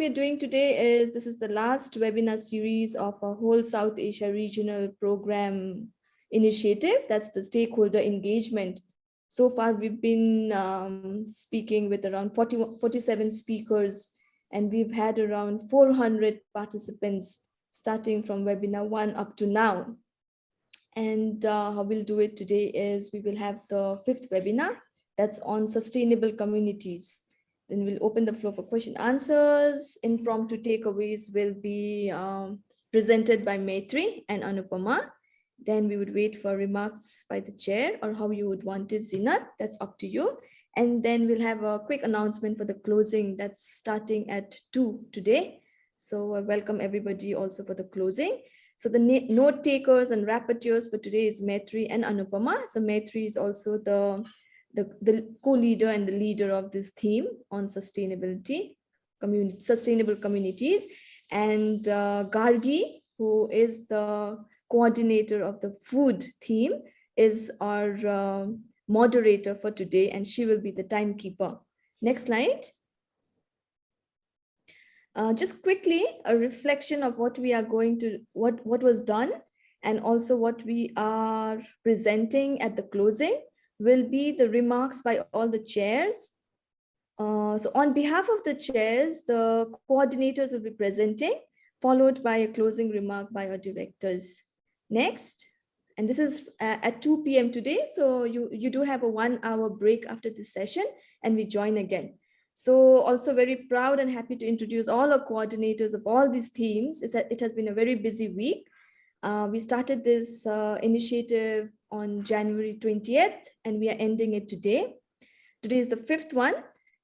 we're doing today is, this is the last webinar series of a whole South Asia regional program initiative. That's the stakeholder engagement. So far, we've been speaking with around 47 speakers, and we've had around 400 participants starting from webinar 1 up to now. And how we'll do it today is we will have the 5th webinar that's on sustainable communities. Then we'll open the floor for question answers. Impromptu takeaways will be presented by Maitreyi and Anupama. Then we would wait for remarks by the chair, or how you would want it, Zeenat, that's up to you. And then we'll have a quick announcement for the closing that's starting at 2 today. So I welcome everybody also for the closing. So the note takers and rapporteurs for today is Maitreyi and Anupama. So Maitreyi is also the co-leader and the leader of this theme on sustainability, sustainable communities. And Gargi, who is the coordinator of the food theme, is our moderator for today, and she will be the timekeeper. Next slide. Just quickly, a reflection of what we are going to, what was done, and also what we are presenting at the closing will be the remarks by all the chairs. So on behalf of the chairs, the coordinators will be presenting, followed by a closing remark by our directors. Next, and this is at 2 p.m. today, so you do have a 1-hour break after this session, and we join again. So also very proud and happy to introduce all our coordinators of all these themes. It has been a very busy week. We started this initiative on January 20th, and we are ending it today. Today is the 5th one,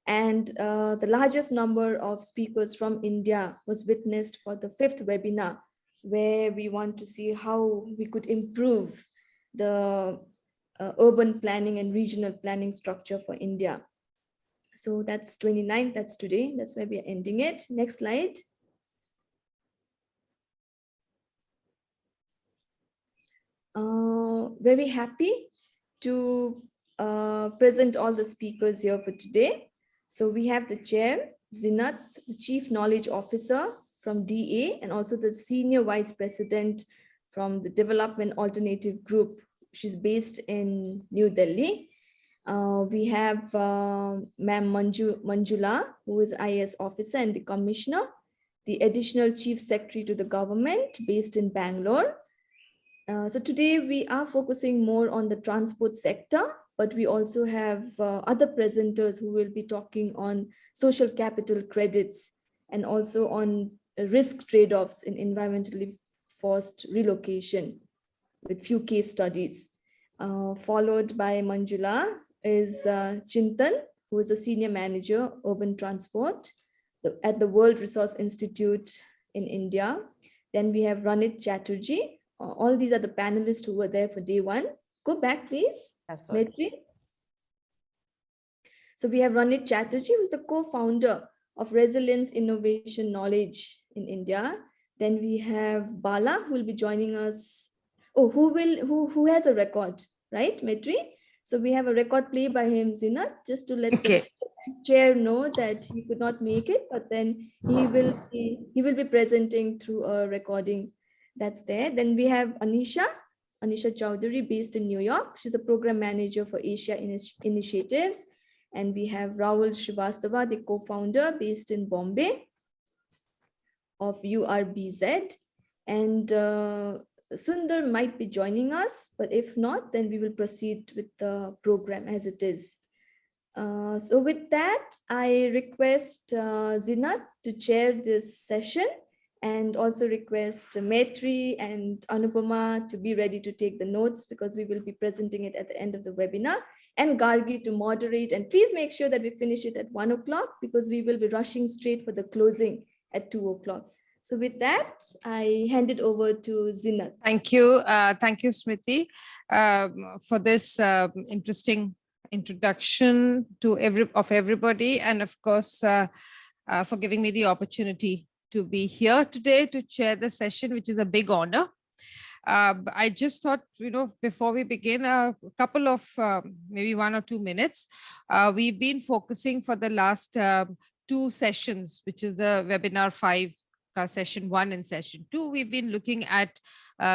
and the largest number of speakers from India was witnessed for the 5th webinar, where we want to see how we could improve the urban planning and regional planning structure for India. So that's 29th, that's today, that's where we are ending it. Next slide. Very happy to present all the speakers here for today. So we have the chair, Zeenat, the Chief Knowledge Officer from DA, and also the Senior Vice President from the Development Alternative Group. She's based in New Delhi. We have Ma'am Manjula, who is IAS officer and the commissioner, the additional chief secretary to the government based in Bangalore. So today we are focusing more on the transport sector, but we also have other presenters who will be talking on social capital credits and also on risk trade-offs in environmentally forced relocation with few case studies. Followed by Manjula is Chintan, who is a senior manager, urban transport at the World Resource Institute in India. Then we have Ranit Chatterjee. All these are the panelists who were there for day 1. Go back, please. Maitreyi. So we have Ranit Chatterjee, who is the co-founder of Resilience Innovation Knowledge in India. Then we have Bala, who will be joining us. Oh, who has a record, right, Maitreyi? So we have a record play by him, Zeenat, just to let the chair know that he could not make it, but then he will be presenting through a recording that's there. Then we have Annesha Chowdhury, based in New York. She's a program manager for Asia Initiatives. And we have Rahul Srivastava, the co-founder, based in Bombay of Urbz. And Sundar might be joining us, but if not, then we will proceed with the program as it is. So with that, I request Zeenat to chair this session, and also request Maitreyi and Anupama to be ready to take the notes, because we will be presenting it at the end of the webinar, and Gargi to moderate. And please make sure that we finish it at 1 o'clock, because we will be rushing straight for the closing at 2 o'clock. So with that, I hand it over to Zeenat. Thank you, Smriti, for this interesting introduction to everybody, and of course, for giving me the opportunity to be here today to chair the session, which is a big honor. I just thought, before we begin, a couple of maybe 1 or 2 minutes. We've been focusing for the last 2 two sessions, which is the webinar 5, session 1 and session 2, we've been looking at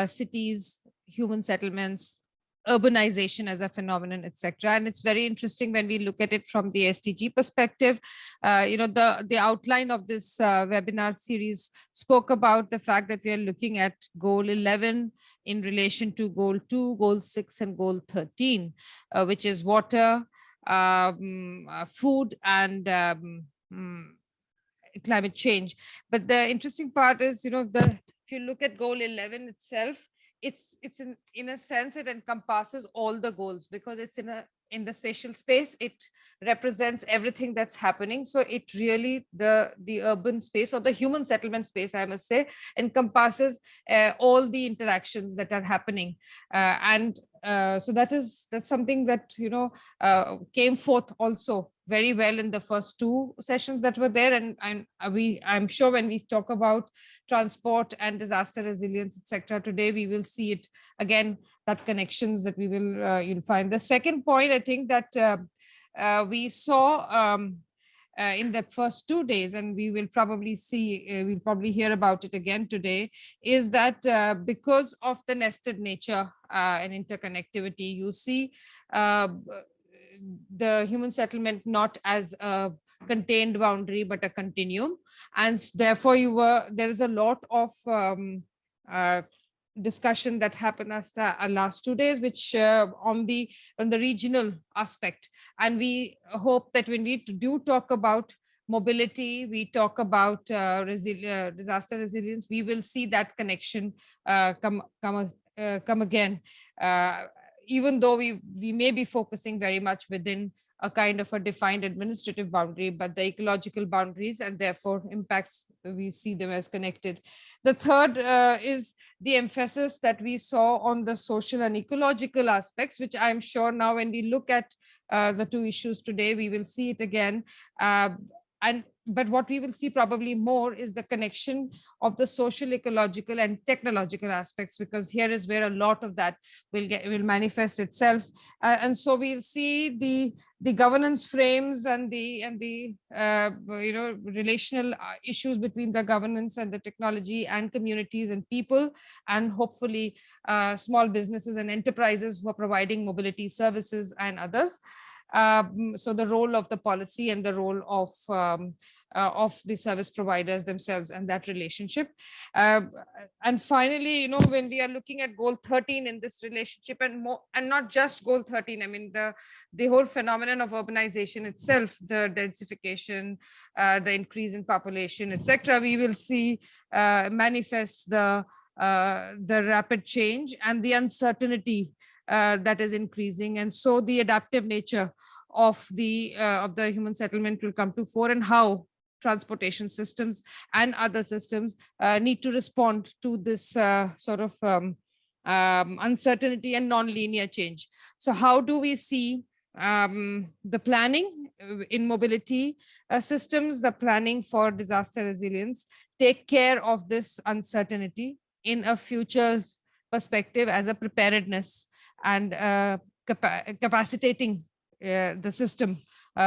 cities, human settlements, urbanization as a phenomenon, etc. And it's very interesting when we look at it from the SDG perspective. The outline of this webinar series spoke about the fact that we are looking at goal 11 in relation to goal 2, goal 6, and goal 13, which is water, food, and climate change. But the interesting part is, if you look at goal 11 itself, it's in a sense it encompasses all the goals, because it's in the spatial space. It represents everything that's happening. So it really, the urban space, or the human settlement space, I must say, encompasses all the interactions that are happening. So that's something that came forth also very well in the first two sessions that were there. And I'm sure when we talk about transport and disaster resilience, etc., today we will see it again, that connections that we will you'll find. The second point, I think, that we saw in the first 2 days, and we will probably see, we'll probably hear about it again today, is that because of the nested nature and interconnectivity, you see the human settlement not as a contained boundary, but a continuum. And therefore, there is a lot of discussion that happened after our last 2 days, which on the regional aspect. And we hope that when we do talk about mobility, we talk about disaster resilience, we will see that connection come again. Even though we may be focusing very much within a kind of a defined administrative boundary, but the ecological boundaries and therefore impacts, we see them as connected. The third is the emphasis that we saw on the social and ecological aspects, which I'm sure now when we look at the two issues today, we will see it again. But what we will see probably more is the connection of the social, ecological, and technological aspects, because here is where a lot of that will manifest itself. And so we'll see the governance frames and the relational issues between the governance and the technology and communities and people, and hopefully small businesses and enterprises who are providing mobility services and others. So the role of the policy and the role of the service providers themselves and that relationship. And finally, when we are looking at goal 13 in this relationship, and not just goal 13, I mean, the whole phenomenon of urbanization itself, the densification, the increase in population, etc., we will see manifest the rapid change and the uncertainty that is increasing. And so the adaptive nature of the human settlement will come to fore, and how transportation systems and other systems need to respond to this sort of uncertainty and non-linear change. So how do we see the planning in mobility systems, the planning for disaster resilience, take care of this uncertainty in a future's perspective as a preparedness and capacitating the system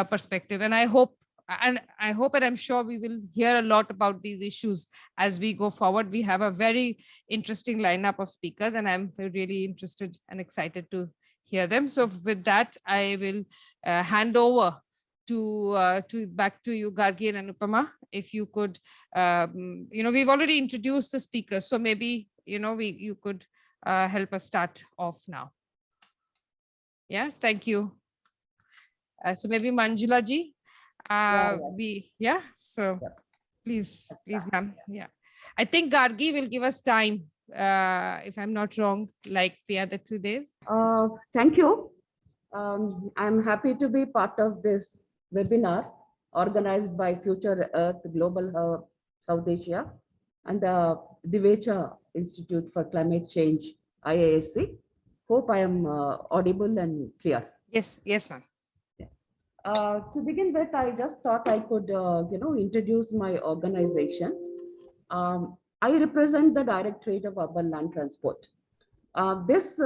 perspective? And I hope and I'm sure we will hear a lot about these issues as we go forward. We have a very interesting lineup of speakers, and I'm really interested and excited to hear them. So with that, I will hand over to back to you, Gargi and Anupama. If you could, we've already introduced the speakers, so maybe you could help us start off now. Yeah, thank you. So maybe Manjula ji, please, ma'am. Yeah, I think Gargi will give us time, if I'm not wrong, like the other 2 days. Thank you. I'm happy to be part of this webinar organized by Future Earth Global Hub South Asia and the Divecha Institute for Climate Change, IISc. Hope I am audible and clear. Yes, ma'am. To begin with, I just thought I could, introduce my organization. I represent the Directorate of Urban Land Transport. This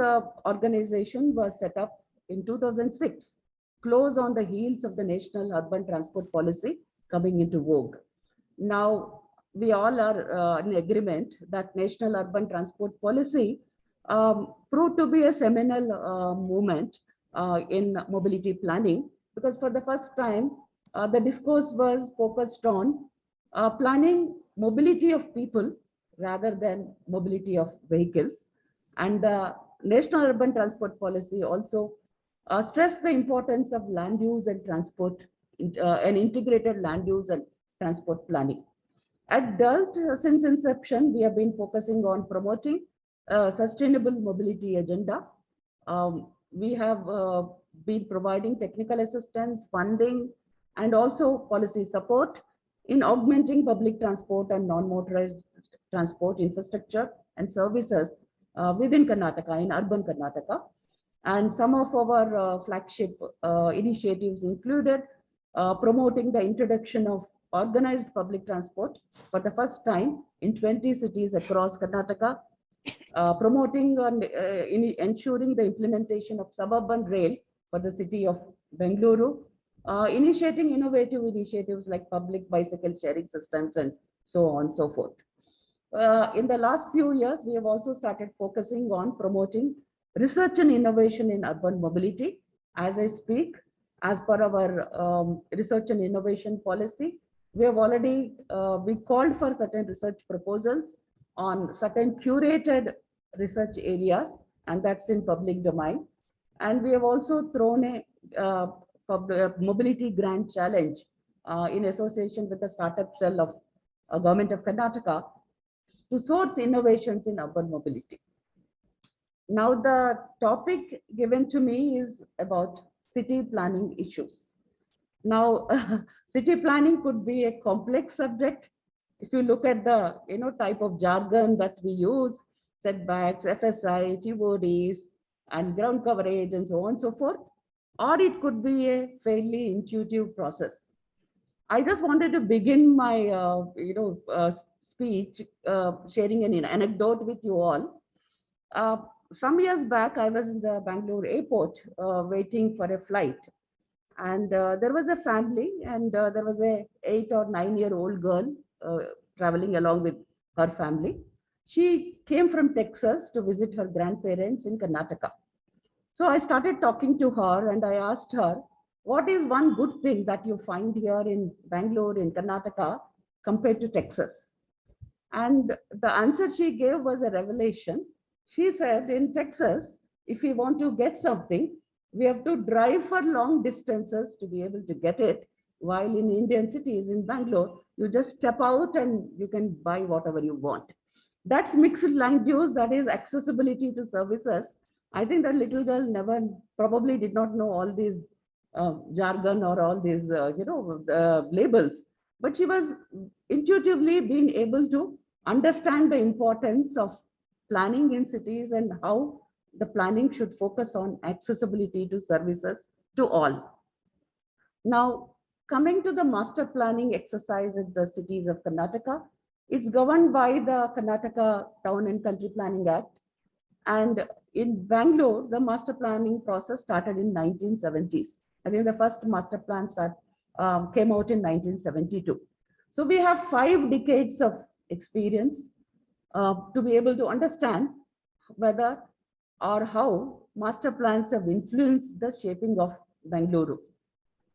organization was set up in 2006, close on the heels of the National Urban Transport Policy coming into vogue. Now, we all are in agreement that National Urban Transport Policy proved to be a seminal movement in mobility planning, because for the first time, the discourse was focused on planning mobility of people rather than mobility of vehicles. And the National Urban Transport Policy also stressed the importance of land use and transport, and integrated land use and transport planning. At DULT, since inception, we have been focusing on promoting sustainable mobility agenda. We have been providing technical assistance, funding, and also policy support in augmenting public transport and non-motorized transport infrastructure and services within Karnataka, in urban Karnataka. And some of our flagship initiatives included promoting the introduction of organized public transport for the first time in 20 cities across Karnataka, promoting and ensuring the implementation of suburban rail for the city of Bangalore, initiating innovative initiatives like public bicycle sharing systems and so on and so forth. In the last few years, we have also started focusing on promoting research and innovation in urban mobility. As I speak, as per our research and innovation policy, we have already we called for certain research proposals on certain curated research areas, and that's in public domain. And we have also thrown a mobility grant challenge in association with the startup cell of Government of Karnataka to source innovations in urban mobility. Now, the topic given to me is about city planning issues. Now, city planning could be a complex subject. If you look at the type of jargon that we use, setbacks, FSI, TODs, and ground coverage, and so on and so forth, or it could be a fairly intuitive process. I just wanted to begin my speech sharing an anecdote with you all. Some years back, I was in the Bangalore airport waiting for a flight. And there was a family, and there was a 8 or 9-year-old girl traveling along with her family. She came from Texas to visit her grandparents in Karnataka. So I started talking to her, and I asked her, what is one good thing that you find here in Bangalore, in Karnataka, compared to Texas? And the answer she gave was a revelation. She said, in Texas, if we want to get something, we have to drive for long distances to be able to get it. While in Indian cities, in Bangalore, you just step out and you can buy whatever you want. That's mixed land use, that is accessibility to services. I think that little girl probably did not know all these jargon or all these, labels, but she was intuitively being able to understand the importance of planning in cities and how the planning should focus on accessibility to services to all. Now, coming to the master planning exercise in the cities of Karnataka, it's governed by the Karnataka Town and Country Planning Act. And in Bangalore, the master planning process started in 1970s. I think the first master plan came out in 1972. So we have 5 decades of experience to be able to understand whether or how master plans have influenced the shaping of Bangalore.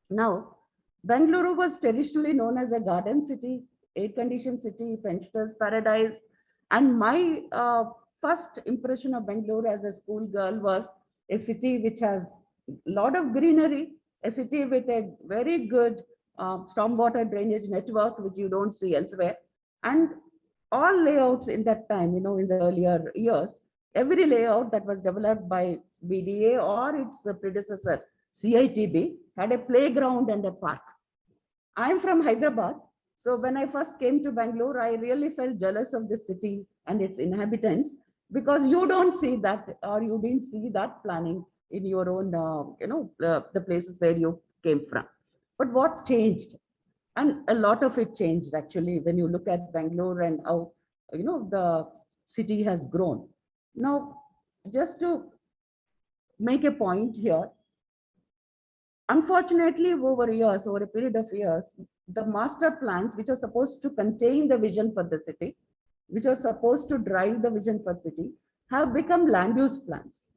Now, Bangalore was traditionally known as a garden city, air-conditioned city, pensioners' paradise. And my first impression of Bangalore as a schoolgirl was a city which has a lot of greenery, a city with a very good stormwater drainage network, which you don't see elsewhere. And all layouts in that time, in the earlier years, every layout that was developed by BDA or its predecessor, CITB, had a playground and a park. I'm from Hyderabad. So when I first came to Bangalore, I really felt jealous of the city and its inhabitants, because you don't see that, or you didn't see that planning in your own, the places where you came from. But what changed? And a lot of it changed, actually, when you look at Bangalore and how, the city has grown. Now, just to make a point here, unfortunately, over a period of years, the master plans, which are supposed to contain the vision for the city, which are supposed to drive the vision for city, have become land use plans.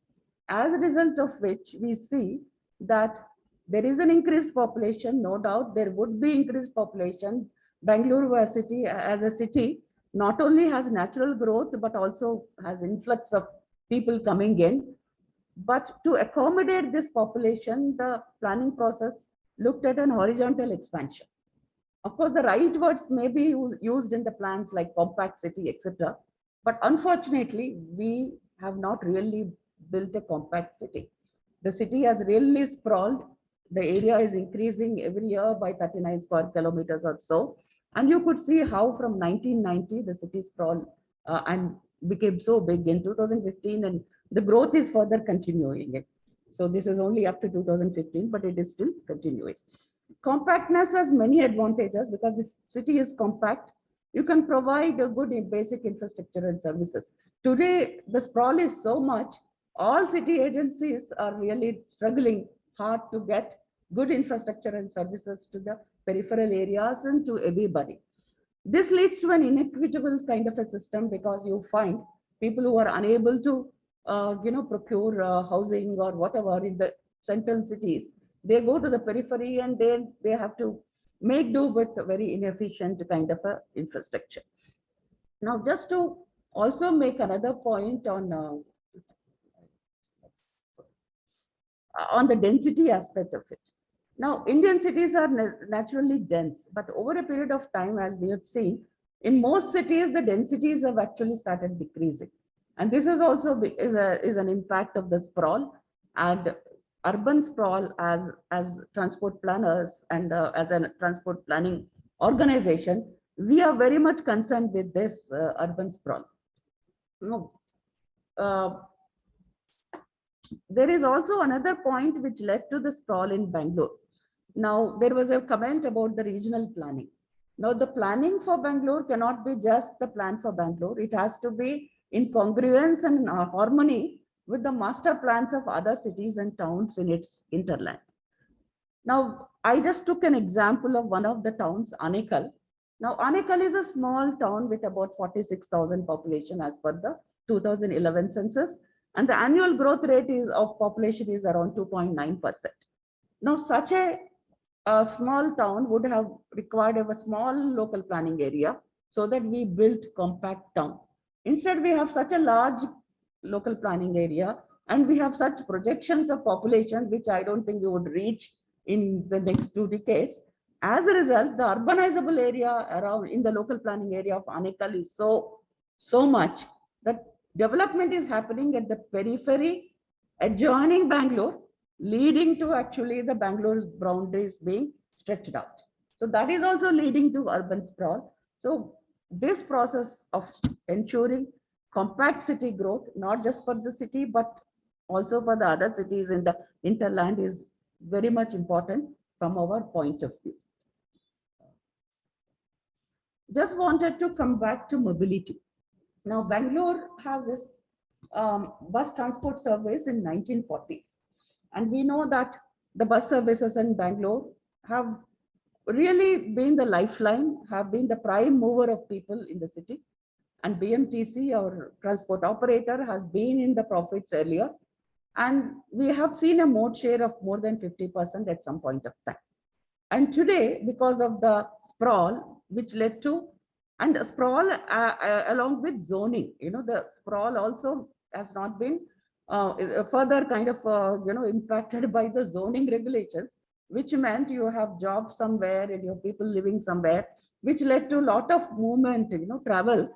As a result of which we see that there is an increased population, no doubt there would be increased population. Bangalore as a city not only has natural growth, but also has influx of people coming in. But to accommodate this population, the planning process looked at an horizontal expansion. Of course, the right words may be used in the plans like compact city, etc. But unfortunately, we have not really built a compact city. The city has really sprawled. The area is increasing every year by 39 square kilometers or so. And you could see how from 1990, the city sprawled and became so big in 2015, and the growth is further continuing. So this is only up to 2015, but it is still continuing. Compactness has many advantages because if city is compact, you can provide a good basic infrastructure and services. Today, the sprawl is so much, all city agencies are really struggling hard to get good infrastructure and services to the peripheral areas and to everybody. This leads to an inequitable kind of a system because you find people who are unable to procure housing or whatever in the central cities. They go to the periphery and they have to make do with a very inefficient kind of a infrastructure. Now, just to also make another point on the density aspect of it. Now, Indian cities are naturally dense, but over a period of time, as we have seen, in most cities, the densities have actually started decreasing. And this is also is an impact of the sprawl and urban sprawl as transport planners and as a transport planning organization. We are very much concerned with this urban sprawl. No. There is also another point which led to the sprawl in Bangalore. Now, there was a comment about the regional planning. Now, the planning for Bangalore cannot be just the plan for Bangalore. It has to be in congruence and harmony with the master plans of other cities and towns in its hinterland. Now, I just took an example of one of the towns, Anekal. Now, Anekal is a small town with about 46,000 population as per the 2011 census. And the annual growth rate of population is around 2.9%. Now, such a small town would have required a small local planning area so that we built compact town. Instead, we have such a large local planning area and we have such projections of population, which I don't think we would reach in the next 2 decades. As a result, the urbanizable area around in the local planning area of Anekal is so much that development is happening at the periphery adjoining Bangalore, leading to actually the Bangalore's boundaries being stretched out. So that is also leading to urban sprawl. So this process of ensuring compact city growth, not just for the city, but also for the other cities in the hinterland is very much important from our point of view. Just wanted to come back to mobility. Now, Bangalore has this bus transport service in 1940s. And we know that the bus services in Bangalore have really been the lifeline, have been the prime mover of people in the city. And BMTC, our transport operator, has been in the profits earlier. And we have seen a mode share of more than 50% at some point of time. And today, because of the sprawl, which led to and sprawl along with zoning, the sprawl also has not been further kind of impacted by the zoning regulations, which meant you have jobs somewhere and you have people living somewhere, which led to a lot of movement, travel,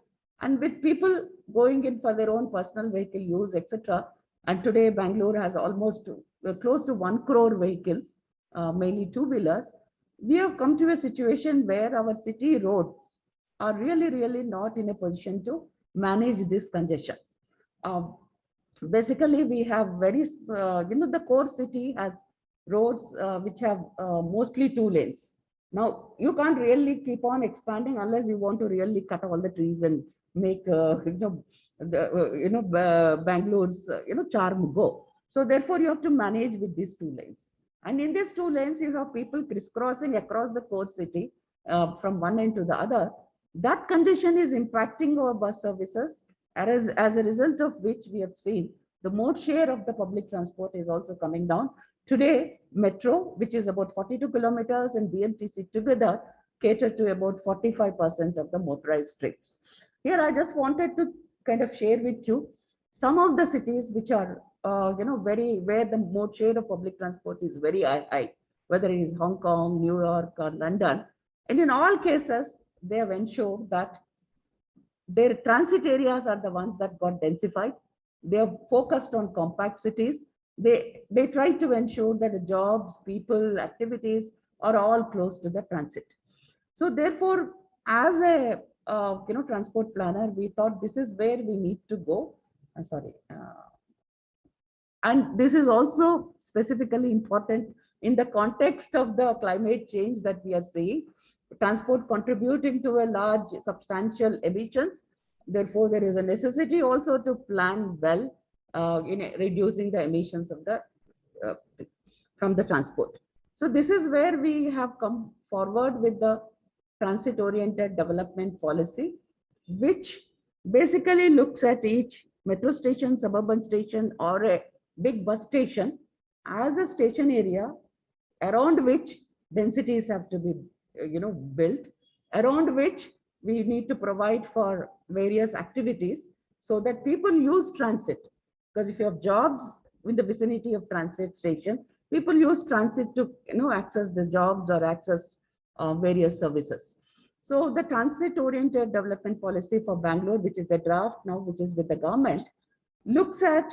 and with people going in for their own personal vehicle use, etc. And today Bangalore has almost close to 1 crore vehicles, mainly two-wheelers. We have come to a situation where our city roads are really not in a position to manage this congestion. Basically, we have very, the core city has roads which have mostly 2 lanes. Now, you can't really keep on expanding unless you want to really cut all the trees and make, Bangalore's, charm go. So therefore, you have to manage with these 2 lanes. And in these 2 lanes, you have people crisscrossing across the core city from one end to the other, that congestion is impacting our bus services, as a result of which we have seen the mode share of the public transport is also coming down. Today, metro, which is about 42 kilometers, and BMTC together cater to about 45% of the motorized trips. Here, I just wanted to kind of share with you some of the cities which are, where the mode share of public transport is very high, whether it is Hong Kong, New York, or London. And in all cases, they have ensured that their transit areas are the ones that got densified. They are focused on compact cities. They try to ensure that the jobs, people, activities are all close to the transit. So therefore, as a transport planner, we thought this is where we need to go. And this is also specifically important in the context of the climate change that we are seeing. Transport contributing to a large substantial emissions. Therefore, there is a necessity also to plan well in reducing the emissions of the from the transport. So this is where we have come forward with the transit-oriented development policy, which basically looks at each metro station, suburban station, or a big bus station as a station area around which densities have to be built, around which we need to provide for various activities so that people use transit. Because if you have jobs in the vicinity of transit station, people use transit to access the jobs or access various services. So the transit-oriented development policy for Bangalore, which is a draft now, which is with the government, looks at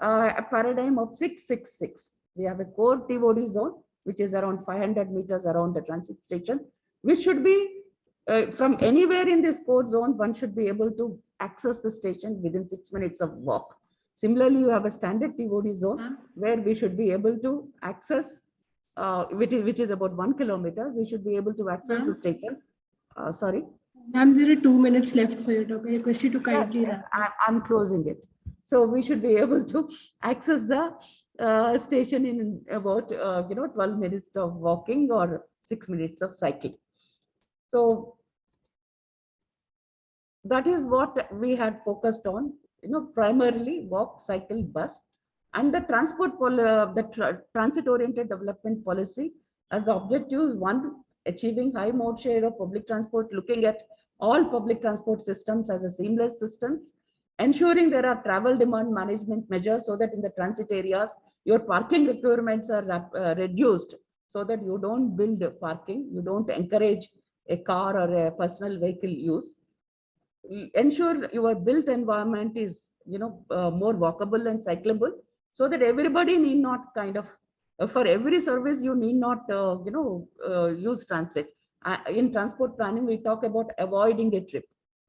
a paradigm of 666. We have a core TOD zone, which is around 500 meters around the transit station. We should be, from anywhere in this core zone, one should be able to access the station within 6 minutes of walk. Similarly, you have a standard TOD zone where we should be able to access, which is about 1 kilometer. We should be able to access the station. Sorry. Ma'am, there are 2 minutes left for your talk. I request you to kindly. Yes, I'm closing it. So we should be able to access the station in about 12 minutes of walking or 6 minutes of cycling. So that is what we had focused on, primarily walk, cycle, bus, and the transit-oriented development policy as the objective: one, achieving high mode share of public transport, looking at all public transport systems as a seamless systems, ensuring there are travel demand management measures so that in the transit areas, your parking requirements are reduced so that you don't build parking, you don't encourage a car or a personal vehicle use. Ensure your built environment is, more walkable and cyclable so that everybody need not for every service, you need not, use transit. In transport planning, we talk about avoiding a trip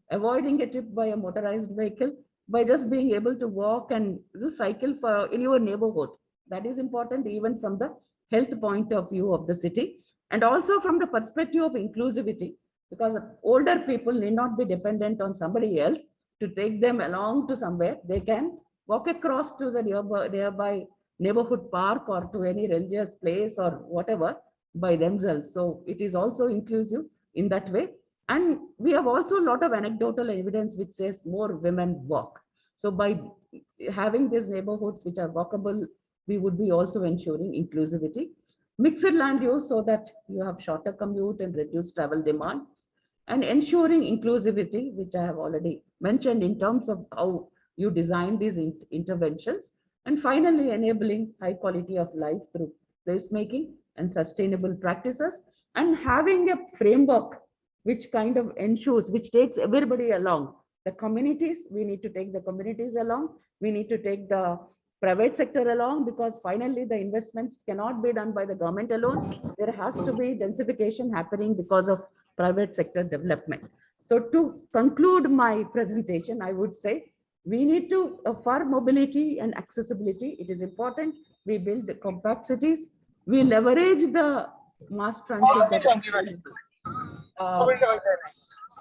by a motorized vehicle, by just being able to walk and cycle in your neighborhood. That is important even from the health point of view of the city, and also from the perspective of inclusivity, because older people need not be dependent on somebody else to take them along to somewhere. They can walk across to the nearby neighborhood park or to any religious place or whatever by themselves. So it is also inclusive in that way. And we have also a lot of anecdotal evidence which says more women walk. So by having these neighborhoods which are walkable, we would be also ensuring inclusivity. Mixed land use so that you have shorter commute and reduced travel demands, and ensuring inclusivity, which I have already mentioned in terms of how you design these interventions. And finally, enabling high quality of life through placemaking and sustainable practices, and having a framework which kind of ensures, which takes everybody along. The communities, we need to take the communities along. We need to take the private sector along, because finally the investments cannot be done by the government alone. There has to be densification happening because of private sector development. So to conclude my presentation, I would say we need to, for mobility and accessibility, it is important we build the compact cities. We leverage the mass transit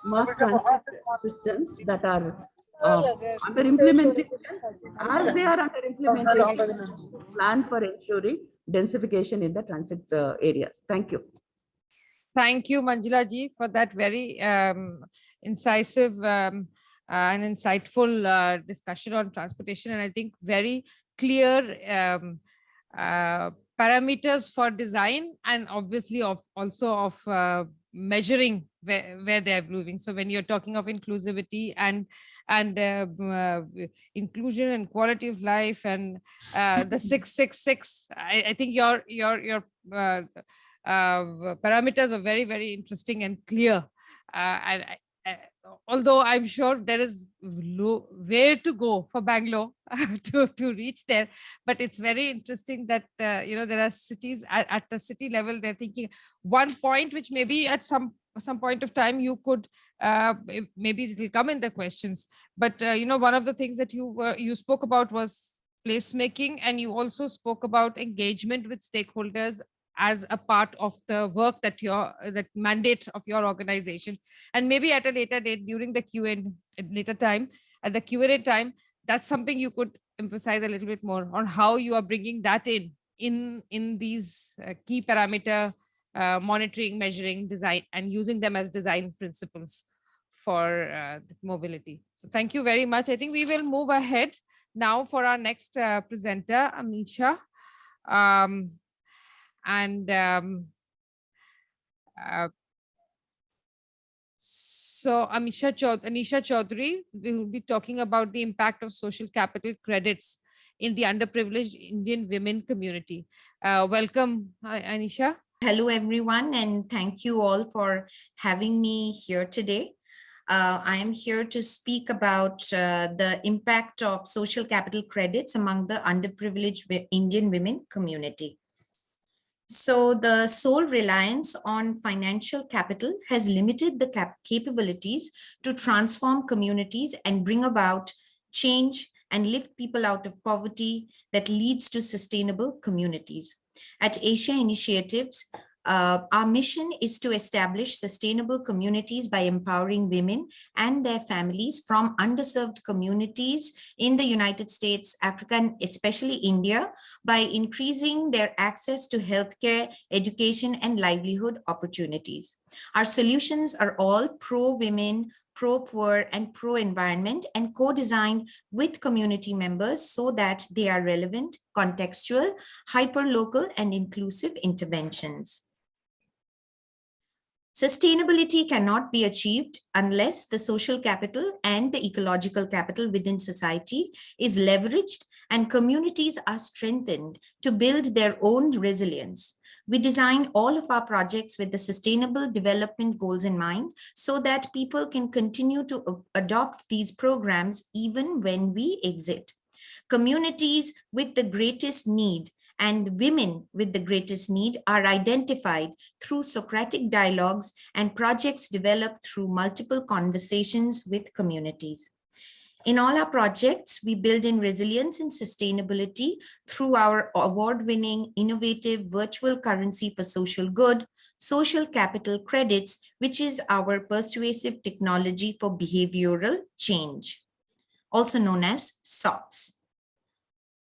mass transit systems that are under implementation. As they are under implementation, plan for ensuring densification in the transit areas. Thank you. Thank you, Manjula ji, for that very incisive and insightful discussion on transportation. And I think very clear parameters for design, and obviously also of measuring where they're moving. So when you're talking of inclusivity and inclusion and quality of life and the 666, I think your parameters are very, very interesting and clear. Although I'm sure there is way to go for Bangalore to reach there, but it's very interesting that there are cities at the city level. They're thinking one point which maybe at some point of time you could maybe it will come in the questions. But one of the things that you spoke about was placemaking, and you also spoke about engagement with stakeholders as a part of the work that that mandate of your organization. And maybe at a later date during the at the Q&A time, that's something you could emphasize a little bit more on, how you are bringing that in these key parameter monitoring, measuring, design, and using them as design principles for mobility. So thank you very much. I think we will move ahead now for our next presenter, Annesha. So Annesha Chowdhury will be talking about the impact of social capital credits in the underprivileged Indian women community. Welcome, Annesha. Hello, everyone, and thank you all for having me here today. I am here to speak about the impact of social capital credits among the underprivileged Indian women community. So the sole reliance on financial capital has limited the capabilities to transform communities and bring about change and lift people out of poverty that leads to sustainable communities. At Asia Initiatives, our mission is to establish sustainable communities by empowering women and their families from underserved communities in the United States, Africa, and especially India, by increasing their access to healthcare, education, and livelihood opportunities. Our solutions are all pro-women, pro-poor, and pro-environment, and co-designed with community members so that they are relevant, contextual, hyper-local, and inclusive interventions. Sustainability cannot be achieved unless the social capital and the ecological capital within society is leveraged and communities are strengthened to build their own resilience. We design all of our projects with the sustainable development goals in mind so that people can continue to adopt these programs even when we exit. Communities with the greatest need and women with the greatest need are identified through Socratic dialogues and projects developed through multiple conversations with communities. In all our projects, we build in resilience and sustainability through our award-winning, innovative virtual currency for social good, social capital credits, which is our persuasive technology for behavioral change, also known as SOCs.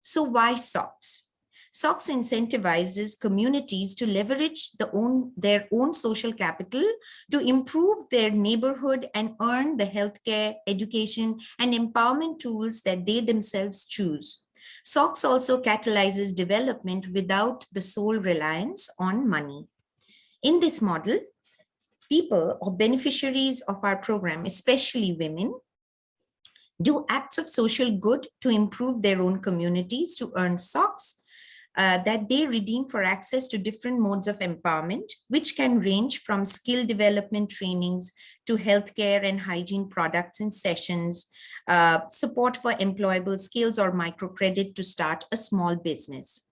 So why SOCs? SOCs incentivizes communities to leverage their own social capital to improve their neighborhood and earn the healthcare, education, and empowerment tools that they themselves choose. SOCs also catalyzes development without the sole reliance on money. In this model, people or beneficiaries of our program, especially women, do acts of social good to improve their own communities to earn SOCs that they redeem for access to different modes of empowerment, which can range from skill development trainings to healthcare and hygiene products and sessions, support for employable skills, or microcredit to start a small business.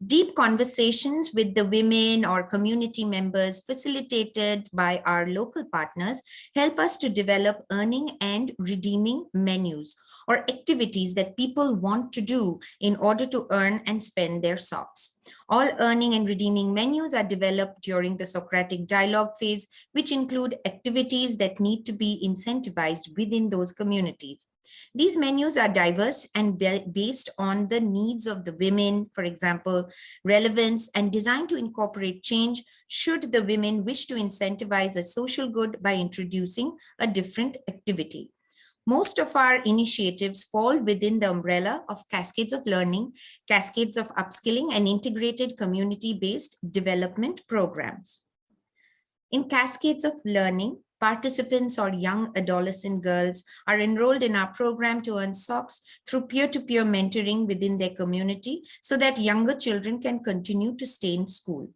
Deep conversations with the women or community members facilitated by our local partners help us to develop earning and redeeming menus or activities that people want to do in order to earn and spend their SOCs. All earning and redeeming menus are developed during the Socratic dialogue phase, which include activities that need to be incentivized within those communities. These menus are diverse and based on the needs of the women, for example, relevance, and designed to incorporate change should the women wish to incentivize a social good by introducing a different activity. Most of our initiatives fall within the umbrella of cascades of learning, cascades of upskilling, and integrated community-based development programs. In cascades of learning, participants or young adolescent girls are enrolled in our program to earn socks through peer-to-peer mentoring within their community so that younger children can continue to stay in school.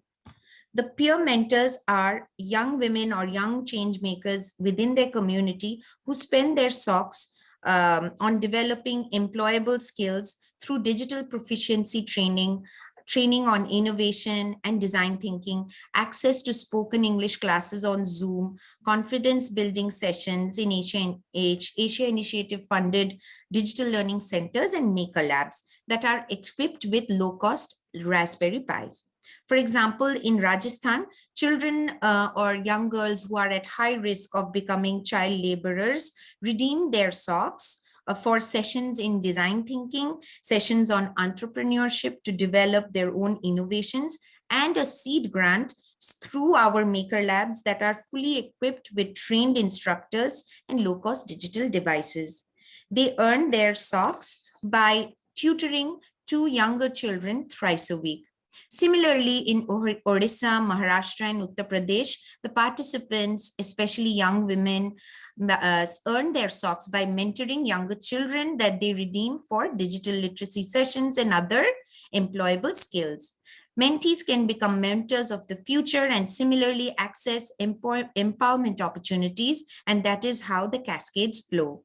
The peer mentors are young women or young change makers within their community who spend their socks on developing employable skills through digital proficiency training, training on innovation and design thinking, access to spoken English classes on Zoom, confidence building sessions in Asia Initiative funded digital learning centers and maker labs that are equipped with low-cost Raspberry Pis. For example, in Rajasthan, children or young girls who are at high risk of becoming child laborers redeem their socks for sessions in design thinking, sessions on entrepreneurship to develop their own innovations, and a seed grant through our maker labs that are fully equipped with trained instructors and low-cost digital devices. They earn their socks by tutoring 2 younger children thrice a week. Similarly, in Odisha, Maharashtra, and Uttar Pradesh, the participants, especially young women, earn their socks by mentoring younger children that they redeem for digital literacy sessions and other employable skills. Mentees can become mentors of the future and similarly access empowerment opportunities, and that is how the cascades flow.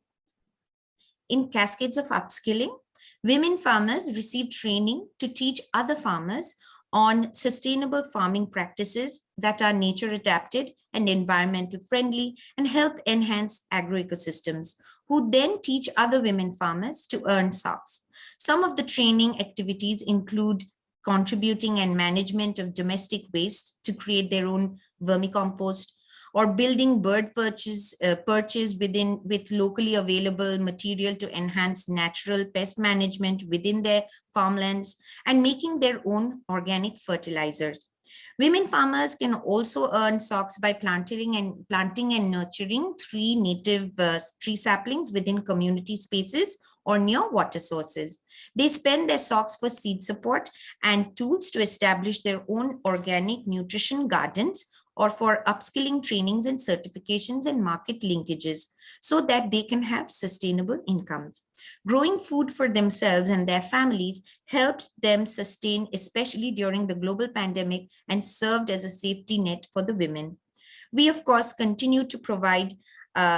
In cascades of upskilling, women farmers receive training to teach other farmers on sustainable farming practices that are nature adapted and environmental friendly and help enhance agroecosystems, who then teach other women farmers to earn socks. Some of the training activities include contributing and management of domestic waste to create their own vermicompost, or building bird perches with locally available material to enhance natural pest management within their farmlands, and making their own organic fertilizers. Women farmers can also earn socks by planting and nurturing 3 native tree saplings within community spaces or near water sources. They spend their socks for seed support and tools to establish their own organic nutrition gardens, or for upskilling trainings and certifications and market linkages so that they can have sustainable incomes. Growing food for themselves and their families helped them sustain, especially during the global pandemic, and served as a safety net for the women. We, of course, continue to provide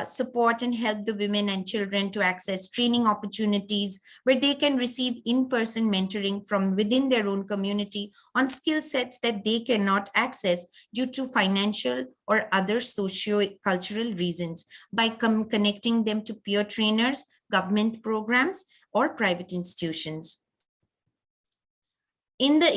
support and help the women and children to access training opportunities where they can receive in-person mentoring from within their own community on skill sets that they cannot access due to financial or other socio-cultural reasons by connecting them to peer trainers, government programs, or private institutions. In the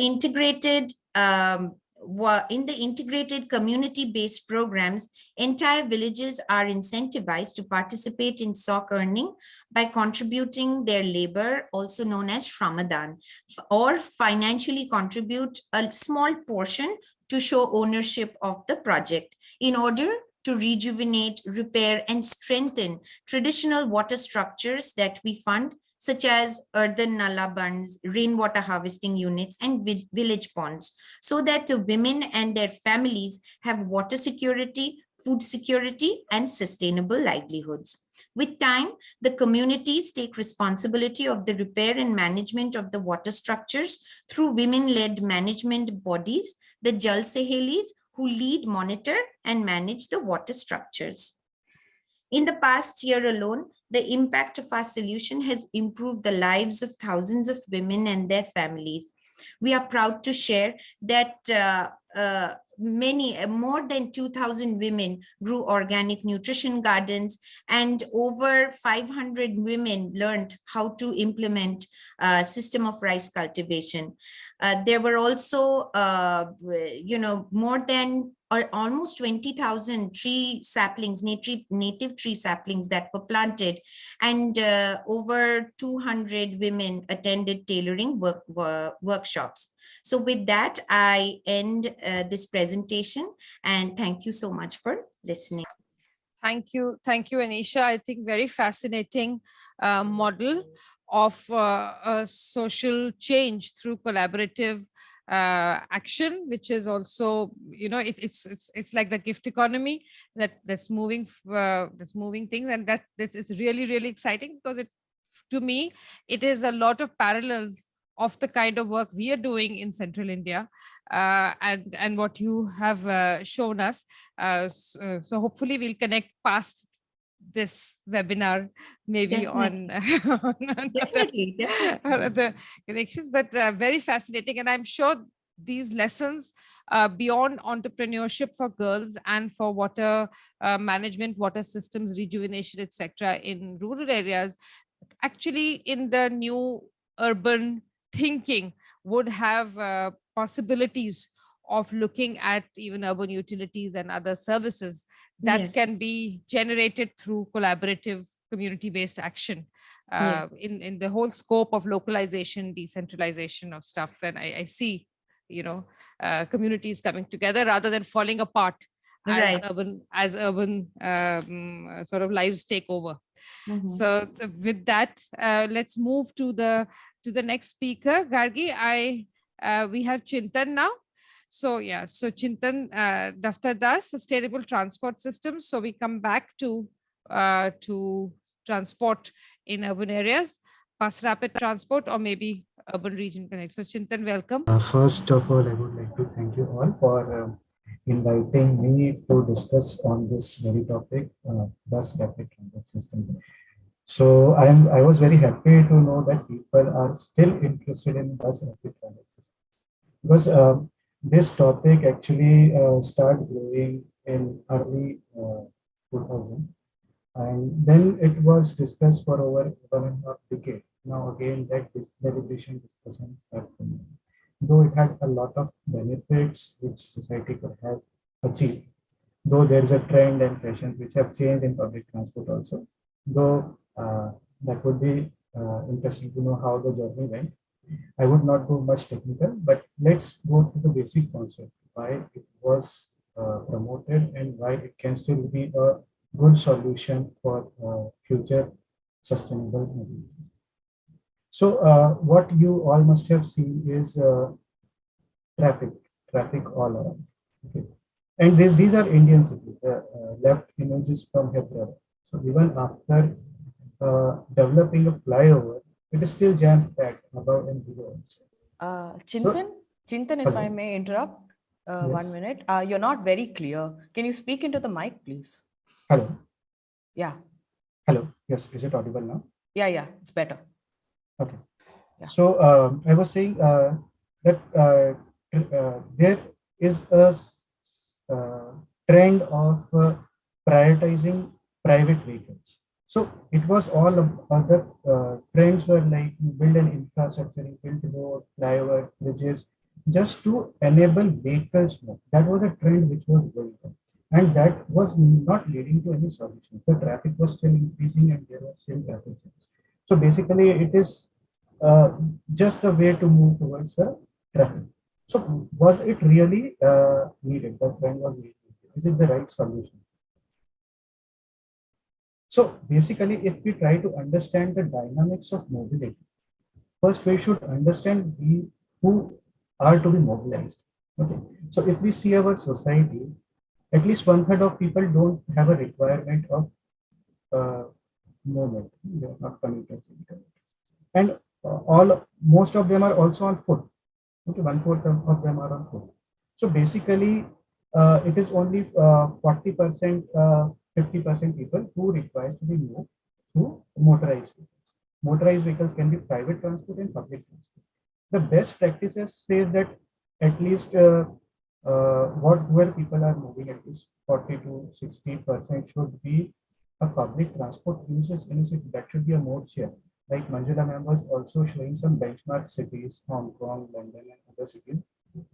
integrated community-based programs, entire villages are incentivized to participate in sock earning by contributing their labor, also known as Shramadhan, or financially contribute a small portion to show ownership of the project in order to rejuvenate, repair, and strengthen traditional water structures that we fund, such as earthen nala bunds, rainwater harvesting units, and village ponds, so that women and their families have water security, food security, and sustainable livelihoods. With time, the communities take responsibility of the repair and management of the water structures through women-led management bodies, the Jal Sahelis, who lead, monitor, and manage the water structures. In the past year alone, the impact of our solution has improved the lives of thousands of women and their families. We are proud to share that more than 2,000 women grew organic nutrition gardens, and over 500 women learned how to implement a system of rice cultivation. There were also, more than or almost 20,000 tree saplings, native tree saplings that were planted, and over 200 women attended tailoring workshops. So with that, I end this presentation, and thank you so much for listening. Thank you, Annesha. I think very fascinating model of a social change through collaborative action, which is also, it's like the gift economy that's moving things, and this is really exciting, because to me it is a lot of parallels of the kind of work we are doing in Central India, and what you have shown us. So hopefully we'll connect past this webinar, maybe Definitely. on Definitely. other connections, but very fascinating. And I'm sure these lessons beyond entrepreneurship for girls and for water management, water systems, rejuvenation, etc., in rural areas, actually in the new urban thinking would have possibilities of looking at even urban utilities and other services that Yes. can be generated through collaborative community-based action in the whole scope of localization, decentralization of stuff. And I see, communities coming together rather than falling apart as Right. urban sort of lives take over. Mhm. So with that, let's move to the next speaker, Gargi. We have Chintan now. So Chintan, Daftardar, sustainable transport systems. So we come back to transport in urban areas, bus rapid transport, or maybe urban region connect. So Chintan, welcome. First of all, I would like to thank you all for inviting me to discuss on this very topic, bus rapid transit system. So I was very happy to know that people are still interested in bus rapid transit system, because this topic actually started growing in early 2000, and then it was discussed for over 1.5 decades. Now again, that deliberation discussion started, though it had a lot of benefits which society could have achieved. Though there is a trend and fashions which have changed in public transport also, though that would be interesting to know how the journey went. I would not go much technical, but let's go to the basic concept, why it was promoted and why it can still be a good solution for future sustainable mobility. So what you all must have seen is traffic all around. Okay. And these are Indian cities. Left images from Hyderabad. So even after developing a flyover, it is still jam-packed above and below. Chintan, if I may interrupt, Yes. 1 minute. You're not very clear. Can you speak into the mic, please? Hello. Yeah. Hello. Yes. Is it audible now? Yeah, it's better. Okay. Yeah. So I was saying that there is a trend of prioritizing private vehicles. So it was all of other trends were like you build an infrastructure, you build road, flyovers, bridges, just to enable vehicles more. That was a trend which was going on, and that was not leading to any solution. The traffic was still increasing, and there was still traffic jams. So basically, it is just the way to move towards the traffic. So was it really needed? The trend was needed. Is it the right solution? So basically, if we try to understand the dynamics of mobility, first we should understand who are to be mobilized. Okay. So if we see our society, at least 1/3 of people don't have a requirement of movement. They are not commuters. And most of them are also on foot. Okay, 1/4 of them are on foot. So basically, it is only 40%, 50% people who require to be moved through motorized vehicles. Motorized vehicles can be private transport and public transport. The best practices say that at least where people are moving, at least 40 to 60% should be a public transport uses in a city. That should be a mode share. Like Manjula ma'am was also showing some benchmark cities, Hong Kong, London, and other cities,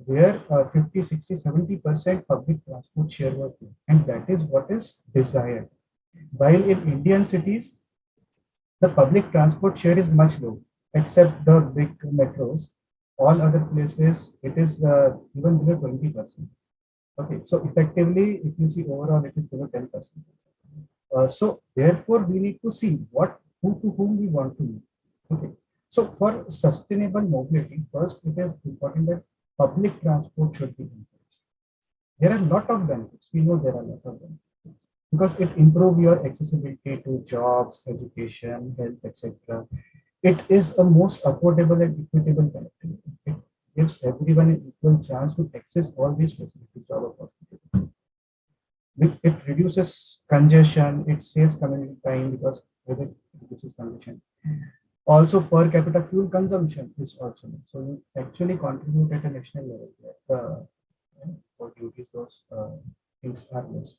where 50, 60, 70% public transport share was there. And that is what is desired. While in Indian cities, the public transport share is much low, except the big metros. All other places, it is even below 20%. Okay, so effectively, if you see overall, it is below 10%. So therefore, we need to see who to whom we want to move. Okay, so for sustainable mobility, first it is important that public transport should be encouraged. There are a lot of benefits. We know there are a lot of benefits because it improves your accessibility to jobs, education, health, etc. It is a most affordable and equitable connectivity. It gives everyone an equal chance to access all these facilities, job opportunities. It reduces congestion, it saves community time because it reduces congestion. Also, per capita fuel consumption is also low. So you actually contribute at a national level for duties, those things are less.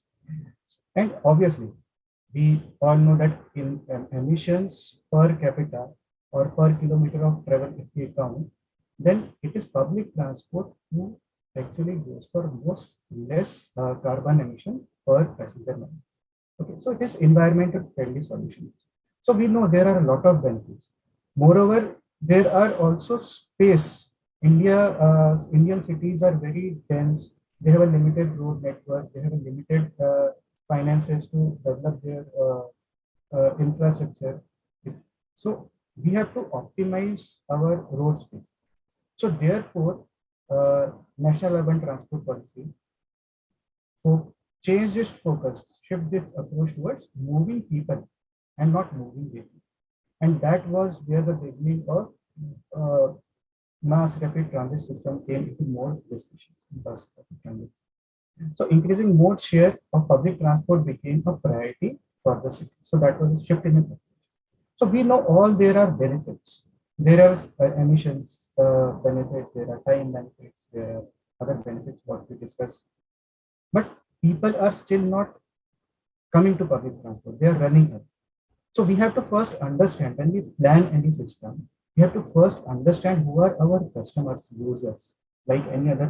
And obviously, we all know that in emissions per capita or per kilometer of travel, if we count, then it is public transport who actually goes for most less carbon emission per passenger mile. Okay, so it is environmental friendly solution. So we know there are a lot of benefits. Moreover, there are also space. Indian cities are very dense. They have a limited road network. They have a limited finances to develop their infrastructure. So we have to optimize our road space. So therefore, National Urban Transport Policy change its focus, shift its approach towards moving people and not moving vehicles. And that was where the beginning of mass rapid transit system came into more discussions. So increasing mode share of public transport became a priority for the city. So that was a shift in approach. So we know all there are benefits. There are emissions benefits, there are time benefits, there are other benefits what we discussed. But people are still not coming to public transport. They are running away. So we have to first understand when we plan any system, we have to first understand who are our customers, users, like any other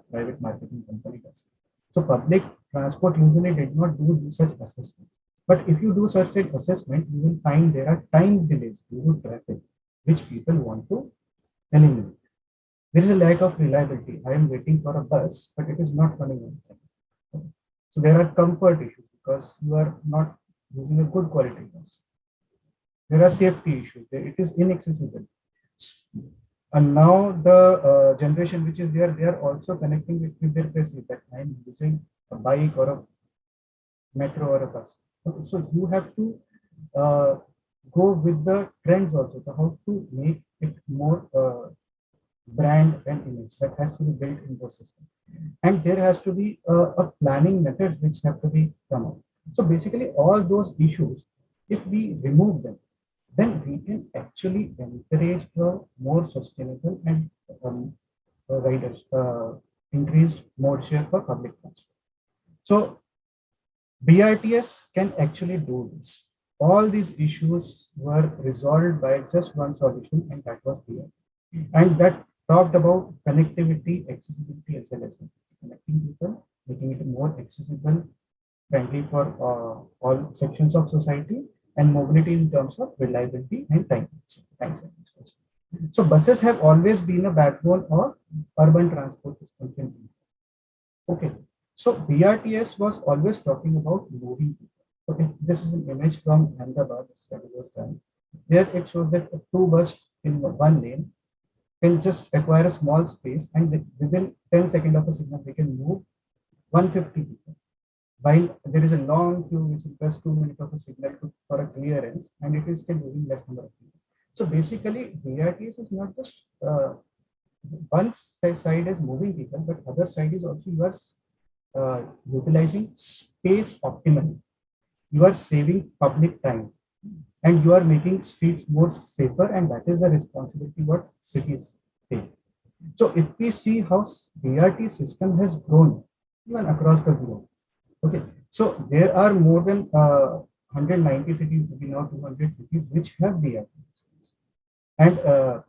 private marketing company does. So public transport usually did not do such assessment. But if you do such an assessment, you will find there are time delays due to traffic, which people want to eliminate. There is a lack of reliability. I am waiting for a bus, but it is not coming on time. So there are comfort issues because you are not using a good quality bus. There are safety issues. It is inaccessible. And now the generation which is there, they are also connecting with their faces that I am using a bike or a metro or a bus. So you have to go with the trends also. So how to make it more brand and image that has to be built in the system. And there has to be a planning method which have to be come up. So basically all those issues, if we remove them, then we can actually encourage a more sustainable and riders, increased mode share for public transport. So BRTS can actually do this. All these issues were resolved by just one solution, and that was BRT. And that talked about connectivity, accessibility, as well as connecting people, making it more accessible, friendly for all sections of society, and mobility in terms of reliability and time. So buses have always been a backbone of urban transport systems in India. Okay, so BRTS was always talking about moving people. Okay, this is an image from Ahmedabad that was done. There it shows that a two bus in one lane can just acquire a small space, and within 10 seconds of a signal, they can move 150 people. While there is a long queue which is just 2 minutes of a signal for a clearance, and it is still moving less number of people. So basically, BRTS is not just one side is moving people, but other side is also you are utilizing space optimally. You are saving public time, and you are making streets more safer, and that is the responsibility what cities take. So if we see how BRT system has grown even across the globe. Okay, so there are more than 190 cities, maybe now 200 cities, which have BRT systems. And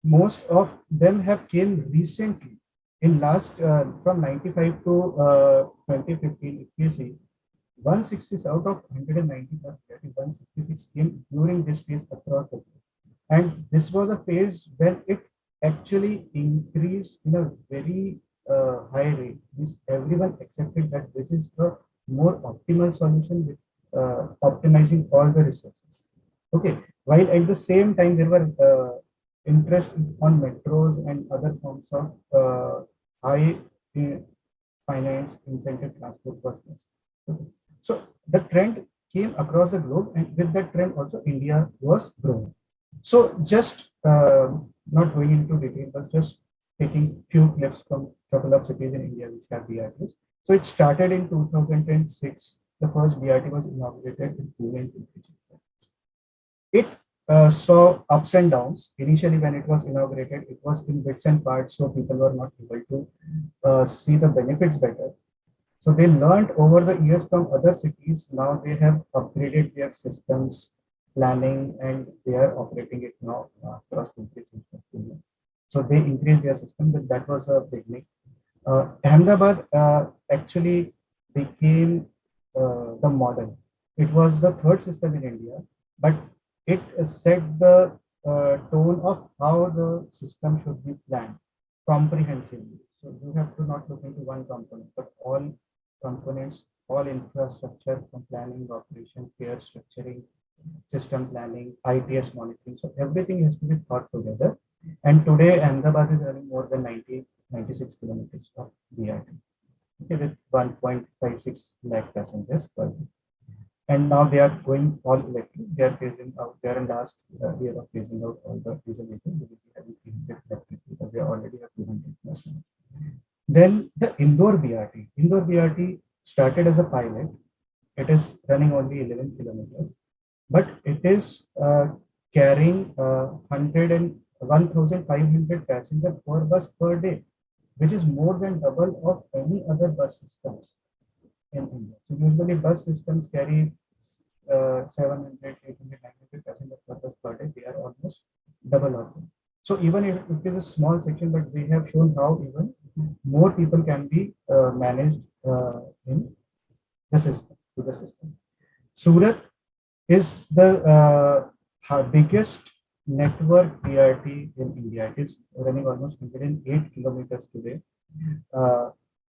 most of them have came recently in last from 95 to 2015, if you see, 160 out of 190 plus 166 came during this phase across the globe. And this was a phase when it actually increased in a very high rate. This everyone accepted that this is a more optimal solution with optimizing all the resources. Okay, while at the same time there were interest on metros and other forms of high finance incentive transport business. Okay. So the trend came across the globe, and with that trend also India was growing. So just not going into detail, but just taking few clips from couple of cities in India which have BRTs. So it started in 2006. The first BRT was inaugurated in Pune. It saw ups and downs. Initially, when it was inaugurated, it was in bits and parts, so people were not able to see the benefits better. So they learned over the years from other cities. Now they have upgraded their systems, planning, and they are operating it now across countries. So they increased their system, but that was a beginning. Ahmedabad actually became the model. It was the third system in India, but it set the tone of how the system should be planned comprehensively. So you have to not look into one component, but all components, all infrastructure from planning, operation, care structuring, system planning, ITS monitoring. So everything has to be thought together. And today, Ahmedabad is running more than 96 kilometers of BRT, okay, with 1.56 lakh passengers per day. And now they are going all electric. They are phasing out. They are in last year of phasing out all the diesel vehicles. They will be having 300 electric because they already have 200 plus. Then the Indore BRT. Indore BRT started as a pilot. It is running only 11 kilometers, but it is carrying 1,500 passengers per bus per day, which is more than double of any other bus systems in India. So usually bus systems carry 700, 800, 900 passengers per bus per day. They are almost double of them. So even if it is a small section, but we have shown how even more people can be managed in the system. Surat is the biggest network BRT in India. It is running almost 108 kilometers today.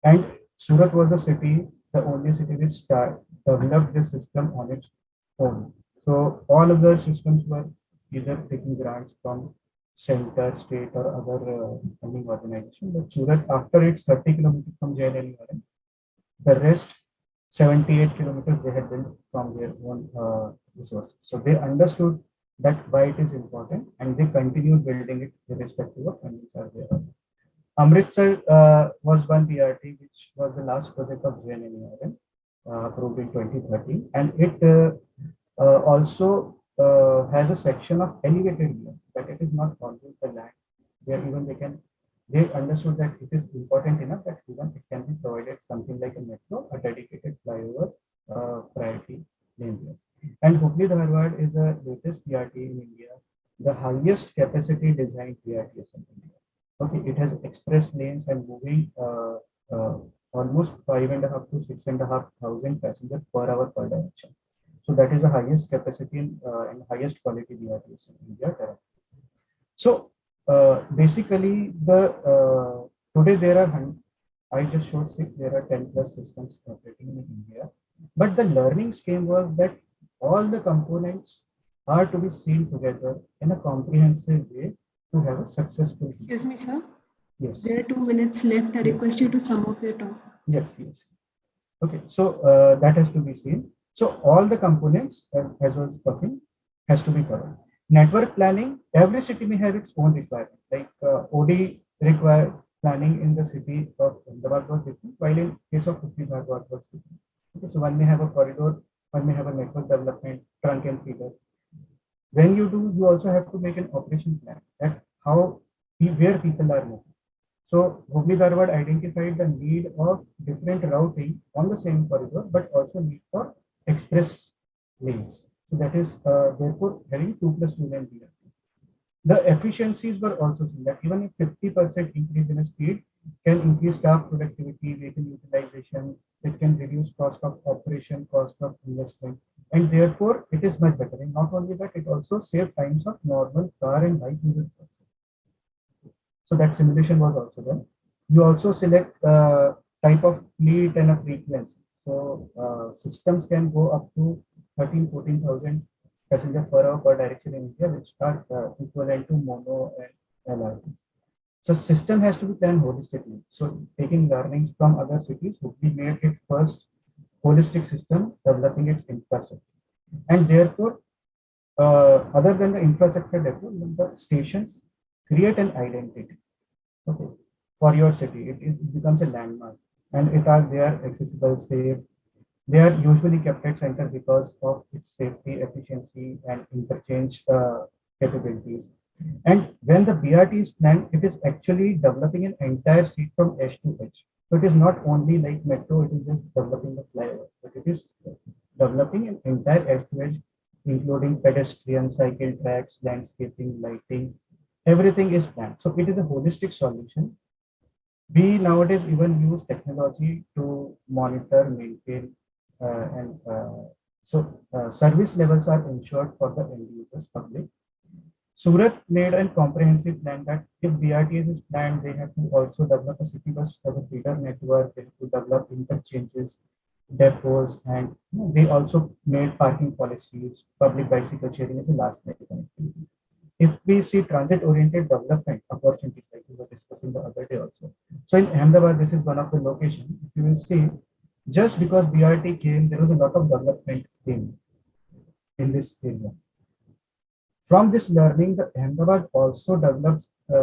And Surat was the city, the only city which developed this system on its own. So all of the systems were either taking grants from center, state, or other funding organization. But Surat, after it's 30 kilometers from Jaya, the rest 78 kilometers they had built from their own resources. So they understood that why it is important, and they continued building it irrespective of fundings are there. Amritsar was one BRT which was the last project of JNNERM, approved in 2013, and it also has a section of elevated BRT, but it is not always the land where even they understood that it is important enough that even it can be provided something like a metro, a dedicated flyover priority lane there. And Hubli Dharwad is the latest BRT in India, the highest capacity designed BRT in India. Okay, it has express lanes and moving almost 5.5 to 6,500 passengers per hour per direction. So that is the highest capacity and highest quality BRTs in India. So basically, today there are, I just showed 6, there are 10 plus systems operating in India. But the learnings came was that all the components are to be seen together in a comprehensive way to have a successful. Excuse me, sir. Yes. There are 2 minutes left. I request you to sum up your talk. Yes. Okay, so that has to be seen. So all the components, as I was talking, has to be covered. Network planning, every city may have its own requirement. Like OD require planning in the city of Ahmedabad was different, while in case of Hubli Dharwad was different. Okay, so one may have a corridor, one may have a network development, trunk and feeder. When you do, you also have to make an operation plan that where people are moving. So Hubli Dharwad identified the need of different routing on the same corridor, but also need for express lanes. So that is therefore having 2+2 lane BRT. The efficiencies were also seen that even if 50% increase in speed can increase staff productivity, vehicle utilization, it can reduce cost of operation, cost of investment, and therefore it is much better. And not only that, it also saves times of normal car and bike users. So that simulation was also done. You also select type of fleet and a frequency. So systems can go up to 14,000 passengers per hour per direction in India, which are equivalent to mono and LRTs. So system has to be planned holistically. So taking learnings from other cities would be made it first holistic system, developing its infrastructure. And therefore, other than the infrastructure development, the stations create an identity, okay, for your city. It becomes a landmark, and they are accessible, safe. They are usually kept at center because of its safety, efficiency, and interchange capabilities. And when the BRT is planned, it is actually developing an entire street from edge to edge. So it is not only like metro, it is just developing the flyover, but it is developing an entire edge to edge, including pedestrian, cycle tracks, landscaping, lighting. Everything is planned. So it is a holistic solution. We nowadays even use technology to monitor, maintain, service levels are ensured for the end users, public. Surat made a comprehensive plan that if BRTS is planned, they have to also develop a city bus as a feeder network. They have to develop interchanges, depots, and they also made parking policies, public bicycle sharing as a last mile connectivity. If we see transit-oriented development opportunities, like we were discussing the other day also. So in Ahmedabad, this is one of the locations. If you will see, just because BRT came, there was a lot of development in this area. From this learning, the Ahmedabad also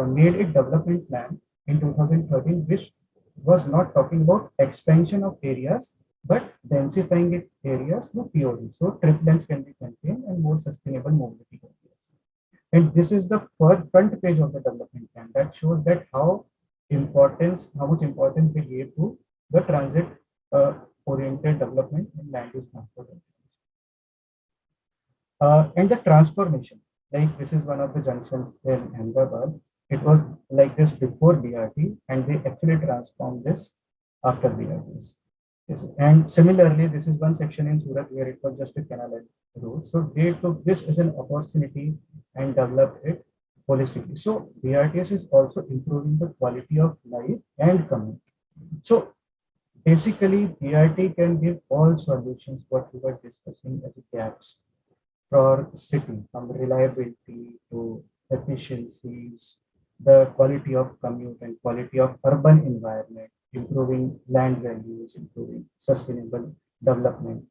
made a development plan in 2013, which was not talking about expansion of areas, but densifying it areas to POD. So trip lengths can be contained and more sustainable mobility can be. And this is the front page of the development plan that shows that how much importance they gave to the transit oriented development in land use transport. And the transformation, like this is one of the junctions in Ahmedabad. It was like this before BRT, and they actually transformed this after BRTs. Yes. And similarly, this is one section in Surat where it was just a canal road. So they took this as an opportunity and developed it holistically. So BRTS is also improving the quality of life and community. So basically, BRT can give all solutions what we were discussing as gaps for city, from reliability to efficiencies, the quality of commute and quality of urban environment, improving land values, improving sustainable development.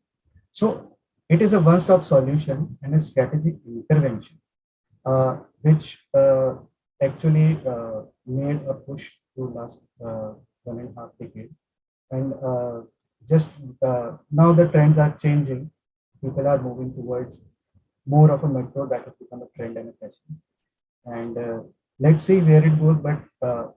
So it is a one-stop solution and a strategic intervention, which actually made a push to last 1.5 decades. And just now the trends are changing. People are moving towards more of a metro that has become a trend and a fashion. And let's see where it goes, but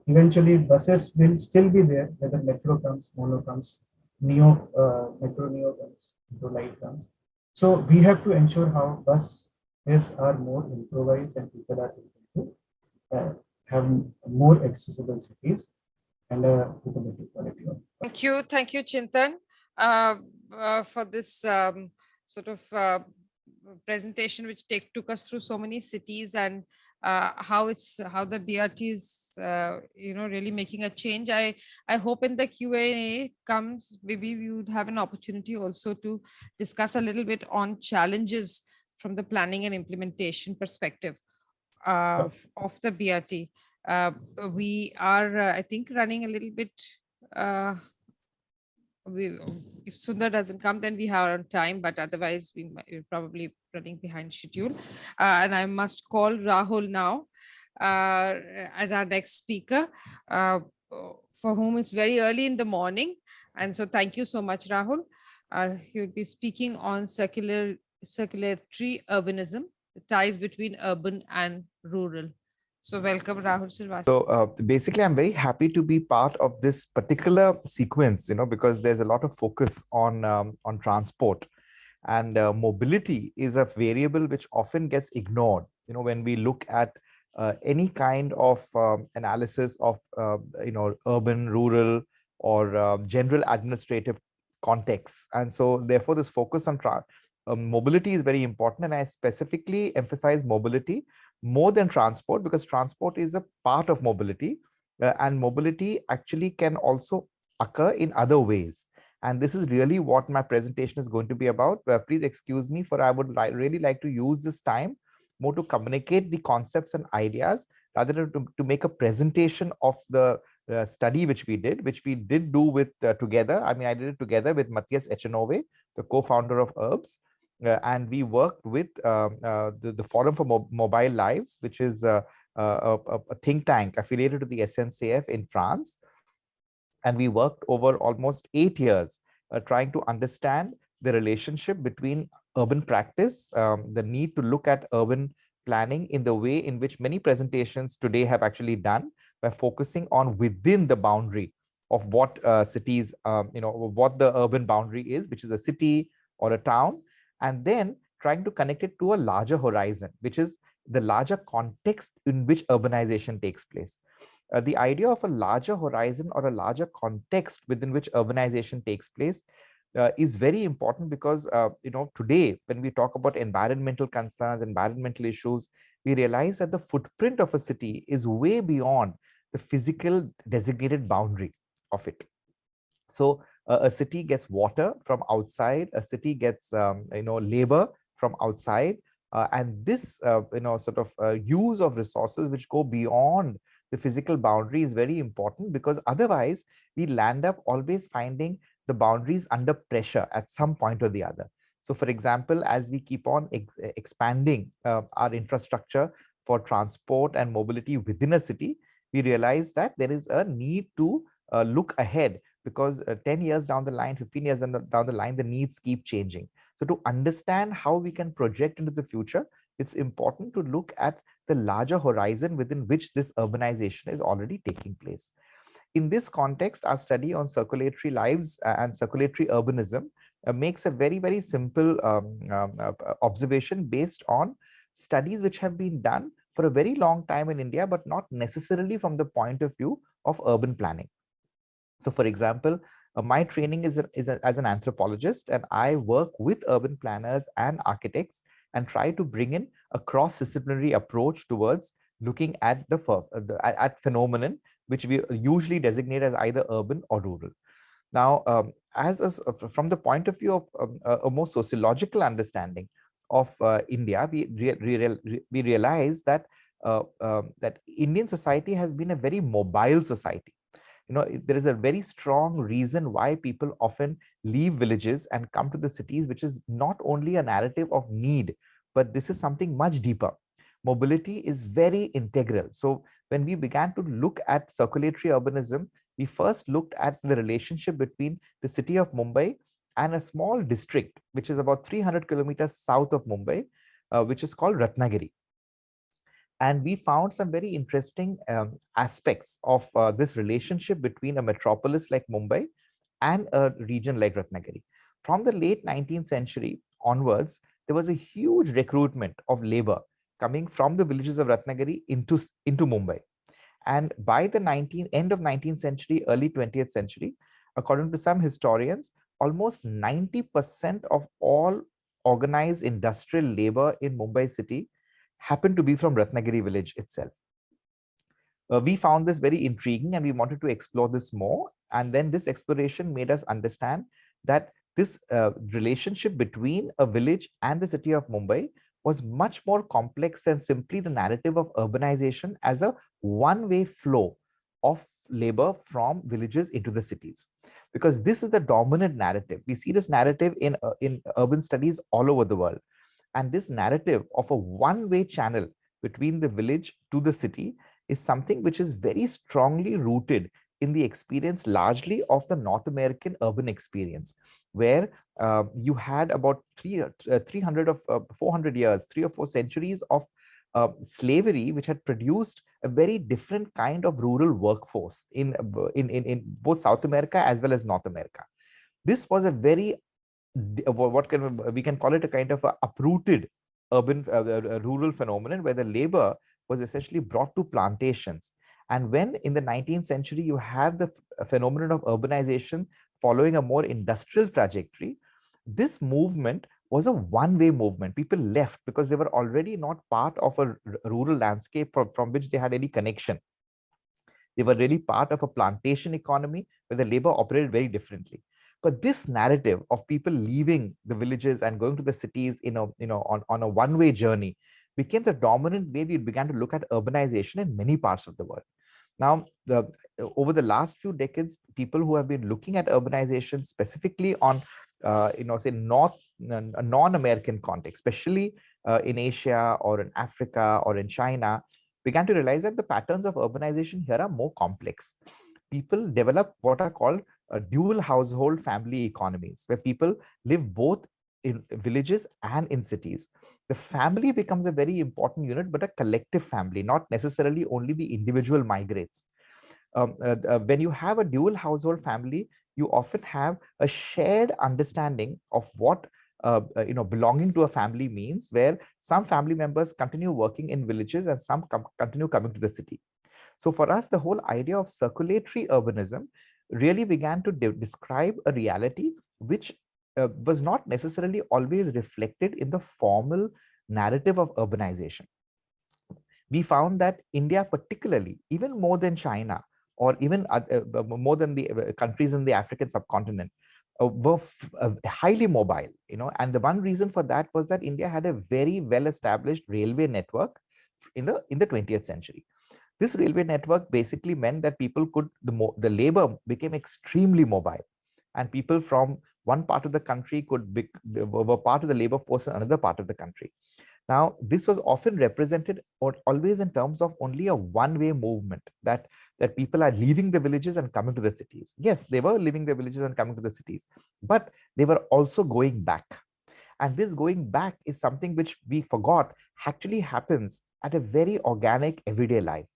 eventually buses will still be there, whether metro comes, mono comes, metro neo comes, metro light comes. So we have to ensure how buses are more improvised and people are able to have more accessible cities and a better quality of. Thank you, Chintan, for this sort of presentation, which took us through so many cities and how the BRT is really making a change. I hope in the Q&A comes, maybe we would have an opportunity also to discuss a little bit on challenges from the planning and implementation perspective of the BRT. We are, I think, running a little bit. If Sundar doesn't come, then we are on time, but otherwise we're probably running behind schedule. And I must call Rahul now as our next speaker, for whom it's very early in the morning. And so thank you so much, Rahul. He'll be speaking on circulatory urbanism, the ties between urban and rural. So welcome, Rahul Srivastava. So basically, I'm very happy to be part of this particular sequence, because there's a lot of focus on transport, and mobility is a variable which often gets ignored, when we look at any kind of analysis of urban, rural, or general administrative contexts. And so therefore this focus on mobility is very important, and I specifically emphasize mobility more than transport, because transport is a part of mobility, and mobility actually can also occur in other ways. And this is really what my presentation is going to be about. Please excuse me, for I would really like to use this time more to communicate the concepts and ideas rather than to make a presentation of the study which we did do with together. I mean, I did it together with Matias, Echanove, the co-founder of Urbz. And we worked with the Forum for Mobile Lives, which is a think tank affiliated to the SNCF in France. And we worked over almost 8 years trying to understand the relationship between urban practice, the need to look at urban planning in the way in which many presentations today have actually done, by focusing on within the boundary of what cities, what the urban boundary is, which is a city or a town, and then trying to connect it to a larger horizon, which is the larger context in which urbanization takes place. The idea of a larger horizon or a larger context within which urbanization takes place is very important, because today when we talk about environmental concerns, environmental issues, we realize that the footprint of a city is way beyond the physical designated boundary of it. So a city gets water from outside, a city gets labor from outside, and this use of resources which go beyond the physical boundary is very important, because otherwise we land up always finding the boundaries under pressure at some point or the other. So for example, as we keep on expanding our infrastructure for transport and mobility within a city, we realize that there is a need to look ahead, because 10 years down the line, 15 years down the line, the needs keep changing. So to understand how we can project into the future, it's important to look at the larger horizon within which this urbanization is already taking place. In this context, our study on circulatory lives and circulatory urbanism makes a very, very simple observation based on studies which have been done for a very long time in India, but not necessarily from the point of view of urban planning. So for example, my training is as an anthropologist, and I work with urban planners and architects and try to bring in a cross-disciplinary approach towards looking at at phenomenon which we usually designate as either urban or rural. Now, from the point of view of a more sociological understanding of India, we realize that that Indian society has been a very mobile society. There is a very strong reason why people often leave villages and come to the cities, which is not only a narrative of need, but this is something much deeper. Mobility is very integral. So when we began to look at circulatory urbanism, we first looked at the relationship between the city of Mumbai and a small district, which is about 300 kilometers south of Mumbai, which is called Ratnagiri. And we found some very interesting aspects of this relationship between a metropolis like Mumbai and a region like Ratnagiri. From the late 19th century onwards, there was a huge recruitment of labor coming from the villages of Ratnagiri into Mumbai. And by the end of 19th century, early 20th century, according to some historians, almost 90% of all organized industrial labor in Mumbai city happened to be from Ratnagiri village itself. We found this very intriguing and we wanted to explore this more. And then this exploration made us understand that this relationship between a village and the city of Mumbai was much more complex than simply the narrative of urbanization as a one-way flow of labor from villages into the cities. Because this is the dominant narrative. We see this narrative in urban studies all over the world. And this narrative of a one-way channel between the village to the city is something which is very strongly rooted in the experience largely of the North American urban experience, where you had about 300 of 400 years, 3 or 4 centuries of slavery, which had produced a very different kind of rural workforce in both South America as well as North America. This was a very we can call it a kind of a uprooted urban rural phenomenon, where the labor was essentially brought to plantations. And when in the 19th century, you have the phenomenon of urbanization following a more industrial trajectory, this movement was a one-way movement. People left because they were already not part of a rural landscape from which they had any connection. They were really part of a plantation economy where the labor operated very differently. But this narrative of people leaving the villages and going to the cities on a one-way journey became the dominant way we began to look at urbanization in many parts of the world. Now, over the last few decades, people who have been looking at urbanization specifically on, say a non-American context, especially in Asia or in Africa or in China, began to realize that the patterns of urbanization here are more complex. People develop what are called dual household family economies, where people live both in villages and in cities. The family becomes a very important unit, but a collective family, not necessarily only the individual migrates. When you have a dual household family, you often have a shared understanding of what belonging to a family means, where some family members continue working in villages and some continue coming to the city. So for us, the whole idea of circulatory urbanism really began to describe a reality which was not necessarily always reflected in the formal narrative of urbanization. We found that India particularly, even more than China, or even more than the countries in the African subcontinent, were highly mobile, and the one reason for that was that India had a very well-established railway network in the 20th century. This railway network basically meant that people could, the labor became extremely mobile, and people from one part of the country were part of the labor force in another part of the country. Now, this was often represented always in terms of only a one-way movement, that people are leaving the villages and coming to the cities. Yes, they were leaving the villages and coming to the cities, but they were also going back. And this going back is something which we forgot actually happens at a very organic everyday life.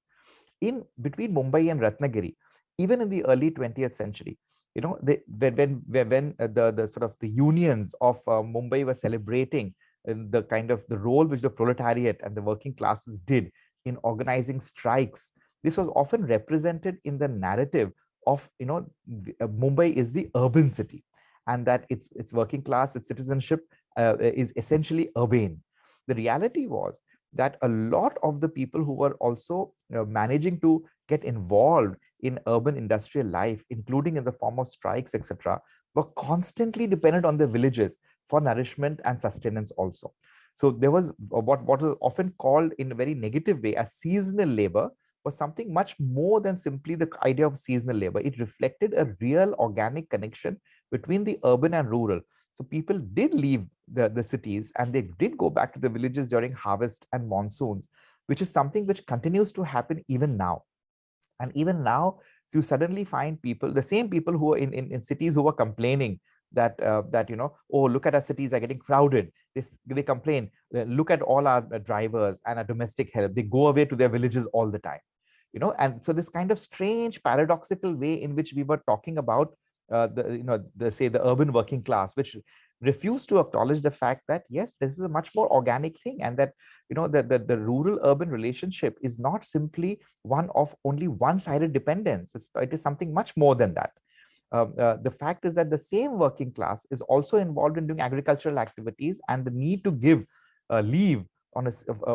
In between Mumbai and Ratnagiri, even in the early 20th century, when the sort of the unions of Mumbai were celebrating the kind of the role which the proletariat and the working classes did in organizing strikes, this was often represented in the narrative of Mumbai is the urban city, and that its working class, its citizenship is essentially urbane. The reality was that a lot of the people who were also managing to get involved in urban industrial life, including in the form of strikes, etc., were constantly dependent on the villages for nourishment and sustenance also. So there was what was often called in a very negative way as seasonal labor, was something much more than simply the idea of seasonal labor. It reflected a real organic connection between the urban and rural. So people did leave the cities and they did go back to the villages during harvest and monsoons, which is something which continues to happen even now. And even now, so you suddenly find people, the same people who are in cities who were complaining that, oh, look at our cities are getting crowded. They complain, look at all our drivers and our domestic help. They go away to their villages all the time. And so this kind of strange paradoxical way in which we were talking about the urban working class, which refused to acknowledge the fact that yes, this is a much more organic thing, and that the rural urban relationship is not simply one of only one-sided dependence. It is something much more than that. The fact is that the same working class is also involved in doing agricultural activities, and the need to give leave on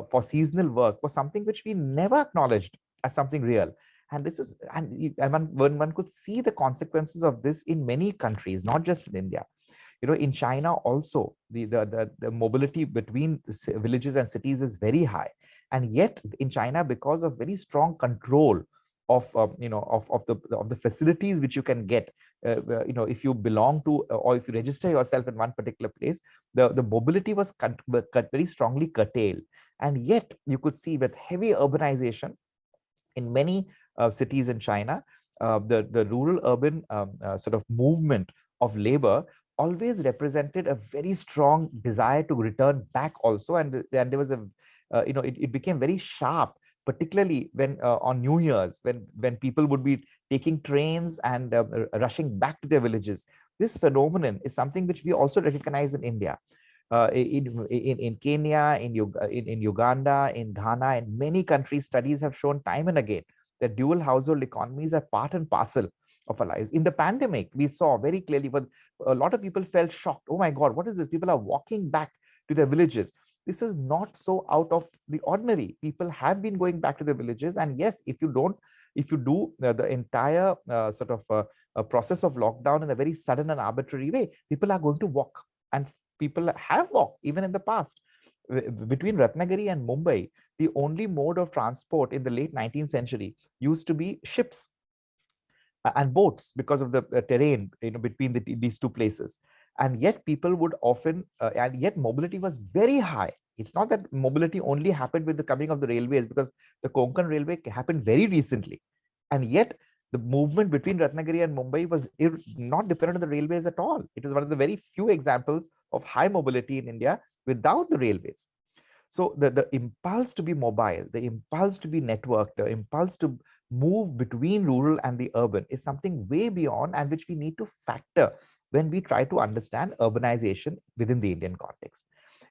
for seasonal work was something which we never acknowledged as something real. And this is, one could see the consequences of this in many countries, not just in India. In China also, the mobility between villages and cities is very high. And yet in China, because of very strong control of the facilities which you can get, if you belong to or if you register yourself in one particular place, the mobility was very strongly curtailed. And yet you could see with heavy urbanization in many cities in China, the rural urban sort of movement of labor always represented a very strong desire to return back also. And there was it became very sharp, particularly when on New Year's, when people would be taking trains and rushing back to their villages. This phenomenon is something which we also recognize in India. in Kenya, in Uganda, in Ghana, and many countries, studies have shown time and again that dual household economies are part and parcel of our lives. In the pandemic, we saw very clearly, but a lot of people felt shocked. Oh my God, what is this? People are walking back to their villages. This is not so out of the ordinary. People have been going back to their villages. And yes, if you do the entire process of lockdown in a very sudden and arbitrary way, people are going to walk. And people have walked even in the past. Between Ratnagiri and Mumbai, the only mode of transport in the late 19th century used to be ships and boats because of the terrain between these two places. And yet people would often, and yet mobility was very high. It's not that mobility only happened with the coming of the railways, because the Konkan Railway happened very recently. And yet the movement between Ratnagiri and Mumbai was not dependent on the railways at all. It was one of the very few examples of high mobility in India without the railways. So the impulse to be mobile, the impulse to be networked, the impulse to move between rural and the urban is something way beyond, and which we need to factor when we try to understand urbanization within the Indian context.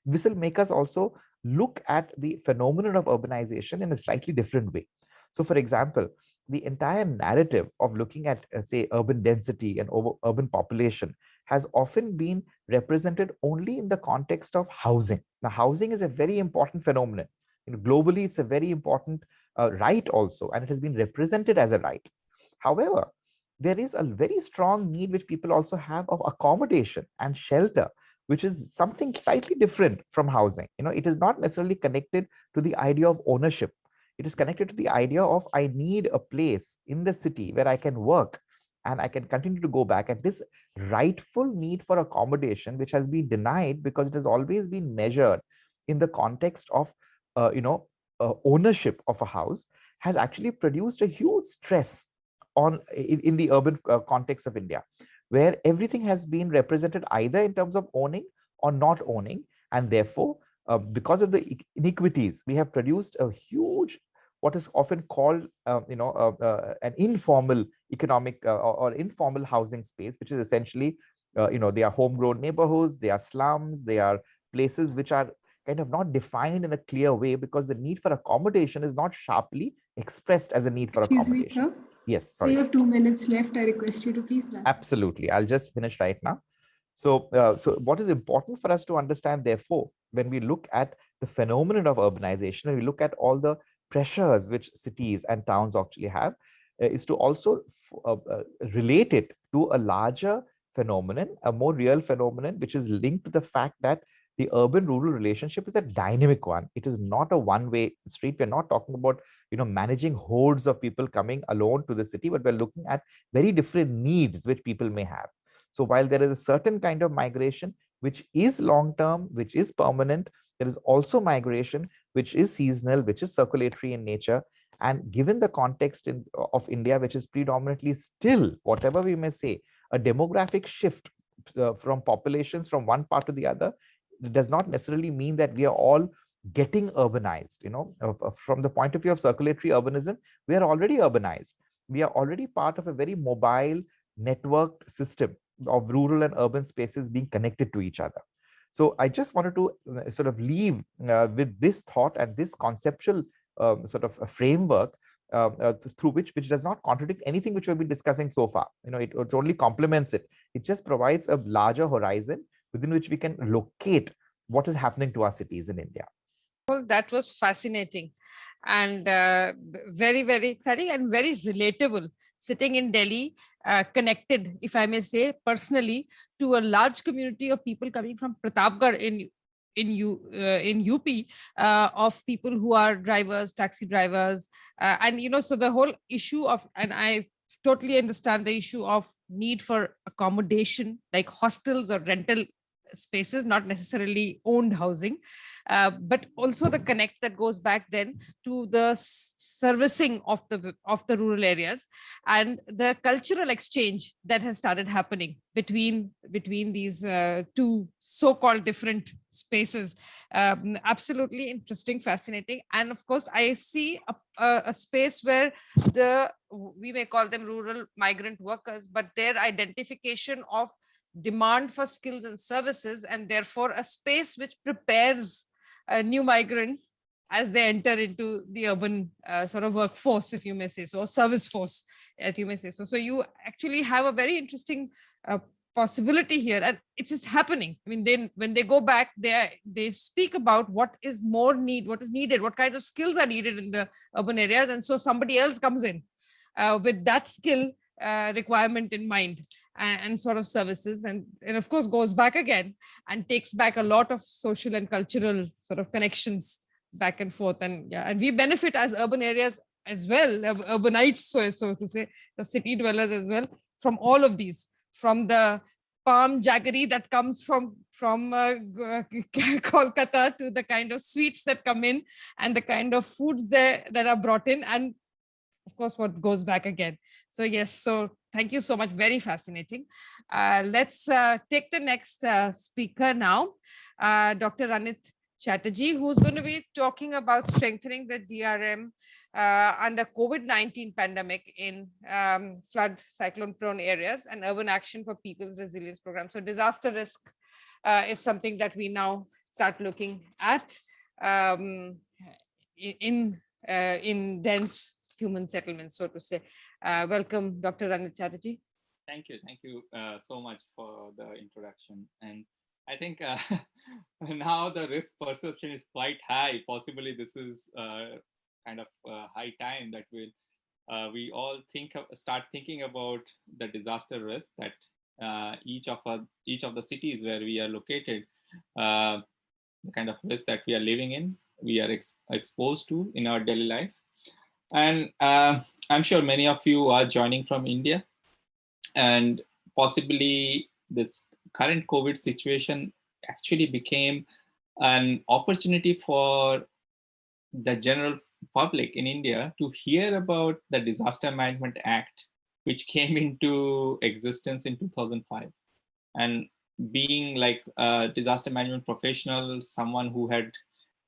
This will make us also look at the phenomenon of urbanization in a slightly different way. So for example, the entire narrative of looking at, say, urban density and urban population has often been represented only in the context of housing. Now, housing is a very important phenomenon. Globally, it's a very important right also, and it has been represented as a right. However, there is a very strong need which people also have of accommodation and shelter, which is something slightly different from housing. It is not necessarily connected to the idea of ownership. It is connected to the idea of I need a place in the city where I can work and I can continue to go back. And this rightful need for accommodation, which has been denied because it has always been measured in the context of ownership of a house, has actually produced a huge stress in the urban context of India, where everything has been represented either in terms of owning or not owning. And therefore, because of the inequities, we have produced a huge, what is often called an informal economic or informal housing space, which is essentially they are homegrown neighborhoods, they are slums, they are places which are kind of not defined in a clear way, because the need for accommodation is not sharply expressed as a need for accommodation. Excuse me, sir. Yes, So you sorry. have 2 minutes left. I request you to please wrap. Absolutely. I'll just finish right now. So what is important for us to understand, therefore, when we look at the phenomenon of urbanization, and we look at all the pressures which cities and towns actually have, is to also relate it to a larger phenomenon, a more real phenomenon, which is linked to the fact that the urban-rural relationship is a dynamic one. It is not a one-way street. We're not talking about managing hordes of people coming alone to the city, but we're looking at very different needs which people may have. So while there is a certain kind of migration which is long-term, which is permanent, there is also migration which is seasonal, which is circulatory in nature. And given the context of India, which is predominantly still, whatever we may say, a demographic shift from populations from one part to the other, it does not necessarily mean that we are all getting urbanized. From the point of view of circulatory urbanism, we are already urbanized. We are already part of a very mobile networked system of rural and urban spaces being connected to each other. So I just wanted to sort of leave with this thought and this conceptual sort of a framework through which does not contradict anything which we've been discussing so far. It only complements it. It just provides a larger horizon within which we can locate what is happening to our cities in India. Well, that was fascinating and very, very exciting and very relatable. Sitting in Delhi, connected, if I may say, personally, to a large community of people coming from Pratapgarh in UP, of people who are drivers, taxi drivers, and so the whole issue of, and I totally understand the issue of need for accommodation, like hostels or rental spaces, not necessarily owned housing, but also the connect that goes back then to the servicing of the rural areas and the cultural exchange that has started happening between these two so-called different spaces. Absolutely interesting, fascinating. And of course, I see a space where we may call them rural migrant workers, but their identification of demand for skills and services, and therefore a space which prepares new migrants as they enter into the urban sort of workforce, if you may say so, or service force, if you may say so. So you actually have a very interesting possibility here, and it is happening. I mean, then when they go back, they speak about what is needed, what kind of skills are needed in the urban areas, and so somebody else comes in with that skill requirement in mind, and sort of services, and of course goes back again and takes back a lot of social and cultural sort of connections back and forth. And yeah, and we benefit as urban areas as well, urbanites, so to say, the city dwellers as well, from all of these, from the palm jaggery that comes from Kolkata, to the kind of sweets that come in, and the kind of foods that are brought in, and of course what goes back again. So yes, so thank you so much, very fascinating. Let's take the next speaker now, Dr. Ranit Chatterjee, who's going to be talking about strengthening the DRM under COVID-19 pandemic in flood cyclone prone areas and urban action for people's resilience program. So disaster risk is something that we now start looking at in dense human settlements, so to say. Welcome, Dr. Ranit Chatterjee. Thank you so much for the introduction. And I think now the risk perception is quite high. Possibly this is kind of high time that we all start thinking about the disaster risk that each of the cities where we are located, the kind of risk that we are living in, we are exposed to in our daily life. And I'm sure many of you are joining from India, and possibly this current COVID situation actually became an opportunity for the general public in India to hear about the Disaster Management Act, which came into existence in 2005. And being like a disaster management professional, someone who had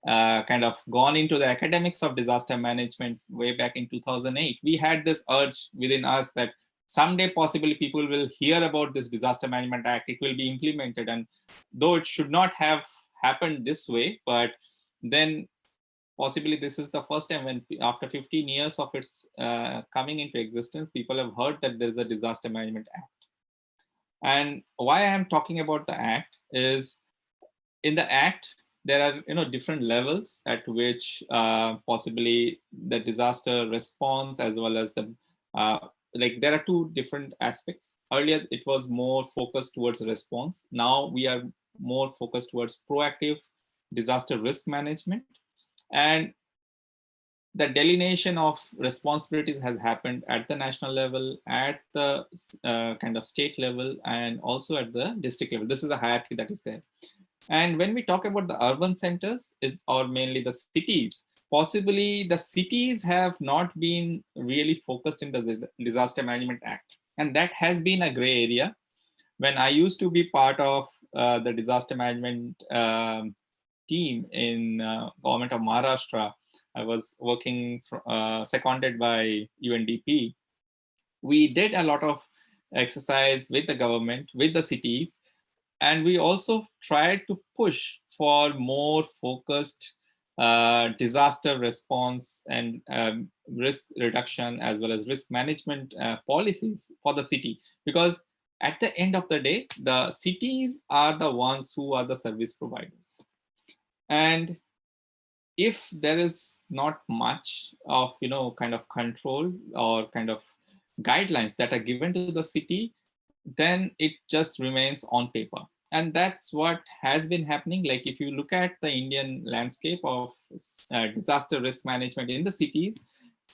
kind of gone into the academics of disaster management way back in 2008, we had this urge within us that someday possibly people will hear about this Disaster Management Act, it will be implemented. And though it should not have happened this way, but then possibly this is the first time when after 15 years of its coming into existence, people have heard that there's a Disaster Management Act. And why I am talking about the Act is, in the Act, there are different levels at which possibly the disaster response, as well as the there are two different aspects. Earlier it was more focused towards response. Now we are more focused towards proactive disaster risk management, and the delineation of responsibilities has happened at the national level, at the kind of state level, and also at the district level. This is a hierarchy that is there. And when we talk about the urban centers, or mainly the cities, possibly the cities have not been really focused in the Disaster Management Act. And that has been a gray area. When I used to be part of the disaster management team in government of Maharashtra, I was working seconded by UNDP. We did a lot of exercise with the government, with the cities, and we also tried to push for more focused disaster response and risk reduction, as well as risk management policies for the city. Because at the end of the day, the cities are the ones who are the service providers. And if there is not much of, kind of control or kind of guidelines that are given to the city, then it just remains on paper. And that's what has been happening. Like if you look at the Indian landscape of disaster risk management in the cities,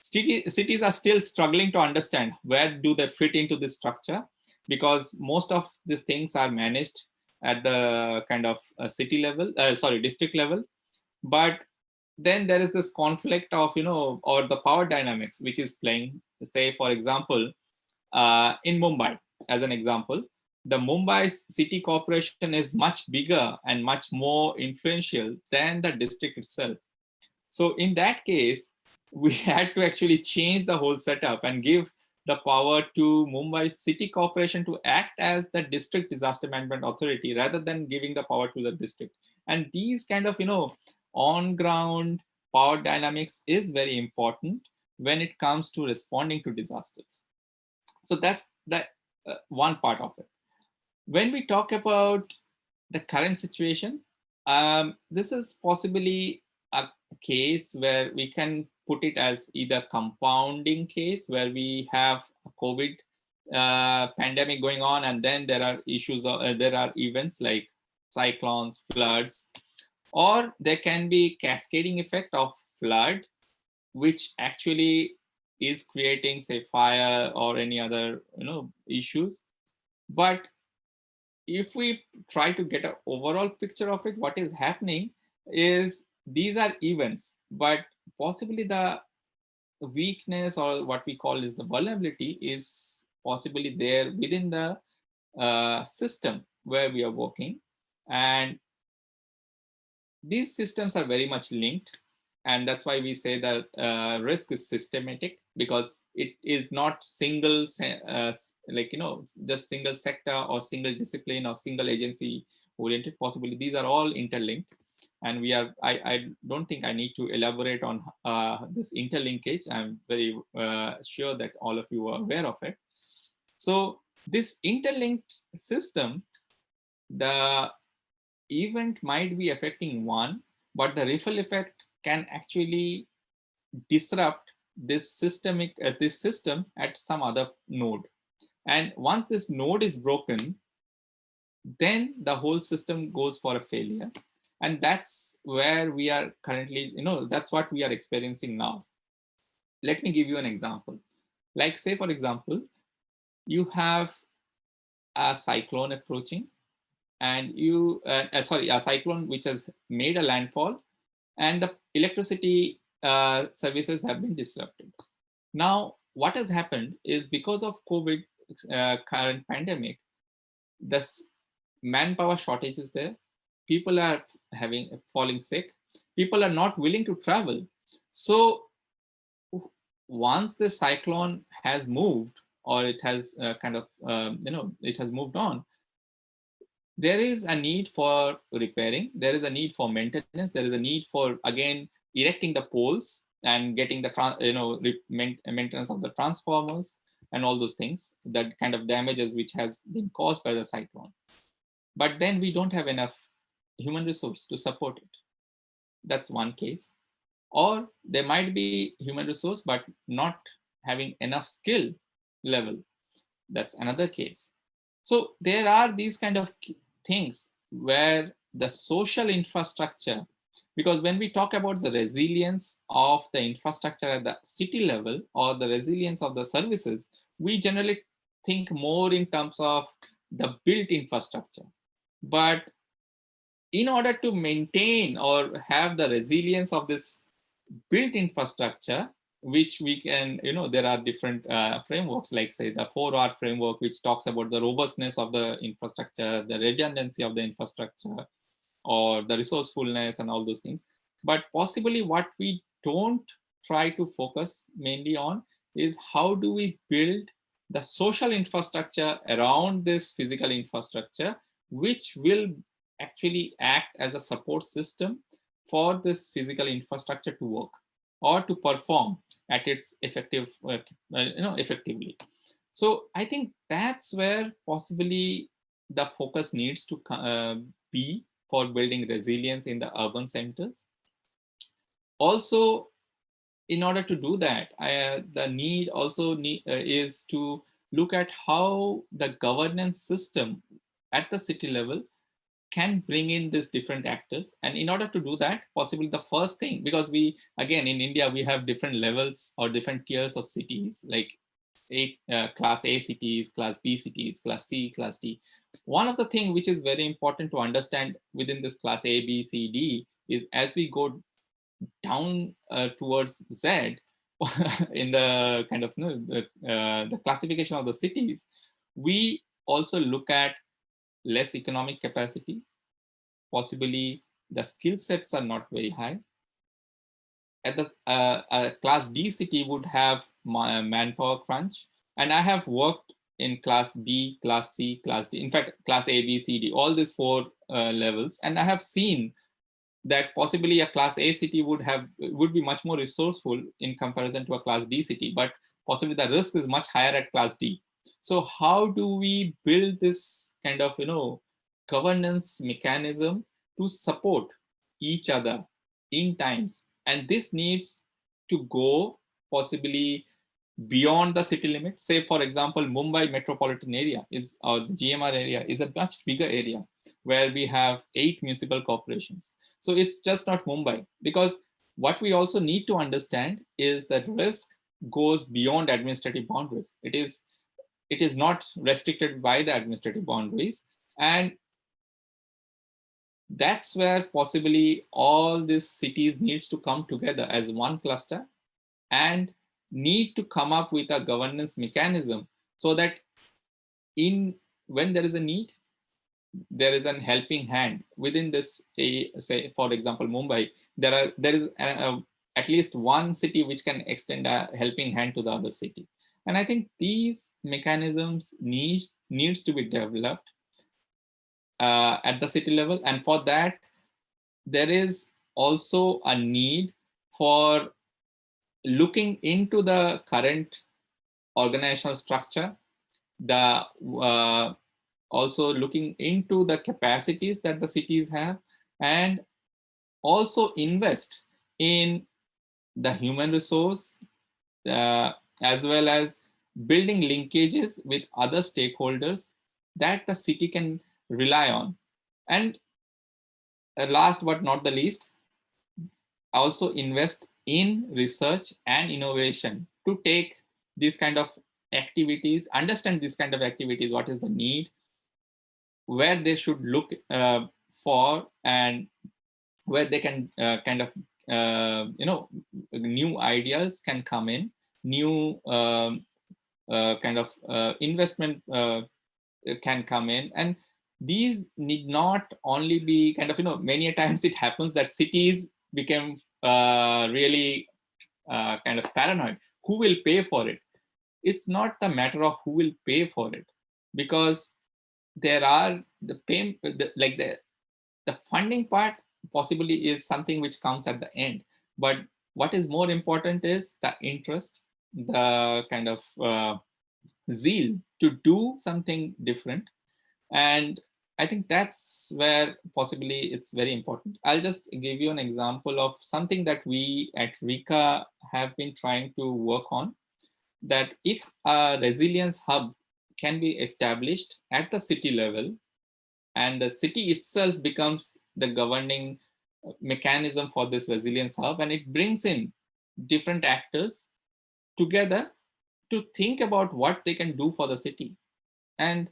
cities are still struggling to understand where do they fit into this structure, because most of these things are managed at the kind of district level. But then there is this conflict of, or the power dynamics, which is playing, say, for example, in Mumbai, as an example, the Mumbai City Corporation is much bigger and much more influential than the district itself. So in that case, we had to actually change the whole setup and give the power to Mumbai City Corporation to act as the district disaster management authority rather than giving the power to the district. And these kind of, on ground power dynamics is very important when it comes to responding to disasters. So that's one part of it. When we talk about the current situation, this is possibly a case where we can put it as either compounding case where we have a COVID pandemic going on, and then there are issues, there are events like cyclones, floods, or there can be cascading effect of flood, which actually is creating, say, fire or any other issues. But if we try to get an overall picture of it, what is happening is these are events, but possibly the weakness or what we call is the vulnerability is possibly there within the system where we are working. And these systems are very much linked. And that's why we say that risk is systematic, because it is not single, just single sector or single discipline or single agency oriented. Possibly these are all interlinked. And I don't think I need to elaborate on this interlinkage. I'm very sure that all of you are aware of it. So this interlinked system, the event might be affecting one, but the ripple effect can actually disrupt this system at some other node. And once this node is broken, then the whole system goes for a failure. And that's where we are currently, that's what we are experiencing now. Let me give you an example. Like, say, for example, you have a cyclone approaching, and a cyclone which has made a landfall, and the electricity services have been disrupted. Now, what has happened is because of COVID current pandemic, this manpower shortage is there. People are falling sick. People are not willing to travel. So once the cyclone has moved, or it has it has moved on, there is a need for repairing, there is a need for maintenance, there is a need for, again, erecting the poles and getting the maintenance of the transformers and all those things, that kind of damages which has been caused by the cyclone. But then we don't have enough human resource to support it. That's one case. Or there might be human resource but not having enough skill level. That's another case. So there are these kind of things where the social infrastructure, because when we talk about the resilience of the infrastructure at the city level or the resilience of the services, we generally think more in terms of the built infrastructure. But in order to maintain or have the resilience of this built infrastructure, which we can, there are different frameworks, like, say, the 4R framework, which talks about the robustness of the infrastructure, the redundancy of the infrastructure, or the resourcefulness and all those things. But possibly what we don't try to focus mainly on is how do we build the social infrastructure around this physical infrastructure, which will actually act as a support system for this physical infrastructure to work or to perform at its effectively. So I think that's where possibly the focus needs to be for building resilience in the urban centers. Also, in order to do that, the need also is to look at how the governance system at the city level can bring in these different actors. And in order to do that, possibly the first thing, because we, again, in India, we have different levels or different tiers of cities, like class A cities, class B cities, class C, class D. One of the things which is very important to understand within this class A, B, C, D is as we go down towards Z in the kind of the classification of the cities, we also look at less economic capacity, possibly the skill sets are not very high. At the class D city would have manpower crunch, And I have worked in class B, class C, class D, in fact, class A, B, C, D, all these 4 levels. And I have seen that possibly a class A city would be much more resourceful in comparison to a class D city, but possibly the risk is much higher at class D. So how do we build this kind of, governance mechanism to support each other in times? And this needs to go possibly beyond the city limits. Say, for example, Mumbai metropolitan area or the GMR area is a much bigger area where we have 8 municipal corporations. So it's just not Mumbai, because what we also need to understand is that risk goes beyond administrative boundaries. It is not restricted by the administrative boundaries. And that's where possibly all these cities needs to come together as one cluster and need to come up with a governance mechanism so that when there is a need, there is a helping hand within this. Say, for example, Mumbai, there is at least one city which can extend a helping hand to the other city. And I think these mechanisms needs to be developed at the city level. And for that, there is also a need for looking into the current organizational structure, also looking into the capacities that the cities have, and also invest in the human resource, as well as building linkages with other stakeholders that the city can rely on. And last but not the least, also invest in research and innovation to take these kind of activities, understand these kind of activities, what is the need, where they should look for, and where they can new ideas can come in, new kind of investment can come in. And these need not only be kind of, many a times it happens that cities become really kind of paranoid. Who will pay for it? It's not a matter of who will pay for it, because there are the funding part possibly is something which comes at the end. But what is more important is the interest, the kind of zeal to do something different. And I think that's where possibly it's very important. I'll just give you an example of something that we at RICA have been trying to work on, that if a resilience hub can be established at the city level, and the city itself becomes the governing mechanism for this resilience hub, and it brings in different actors together to think about what they can do for the city. And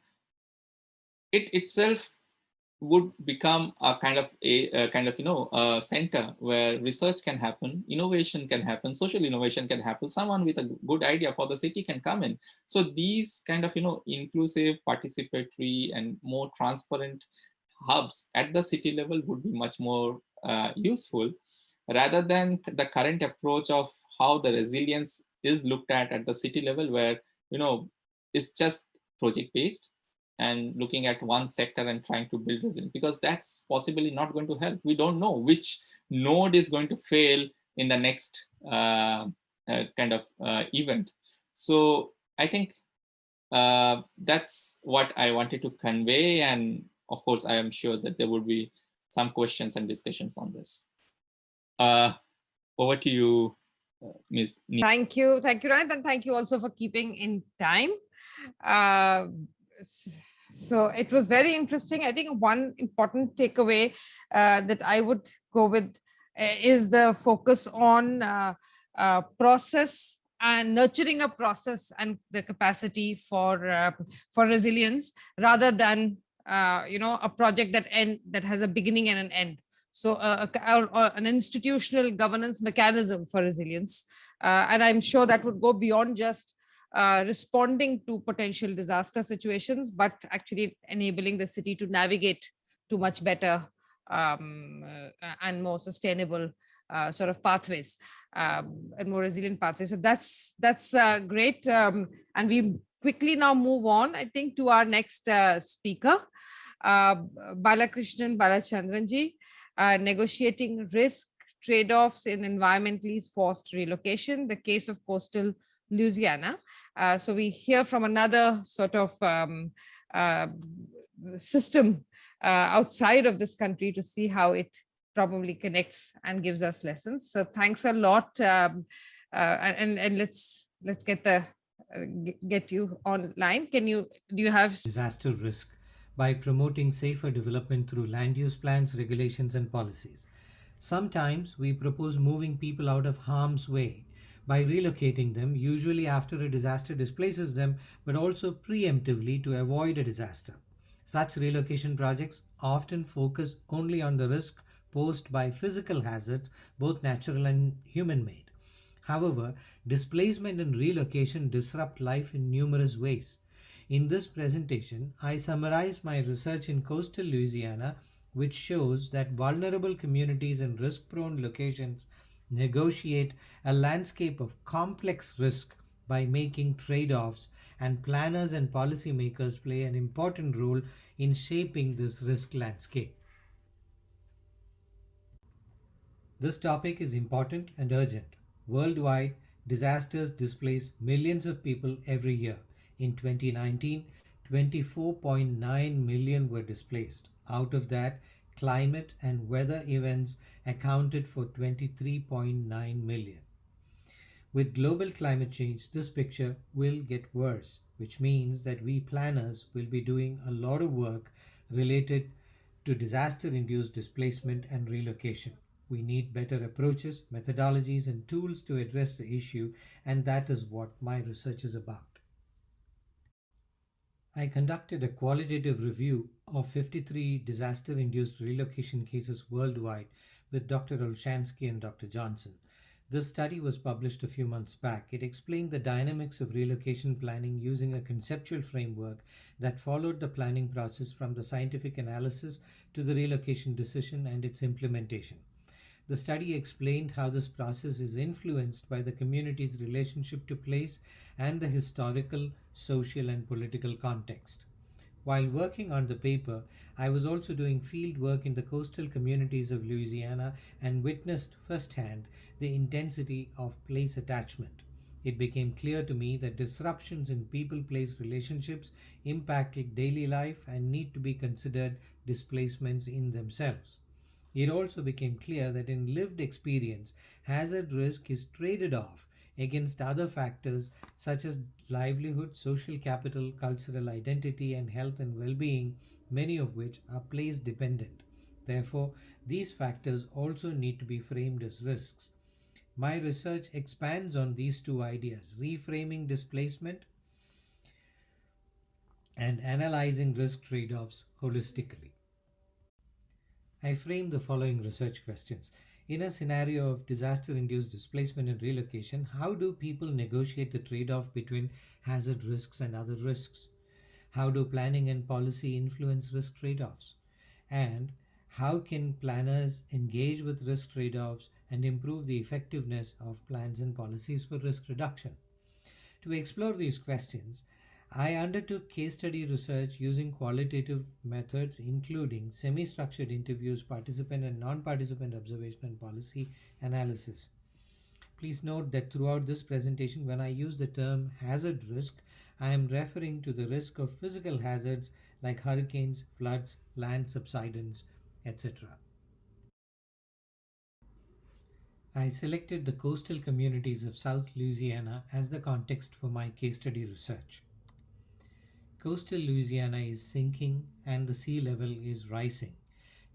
it itself would become a kind of a center where research can happen, innovation can happen, social innovation can happen. Someone with a good idea for the city can come in. So these kind of inclusive, participatory, and more transparent hubs at the city level would be much more useful, rather than the current approach of how the resilience is looked at the city level, where it's just project based and looking at one sector and trying to build resilience, because that's possibly not going to help. We don't know which node is going to fail in the next kind of event. So I think that's what I wanted to convey. And of course, I am sure that there would be some questions and discussions on this. Over to you, Ms. Thank you, Ranit, and thank you also for keeping in time. So it was very interesting. I think one important takeaway that I would go with is the focus on process and nurturing a process and the capacity for resilience, rather than a project that has a beginning and an end. So an institutional governance mechanism for resilience, and I'm sure that would go beyond just responding to potential disaster situations, but actually enabling the city to navigate to much better and more sustainable sort of pathways and more resilient pathways. So that's great. And we quickly now move on, I think, to our next speaker, Balakrishnan Balachandranji, negotiating risk trade-offs in environmentally forced relocation, the case of coastal Louisiana. So we hear from another sort of system outside of this country to see how it probably connects and gives us lessons. So thanks a lot, and let's get you online. Do you have disaster risk by promoting safer development through land use plans, regulations, and policies? Sometimes we propose moving people out of harm's way by relocating them, usually after a disaster displaces them, but also preemptively to avoid a disaster. Such relocation projects often focus only on the risk posed by physical hazards, both natural and human-made. However, displacement and relocation disrupt life in numerous ways. In this presentation, I summarize my research in coastal Louisiana, which shows that vulnerable communities in risk-prone locations negotiate a landscape of complex risk by making trade-offs, and planners and policymakers play an important role in shaping this risk landscape. This topic is important and urgent. Worldwide, disasters displace millions of people every year. In 2019, 24.9 million were displaced. Out of that, climate and weather events accounted for 23.9 million. With global climate change, this picture will get worse, which means that we planners will be doing a lot of work related to disaster-induced displacement and relocation. We need better approaches, methodologies, and tools to address the issue, and that is what my research is about. I conducted a qualitative review of 53 disaster-induced relocation cases worldwide with Dr. Olshansky and Dr. Johnson. This study was published a few months back. It explained the dynamics of relocation planning using a conceptual framework that followed the planning process from the scientific analysis to the relocation decision and its implementation. The study explained how this process is influenced by the community's relationship to place and the historical, social, and political context. While working on the paper, I was also doing field work in the coastal communities of Louisiana and witnessed firsthand the intensity of place attachment. It became clear to me that disruptions in people-place relationships impact daily life and need to be considered displacements in themselves. It also became clear that in lived experience, hazard risk is traded off against other factors such as livelihood, social capital, cultural identity, and health and well-being, many of which are place dependent. Therefore, these factors also need to be framed as risks. My research expands on these two ideas, reframing displacement and analyzing risk trade-offs holistically. I frame the following research questions. In a scenario of disaster-induced displacement and relocation, how do people negotiate the trade-off between hazard risks and other risks? How do planning and policy influence risk trade-offs? And how can planners engage with risk trade-offs and improve the effectiveness of plans and policies for risk reduction? To explore these questions, I undertook case study research using qualitative methods, including semi-structured interviews, participant and non-participant observation, and policy analysis. Please note that throughout this presentation, when I use the term hazard risk, I am referring to the risk of physical hazards like hurricanes, floods, land subsidence, etc. I selected the coastal communities of South Louisiana as the context for my case study research. Coastal Louisiana is sinking and the sea level is rising.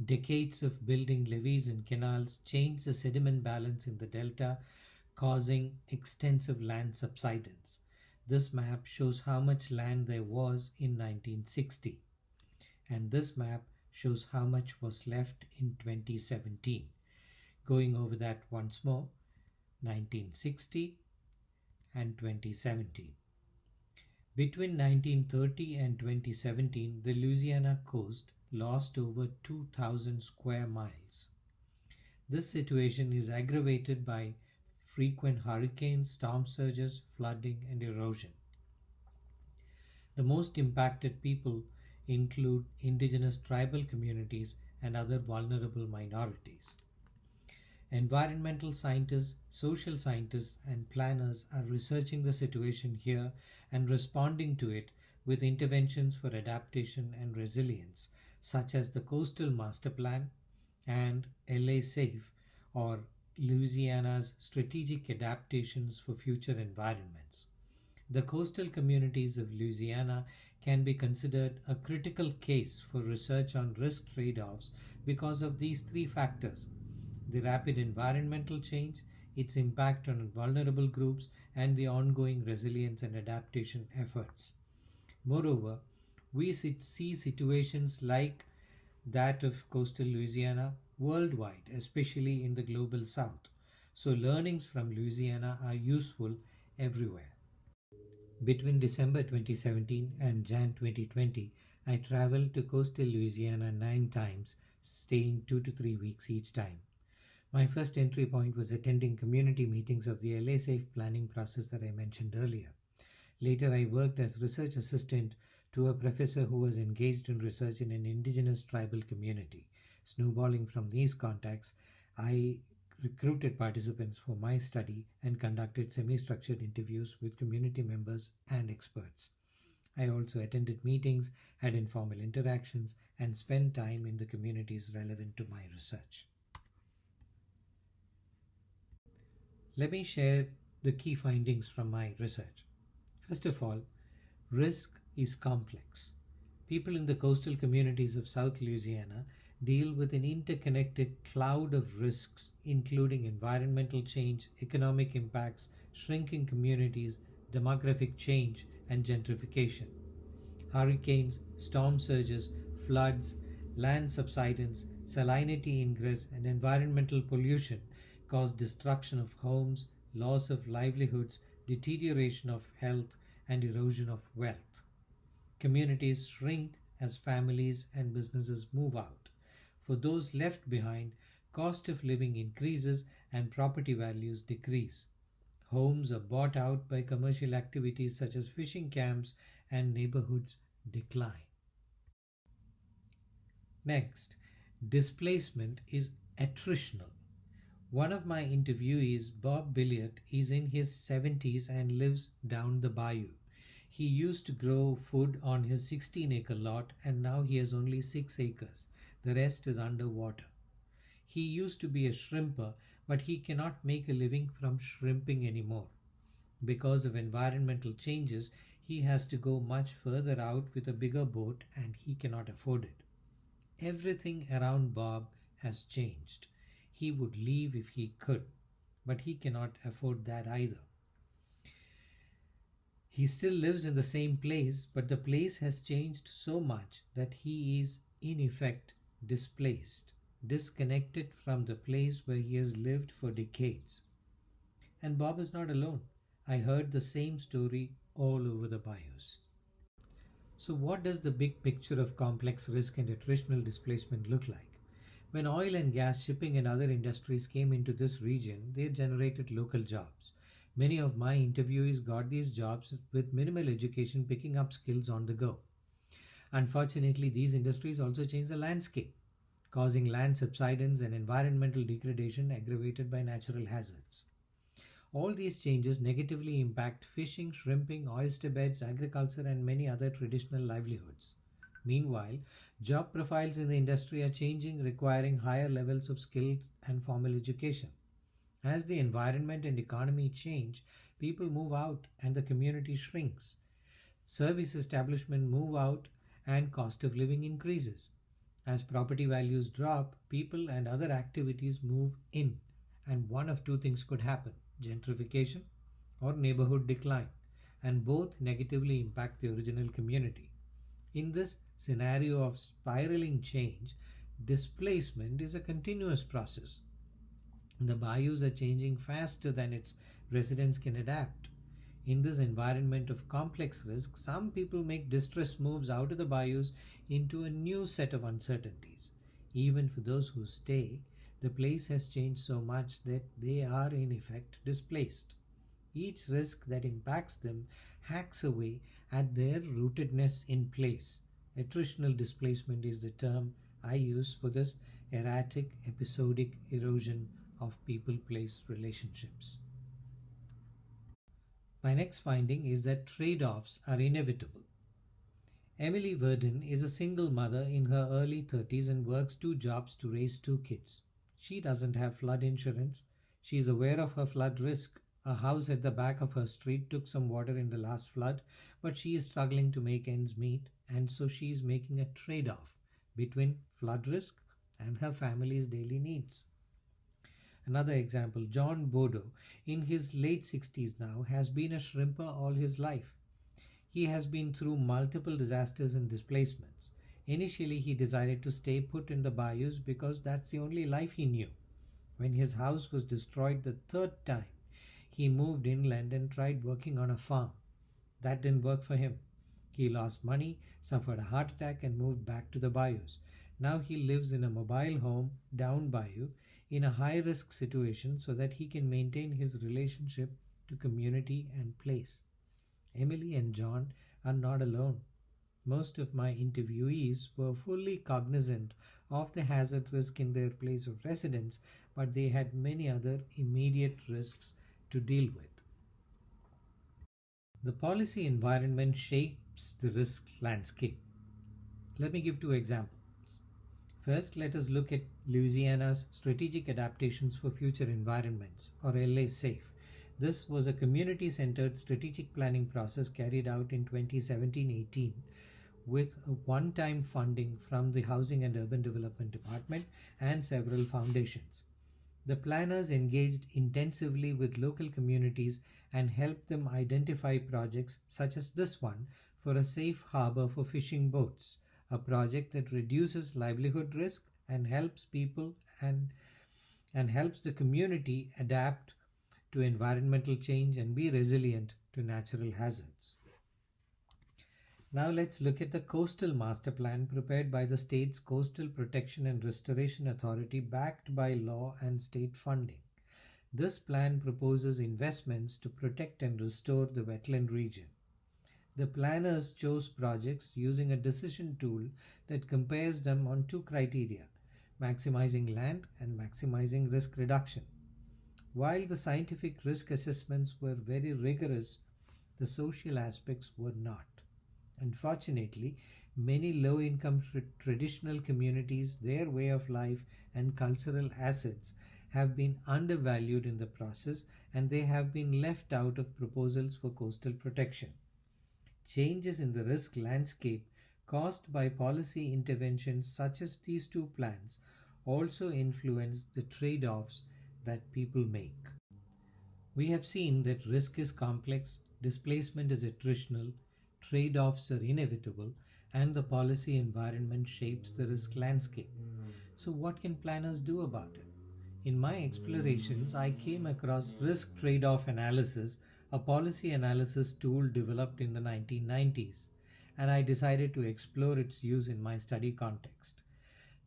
Decades of building levees and canals change the sediment balance in the delta, causing extensive land subsidence. This map shows how much land there was in 1960, and this map shows how much was left in 2017. Going over that once more, 1960 and 2017. Between 1930 and 2017, the Louisiana coast lost over 2,000 square miles. This situation is aggravated by frequent hurricanes, storm surges, flooding, and erosion. The most impacted people include indigenous tribal communities and other vulnerable minorities. Environmental scientists, social scientists, and planners are researching the situation here and responding to it with interventions for adaptation and resilience, such as the Coastal Master Plan and LA Safe, or Louisiana's Strategic Adaptations for Future Environments. The coastal communities of Louisiana can be considered a critical case for research on risk trade-offs because of these three factors: the rapid environmental change, its impact on vulnerable groups, and the ongoing resilience and adaptation efforts. Moreover, we see situations like that of coastal Louisiana worldwide, especially in the global south. So learnings from Louisiana are useful everywhere. Between December 2017 and Jan 2020, I traveled to coastal Louisiana 9 times, staying 2 to 3 weeks each time. My first entry point was attending community meetings of the LA Safe planning process that I mentioned earlier. Later, I worked as research assistant to a professor who was engaged in research in an indigenous tribal community. Snowballing from these contacts, I recruited participants for my study and conducted semi-structured interviews with community members and experts. I also attended meetings, had informal interactions, and spent time in the communities relevant to my research. Let me share the key findings from my research. First of all, risk is complex. People in the coastal communities of South Louisiana deal with an interconnected cloud of risks, including environmental change, economic impacts, shrinking communities, demographic change, and gentrification. Hurricanes, storm surges, floods, land subsidence, salinity ingress, and environmental pollution cause destruction of homes, loss of livelihoods, deterioration of health, and erosion of wealth. Communities shrink as families and businesses move out. For those left behind, cost of living increases and property values decrease. Homes are bought out by commercial activities such as fishing camps, and neighborhoods decline. Next, displacement is attritional. One of my interviewees, Bob Billiot, is in his 70s and lives down the bayou. He used to grow food on his 16-acre lot, and now he has only 6 acres. The rest is underwater. He used to be a shrimper, but he cannot make a living from shrimping anymore. Because of environmental changes, he has to go much further out with a bigger boat, and he cannot afford it. Everything around Bob has changed. He would leave if he could, but he cannot afford that either. He still lives in the same place, but the place has changed so much that he is, in effect, displaced, disconnected from the place where he has lived for decades. And Bob is not alone. I heard the same story all over the bayous. So what does the big picture of complex risk and attritional displacement look like? When oil and gas, shipping, and other industries came into this region, they generated local jobs. Many of my interviewees got these jobs with minimal education, picking up skills on the go. Unfortunately, these industries also changed the landscape, causing land subsidence and environmental degradation aggravated by natural hazards. All these changes negatively impact fishing, shrimping, oyster beds, agriculture, and many other traditional livelihoods. Meanwhile, job profiles in the industry are changing, requiring higher levels of skills and formal education. As the environment and economy change, people move out and the community shrinks. Service establishments move out and cost of living increases. As property values drop, people and other activities move in, and one of two things could happen: gentrification or neighborhood decline, and both negatively impact the original community. In this scenario of spiraling change, displacement is a continuous process. The bayous are changing faster than its residents can adapt. In this environment of complex risk, some people make distress moves out of the bayous into a new set of uncertainties. Even for those who stay, The place has changed so much that they are in effect displaced. Each risk that impacts them hacks away at their rootedness in place. Attritional displacement is the term I use for this erratic, episodic erosion of people-place relationships. My next finding is that trade-offs are inevitable. Emily Verdon is a single mother in her early 30s and works 2 jobs to raise 2 kids. She doesn't have flood insurance. She is aware of her flood risk. A house at the back of her street took some water in the last flood, but she is struggling to make ends meet, and so she is making a trade-off between flood risk and her family's daily needs. Another example, John Bodo, in his late 60s now, has been a shrimper all his life. He has been through multiple disasters and displacements. Initially, he decided to stay put in the bayous because that's the only life he knew. When his house was destroyed the 3rd time, he moved inland and tried working on a farm. That didn't work for him. He lost money, suffered a heart attack, and moved back to the bayous. Now he lives in a mobile home down bayou in a high-risk situation so that he can maintain his relationship to community and place. Emily and John are not alone. Most of my interviewees were fully cognizant of the hazard risk in their place of residence, but they had many other immediate risks to deal with. The policy environment shapes the risk landscape. Let me give 2 examples. First, let us look at Louisiana's Strategic Adaptations for Future Environments, or LA SAFE. This was a community-centered strategic planning process carried out in 2017-18 with a one-time funding from the Housing and Urban Development Department and several foundations. The planners engaged intensively with local communities and helped them identify projects such as this one for a safe harbor for fishing boats, a project that reduces livelihood risk and helps people and helps the community adapt to environmental change and be resilient to natural hazards. Now let's look at the Coastal Master Plan prepared by the state's Coastal Protection and Restoration Authority, backed by law and state funding. This plan proposes investments to protect and restore the wetland region. The planners chose projects using a decision tool that compares them on 2 criteria, maximizing land and maximizing risk reduction. While the scientific risk assessments were very rigorous, the social aspects were not. Unfortunately, many low-income traditional communities, their way of life and cultural assets have been undervalued in the process, and they have been left out of proposals for coastal protection. Changes in the risk landscape caused by policy interventions such as these 2 plans also influence the trade-offs that people make. We have seen that risk is complex, displacement is attritional, trade-offs are inevitable, and the policy environment shapes the risk landscape. So what can planners do about it? In my explorations, I came across risk trade-off analysis, a policy analysis tool developed in the 1990s, and I decided to explore its use in my study context.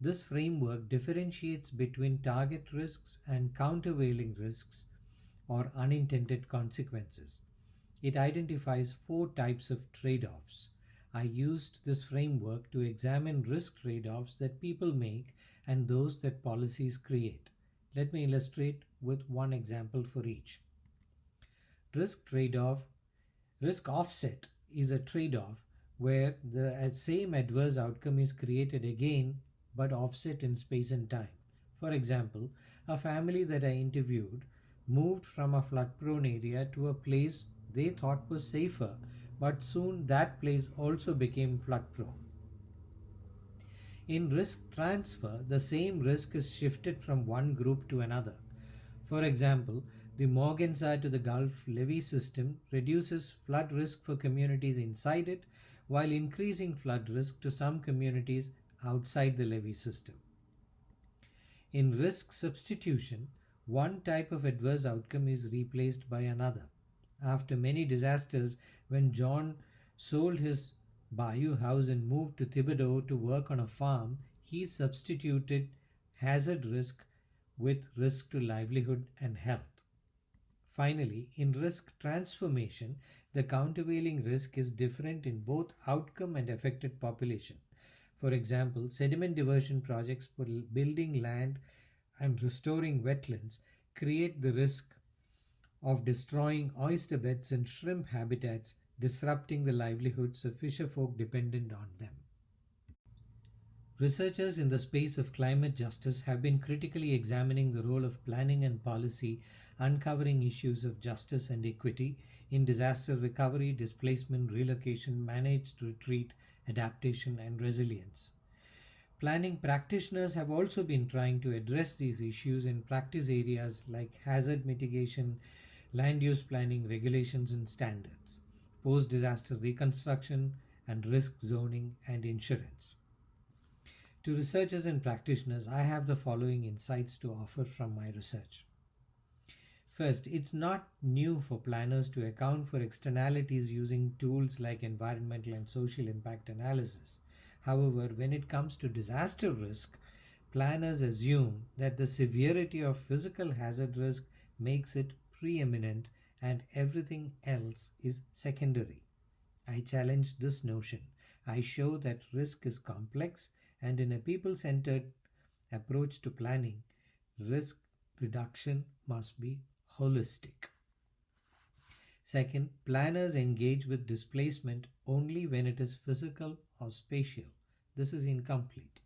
This framework differentiates between target risks and countervailing risks or unintended consequences. It identifies 4 types of trade-offs. I used this framework to examine risk trade-offs that people make and those that policies create. Let me illustrate with one example for each. Risk offset is a trade-off where the same adverse outcome is created again but offset in space and time. For example, a family that I interviewed moved from a flood-prone area to a place they thought was safer, but soon that place also became flood-prone. In risk transfer, the same risk is shifted from one group to another. For example, the Morgan's to the Gulf levee system reduces flood risk for communities inside it, while increasing flood risk to some communities outside the levee system. In risk substitution, one type of adverse outcome is replaced by another. After many disasters, when John sold his bayou house and moved to Thibodeau to work on a farm, he substituted hazard risk with risk to livelihood and health. Finally, in risk transformation, the countervailing risk is different in both outcome and affected population. For example, sediment diversion projects for building land and restoring wetlands create the risk of destroying oyster beds and shrimp habitats, disrupting the livelihoods of fisherfolk dependent on them. Researchers in the space of climate justice have been critically examining the role of planning and policy, uncovering issues of justice and equity in disaster recovery, displacement, relocation, managed retreat, adaptation, and resilience. Planning practitioners have also been trying to address these issues in practice areas like hazard mitigation, land use planning, regulations and standards, post-disaster reconstruction, and risk zoning and insurance. To researchers and practitioners, I have the following insights to offer from my research. First, it's not new for planners to account for externalities using tools like environmental and social impact analysis. However, when it comes to disaster risk, planners assume that the severity of physical hazard risk makes it preeminent and everything else is secondary. I challenge this notion. I show that risk is complex, and in a people-centered approach to planning, risk reduction must be holistic. Second, planners engage with displacement only when it is physical or spatial. This is incomplete.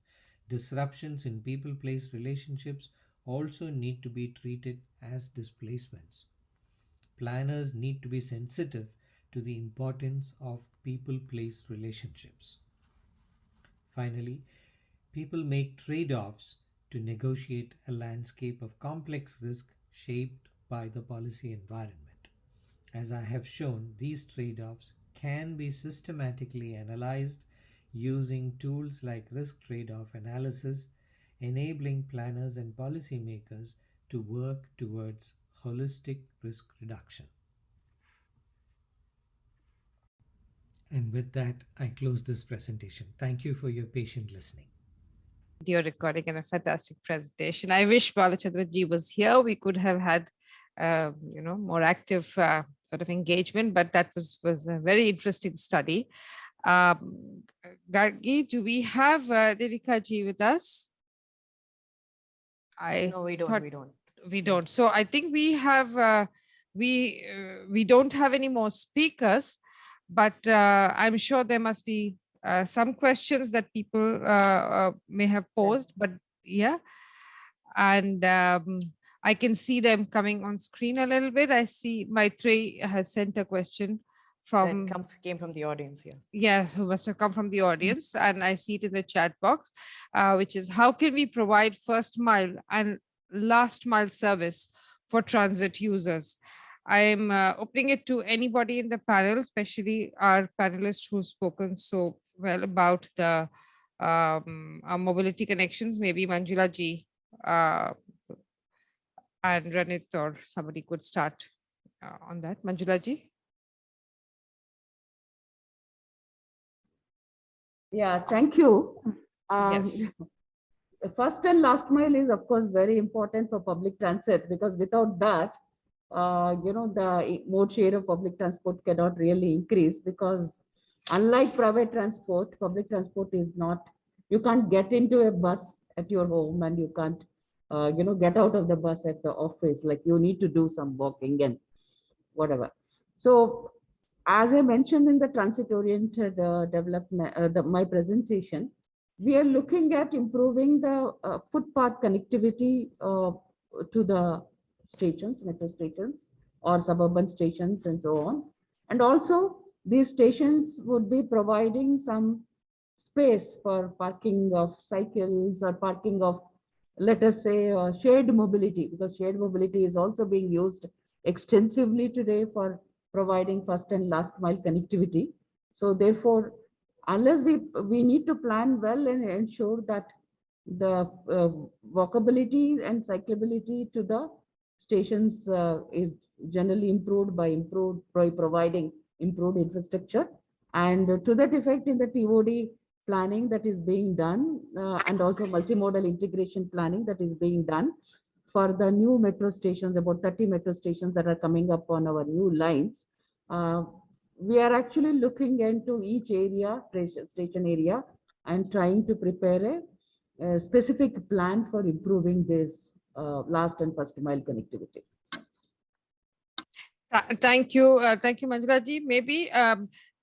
Disruptions in people-place relationships also need to be treated as displacements. Planners need to be sensitive to the importance of people-place relationships. Finally, people make trade-offs to negotiate a landscape of complex risk shaped by the policy environment. As I have shown, these trade-offs can be systematically analyzed using tools like risk trade-off analysis, enabling planners and policymakers to work towards holistic risk reduction. And with that, I close this presentation. Thank you for your patient listening. Video recording and a fantastic presentation. I wish Brt Challenges was here. We could have had, more active sort of engagement, but that was a very interesting study. Gargi, do we have Devika ji with us? No, we don't. We don't. So I think we have, we don't have any more speakers, but I'm sure there must be some questions that people may have posed, but yeah. And I can see them coming on screen a little bit. I see Maitreyi has sent a question from Came from the audience here. Yeah, who must have come from the audience, and I see it in the chat box, which is how can we provide first mile and last mile service for transit users? I'm opening it to anybody in the panel, especially our panelists who've spoken so well about the our mobility connections. Maybe Manjula ji and Ranit or somebody could start on that. Manjula ji. Yeah, thank you. Yes. First and last mile is, of course, very important for public transit, because without that, the mode share of public transport cannot really increase, because unlike private transport, public transport is not, you can't get into a bus at your home and you can't, get out of the bus at the office. Like, you need to do some walking and whatever. So, as I mentioned in the transit-oriented development, my presentation, we are looking at improving the footpath connectivity to the stations, metro stations or suburban stations and so on. And also, these stations would be providing some space for parking of cycles or parking of, let us say, shared mobility, because shared mobility is also being used extensively today for providing first and last mile connectivity. So therefore, unless we need to plan well and ensure that the walkability and cyclability to the stations is generally improved by providing improved infrastructure. And to that effect, in the TOD planning that is being done, and also multimodal integration planning that is being done, for the new metro stations, about 30 metro stations that are coming up on our new lines. We are actually looking into each area, station area, and trying to prepare a specific plan for improving this last and first mile connectivity. Thank you, Manjula ji. Maybe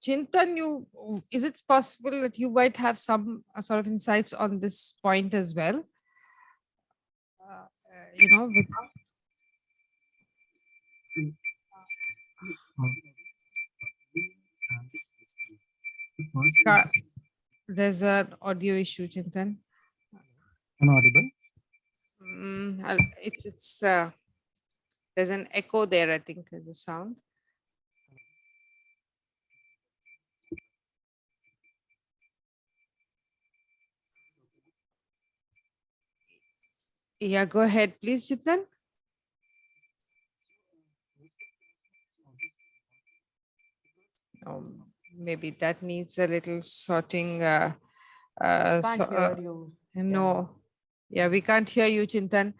Chintan, is it possible that you might have some sort of insights on this point as well? There's an audio issue, Chintan. Am I audible? There's an echo there, I think, there's a sound. Yeah, go ahead, please, Chintan. Maybe that needs a little sorting. Can't hear you. No, yeah, we can't hear you, Chintan.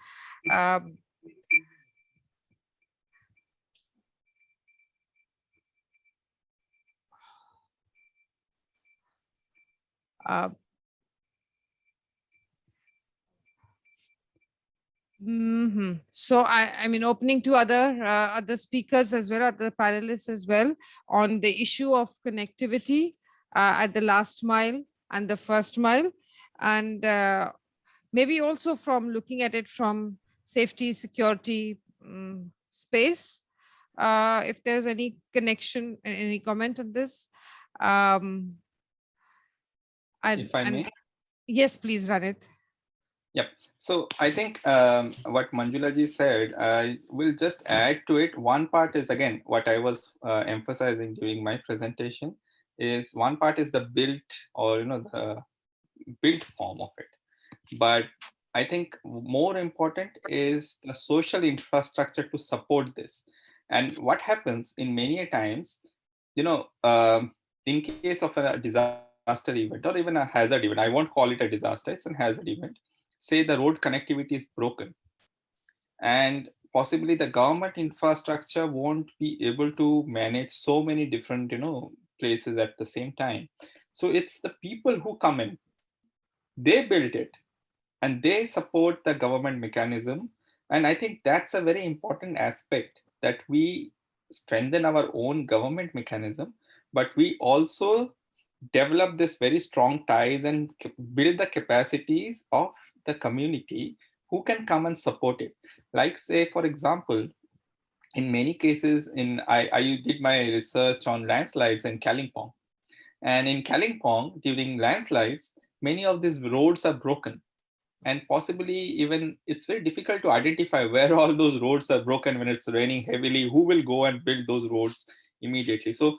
So I mean, opening to other speakers as well, other panelists as well, on the issue of connectivity at the last mile and the first mile, and maybe also from looking at it from safety, security space. If there's any connection, any comment on this? If I may? Yes, please, Ranit. Yep. So I think what Manjula ji said, I will just add to it. One part is, again, what I was emphasizing during my presentation is one part is the built, or the built form of it. But I think more important is the social infrastructure to support this. And what happens in many times, in case of a disaster event or even a hazard event, I won't call it a disaster, it's a hazard event. Say the road connectivity is broken and possibly the government infrastructure won't be able to manage so many different, places at the same time. So it's the people who come in, they build it and they support the government mechanism. And I think that's a very important aspect, that we strengthen our own government mechanism, but we also develop this very strong ties and build the capacities of the community who can come and support it. Like, say, for example, in many cases, I did my research on landslides in Kalimpong. And in Kalimpong, during landslides, many of these roads are broken. And possibly even it's very difficult to identify where all those roads are broken when it's raining heavily, who will go and build those roads immediately. So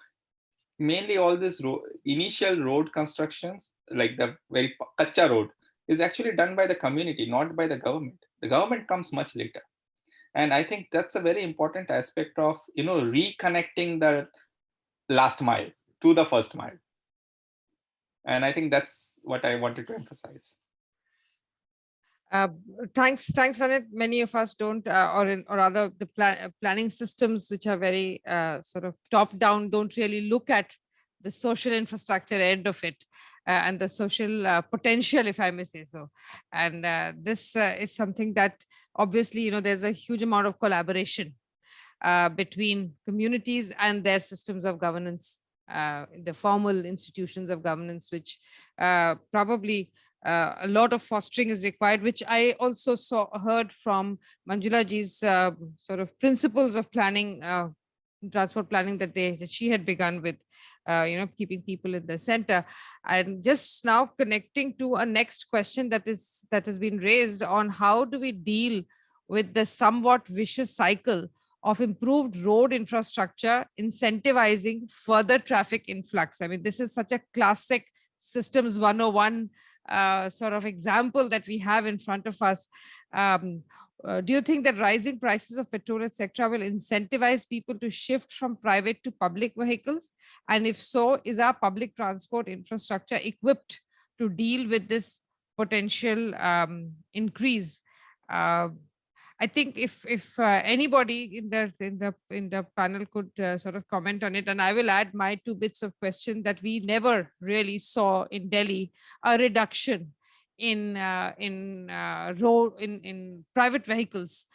mainly all this initial road constructions, like the very kacha road, is actually done by the community, not by the government. The government comes much later. And I think that's a very important aspect of, reconnecting the last mile to the first mile. And I think that's what I wanted to emphasize. Thanks, Ranit. Many of us don't, or rather the planning systems, which are very sort of top down, don't really look at the social infrastructure end of it and the social potential, if I may say so. And this is something that obviously, there's a huge amount of collaboration between communities and their systems of governance, the formal institutions of governance, which probably a lot of fostering is required, which I also heard from Manjula ji's sort of principles of planning, transport planning that she had begun with, keeping people in the center. And just now connecting to a next question that has been raised on how do we deal with the somewhat vicious cycle of improved road infrastructure incentivizing further traffic influx. I mean, this is such a classic systems 101 sort of example that we have in front of us. Do you think that rising prices of petrol, etc., will incentivize people to shift from private to public vehicles? And if so, is our public transport infrastructure equipped to deal with this potential increase? I think if anybody in the panel could sort of comment on it, and I will add my 2 bits of question that we never really saw in Delhi a reduction in private vehicles,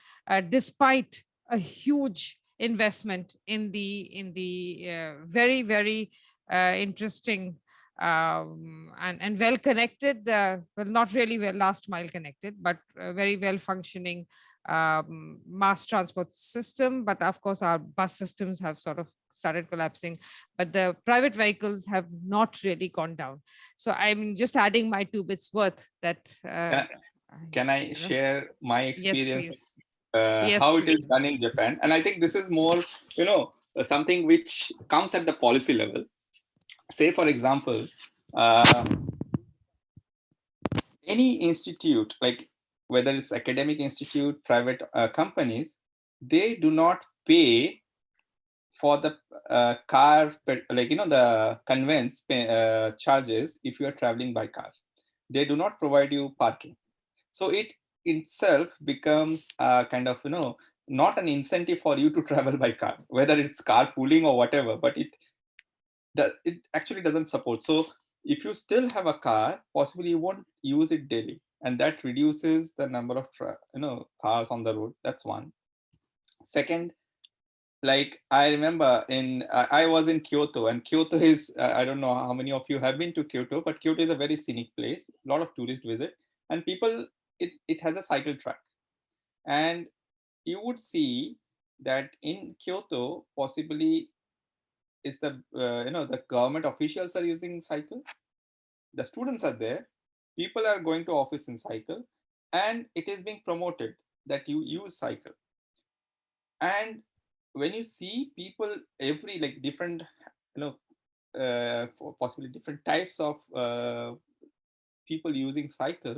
despite a huge investment in the very very interesting and well connected, well, not really well last mile connected, but very well functioning mass transport system. But of course, our bus systems have sort of started collapsing, but the private vehicles have not really gone down. So I'm just adding my 2 bits worth that. Can I share my experience? Yes, please. How it is done in Japan? And I think this is more, something which comes at the policy level. Say, for example, any institute, like whether it's academic institute, private companies, they do not pay for the car, the conveyance charges if you are traveling by car. They do not provide you parking. So it itself becomes kind of, not an incentive for you to travel by car, whether it's carpooling or whatever, but it actually doesn't support. So if you still have a car, possibly you won't use it daily, and that reduces the number of cars on the road. That's one. Second, like I remember I was in Kyoto, and Kyoto is I don't know how many of you have been to Kyoto, but Kyoto is a very scenic place. A lot of tourists visit, and people, it has a cycle track, and you would see that in Kyoto possibly is the the government officials are using cycle, the students are there, people are going to office in cycle, and it is being promoted that you use cycle. And when you see people every different possibly different types of people using cycle,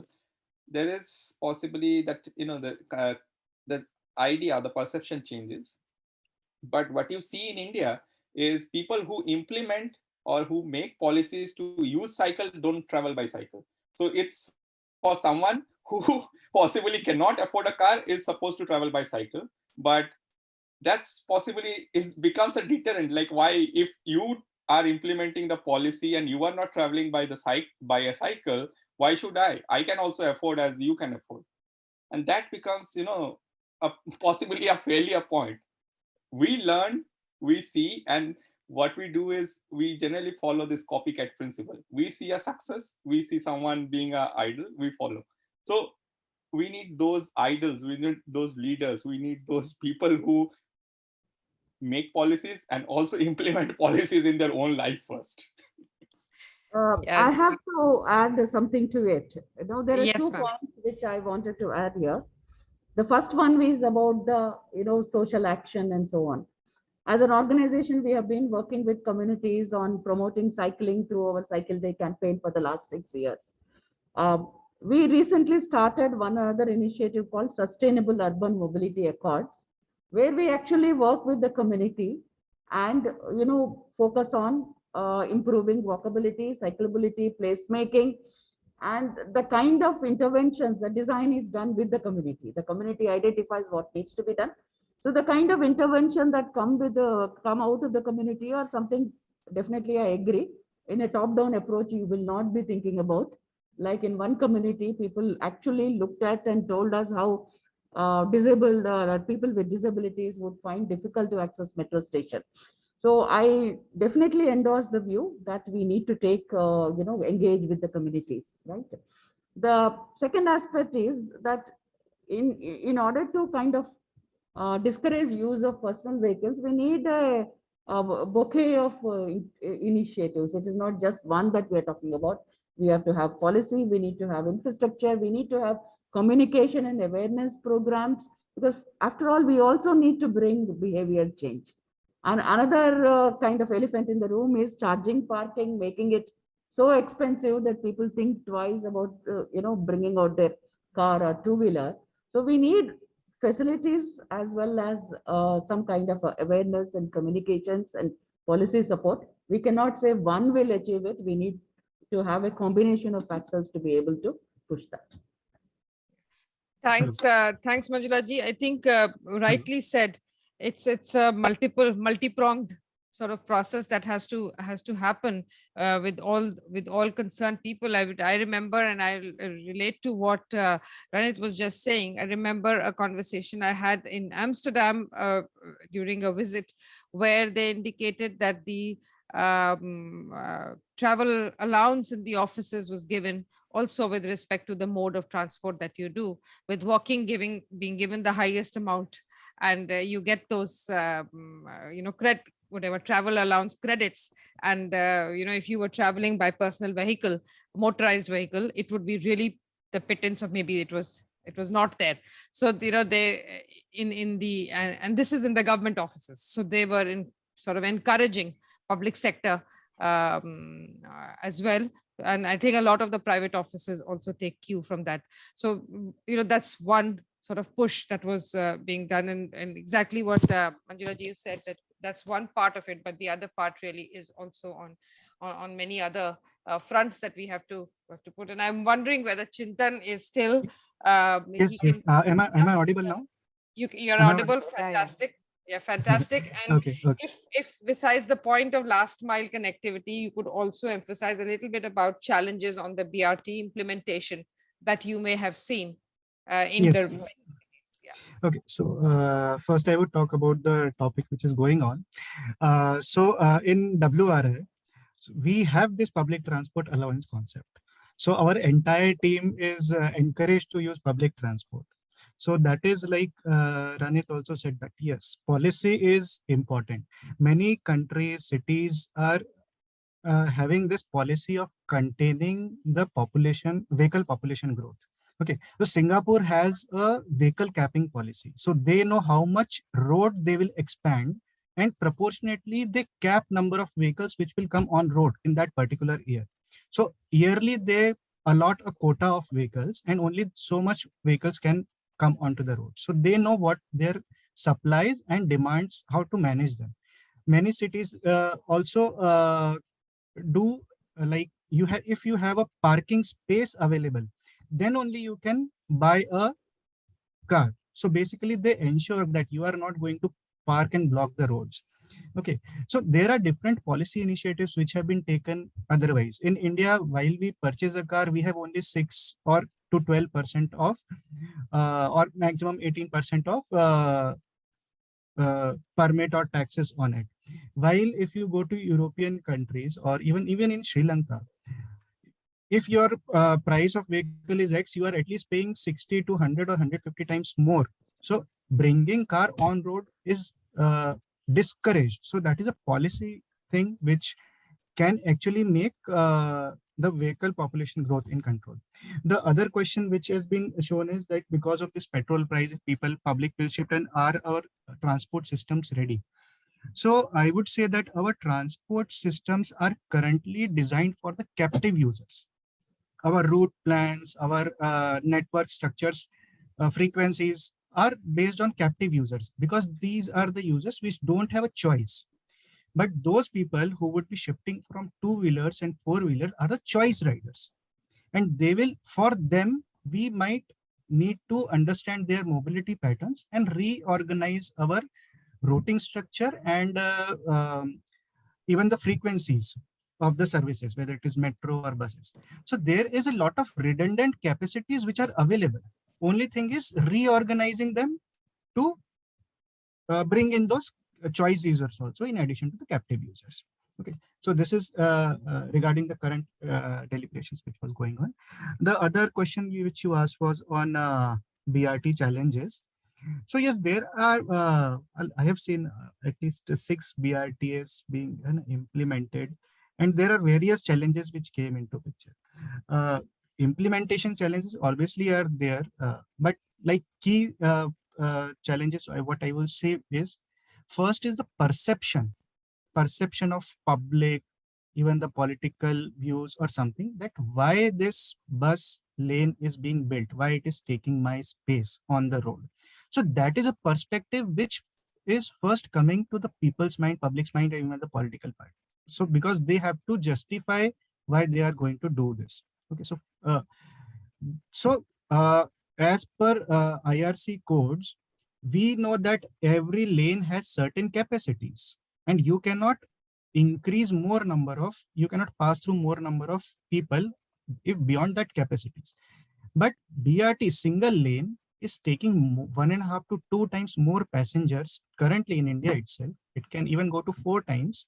there is possibly that the idea, the perception changes. But what you see in India is people who implement or who make policies to use cycle don't travel by cycle. So it's for someone who possibly cannot afford a car is supposed to travel by cycle, but that's possibly becomes a deterrent. Like, why, if you are implementing the policy and you are not traveling by a cycle, why should I can also afford as you can afford. And that becomes possibly a failure point. We learn, we see, and what we do is we generally follow this copycat principle. We see a success, we see someone being an idol, we follow. So we need those idols, we need those leaders, we need those people who make policies and also implement policies in their own life first. I have to add something to it. There are Yes, 2 ma'am. points which I wanted to add here. The first one is about the social action and so on. As an organization, we have been working with communities on promoting cycling through our Cycle Day campaign for the last 6 years. We recently started one other initiative called Sustainable Urban Mobility Accords, where we actually work with the community and focus on improving walkability, cyclability, placemaking, and the kind of interventions. The design is done with the community. The community identifies what needs to be done. So the kind of intervention that come out of the community or something, definitely I agree. In a top-down approach, you will not be thinking about. Like in one community, people actually looked at and told us how disabled people with disabilities would find difficult to access metro station. So I definitely endorse the view that we need to take, engage with the communities, right? The second aspect is that in order to kind of discourage use of personal vehicles, we need a bouquet of initiatives. It is not just one that we are talking about. We have to have policy, we need to have infrastructure, we need to have communication and awareness programs, because after all, we also need to bring behavior change. And another kind of elephant in the room is charging parking, making it so expensive that people think twice about bringing out their car or two-wheeler. So we need facilities as well as some kind of awareness and communications and policy support. We cannot say one will achieve it. We need to have a combination of factors to be able to push that. Thanks, thanks, Manjula ji. I think rightly said. It's a multi-pronged sort of process that has to happen with all concerned people. I remember, and I relate to what Ranit was just saying. I remember a conversation I had in Amsterdam during a visit, where they indicated that the travel allowance in the offices was given also with respect to the mode of transport that you do, with walking being given the highest amount, and you get those whatever travel allowance credits. And if you were traveling by personal vehicle, motorized vehicle, it would be really the pittance of, maybe it was not there. So they in the and this is in the government offices, so they were in sort of encouraging public sector as well. And I think a lot of the private offices also take cue from that. So that's one sort of push that was being done, and exactly what Manjula ji said, that's one part of it, but the other part really is also on many other fronts that we have to put. And I'm wondering whether Chintan is still Yes, yes. Am I audible now? You're Am I audible. audible? Fantastic. Yeah, fantastic. And Okay. if besides the point of last mile connectivity, you could also emphasize a little bit about challenges on the BRT implementation that you may have seen in Yes, terms. yes. Okay, so first I would talk about the topic which is going on. In WRI, we have this public transport allowance concept. So our entire team is encouraged to use public transport. So that is like Ranit also said that yes, policy is important. Many countries, cities are having this policy of containing the vehicle population growth. Okay, so Singapore has a vehicle capping policy. So they know how much road they will expand, and proportionately they cap number of vehicles which will come on road in that particular year. So yearly they allot a quota of vehicles, and only so much vehicles can come onto the road. So they know what their supplies and demands, how to manage them. Many cities also do like if you have a parking space available, then only you can buy a car. So basically they ensure that you are not going to park and block the roads. Okay, so there are different policy initiatives which have been taken. Otherwise, in India, while we purchase a car, we have only 6 or to 12% of or maximum 18% of permit or taxes on it. While if you go to European countries, or even in Sri Lanka, if your price of vehicle is X, you are at least paying 60 to 100 or 150 times more. So bringing car on road is discouraged. So that is a policy thing which can actually make the vehicle population growth in control. The other question which has been shown is that because of this petrol price, public will shift, and are our transport systems ready? So I would say that our transport systems are currently designed for the captive users. Our route plans, our network structures, frequencies are based on captive users, because these are the users which don't have a choice. But those people who would be shifting from two-wheelers and four-wheeler are the choice riders. And for them, we might need to understand their mobility patterns and reorganize our routing structure and even the frequencies of the services, whether it is metro or buses. So there is a lot of redundant capacities which are available. Only thing is reorganizing them to bring in those choice users also, in addition to the captive users. Okay, so this is regarding the current deliberations which was going on. The other question which you asked was on BRT challenges. So yes, there are, I have seen at least 6 BRTs being implemented, and there are various challenges which came into picture. Implementation challenges obviously are there, but like key challenges, what I will say is, first is the perception of public, even the political views or something, that why this bus lane is being built, why it is taking my space on the road. So that is a perspective which is first coming to the people's mind, public's mind, and even the political part. So because they have to justify why they are going to do this. Okay, so as per IRC codes, we know that every lane has certain capacities, and you cannot increase more number of, you cannot pass through more number of people if beyond that capacities. But BRT single lane is taking 1.5 to 2 times more passengers currently in India itself. It can even go to 4 times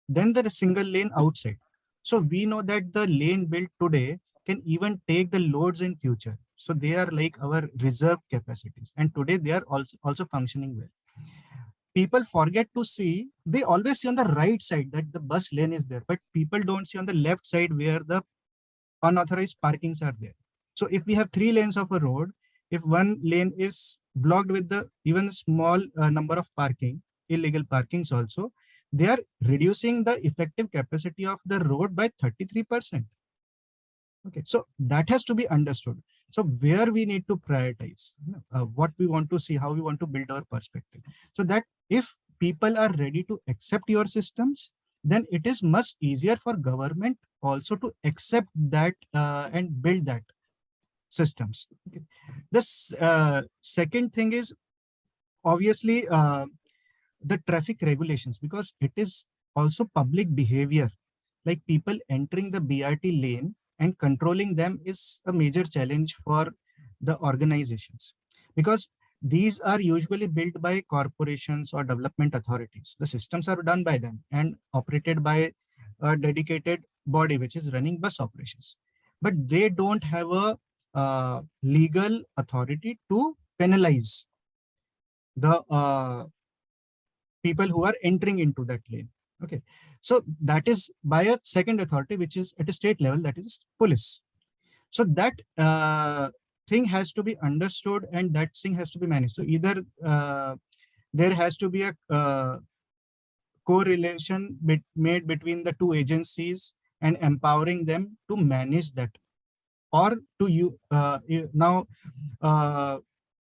than the single lane outside. So we know that the lane built today can even take the loads in future. So they are like our reserve capacities, and today they are also functioning well. People forget to see, they always see on the right side that the bus lane is there, but people don't see on the left side where the unauthorized parkings are there. So if we have 3 lanes of a road, if one lane is blocked with the even small number of parking, illegal parkings also, they are reducing the effective capacity of the road by 33%. Okay, so that has to be understood. So where we need to prioritize, what we want to see, how we want to build our perspective. So that if people are ready to accept your systems, then it is much easier for government also to accept that and build that systems. Okay. This second thing is obviously the traffic regulations, because it is also public behavior, like people entering the BRT lane and controlling them is a major challenge for the organizations, because these are usually built by corporations or development authorities. The systems are done by them and operated by a dedicated body which is running bus operations, but they don't have a legal authority to penalize the people who are entering into that lane. Okay, so that is by a second authority, which is at a state level, that is police. So that thing has to be understood and that thing has to be managed. So either there has to be a correlation made between the two agencies and empowering them to manage that, or to you now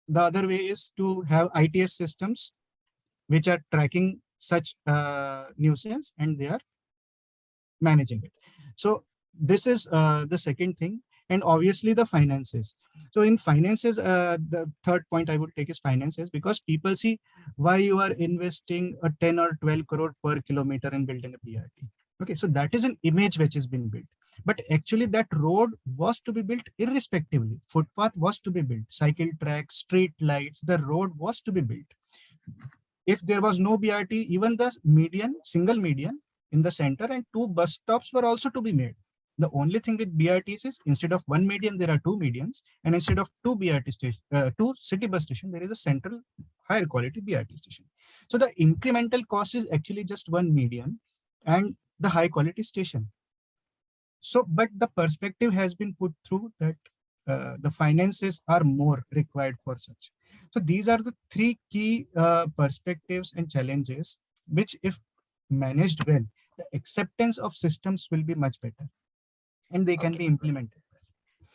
the other way is to have ITS systems which are tracking such nuisance and they are managing it. So this is the second thing. And obviously the finances. So in finances, the third point I would take is finances, because people see why you are investing a 10 or 12 crore per kilometer in building a BRT. Okay, so that is an image which has been built. But actually that road was to be built irrespectively. Footpath was to be built, cycle track, street lights, the road was to be built. If there was no BRT, even the median, single median in the center and 2 bus stops were also to be made. The only thing with BRTs is instead of 1 median, there are 2 medians, and instead of 2 BRT station, 2 city bus station, there is a central higher quality BRT station. So the incremental cost is actually just 1 median and the high quality station. So, but the perspective has been put through that the finances are more required for such. So these are the 3 key perspectives and challenges, which if managed well, the acceptance of systems will be much better and they can be implemented.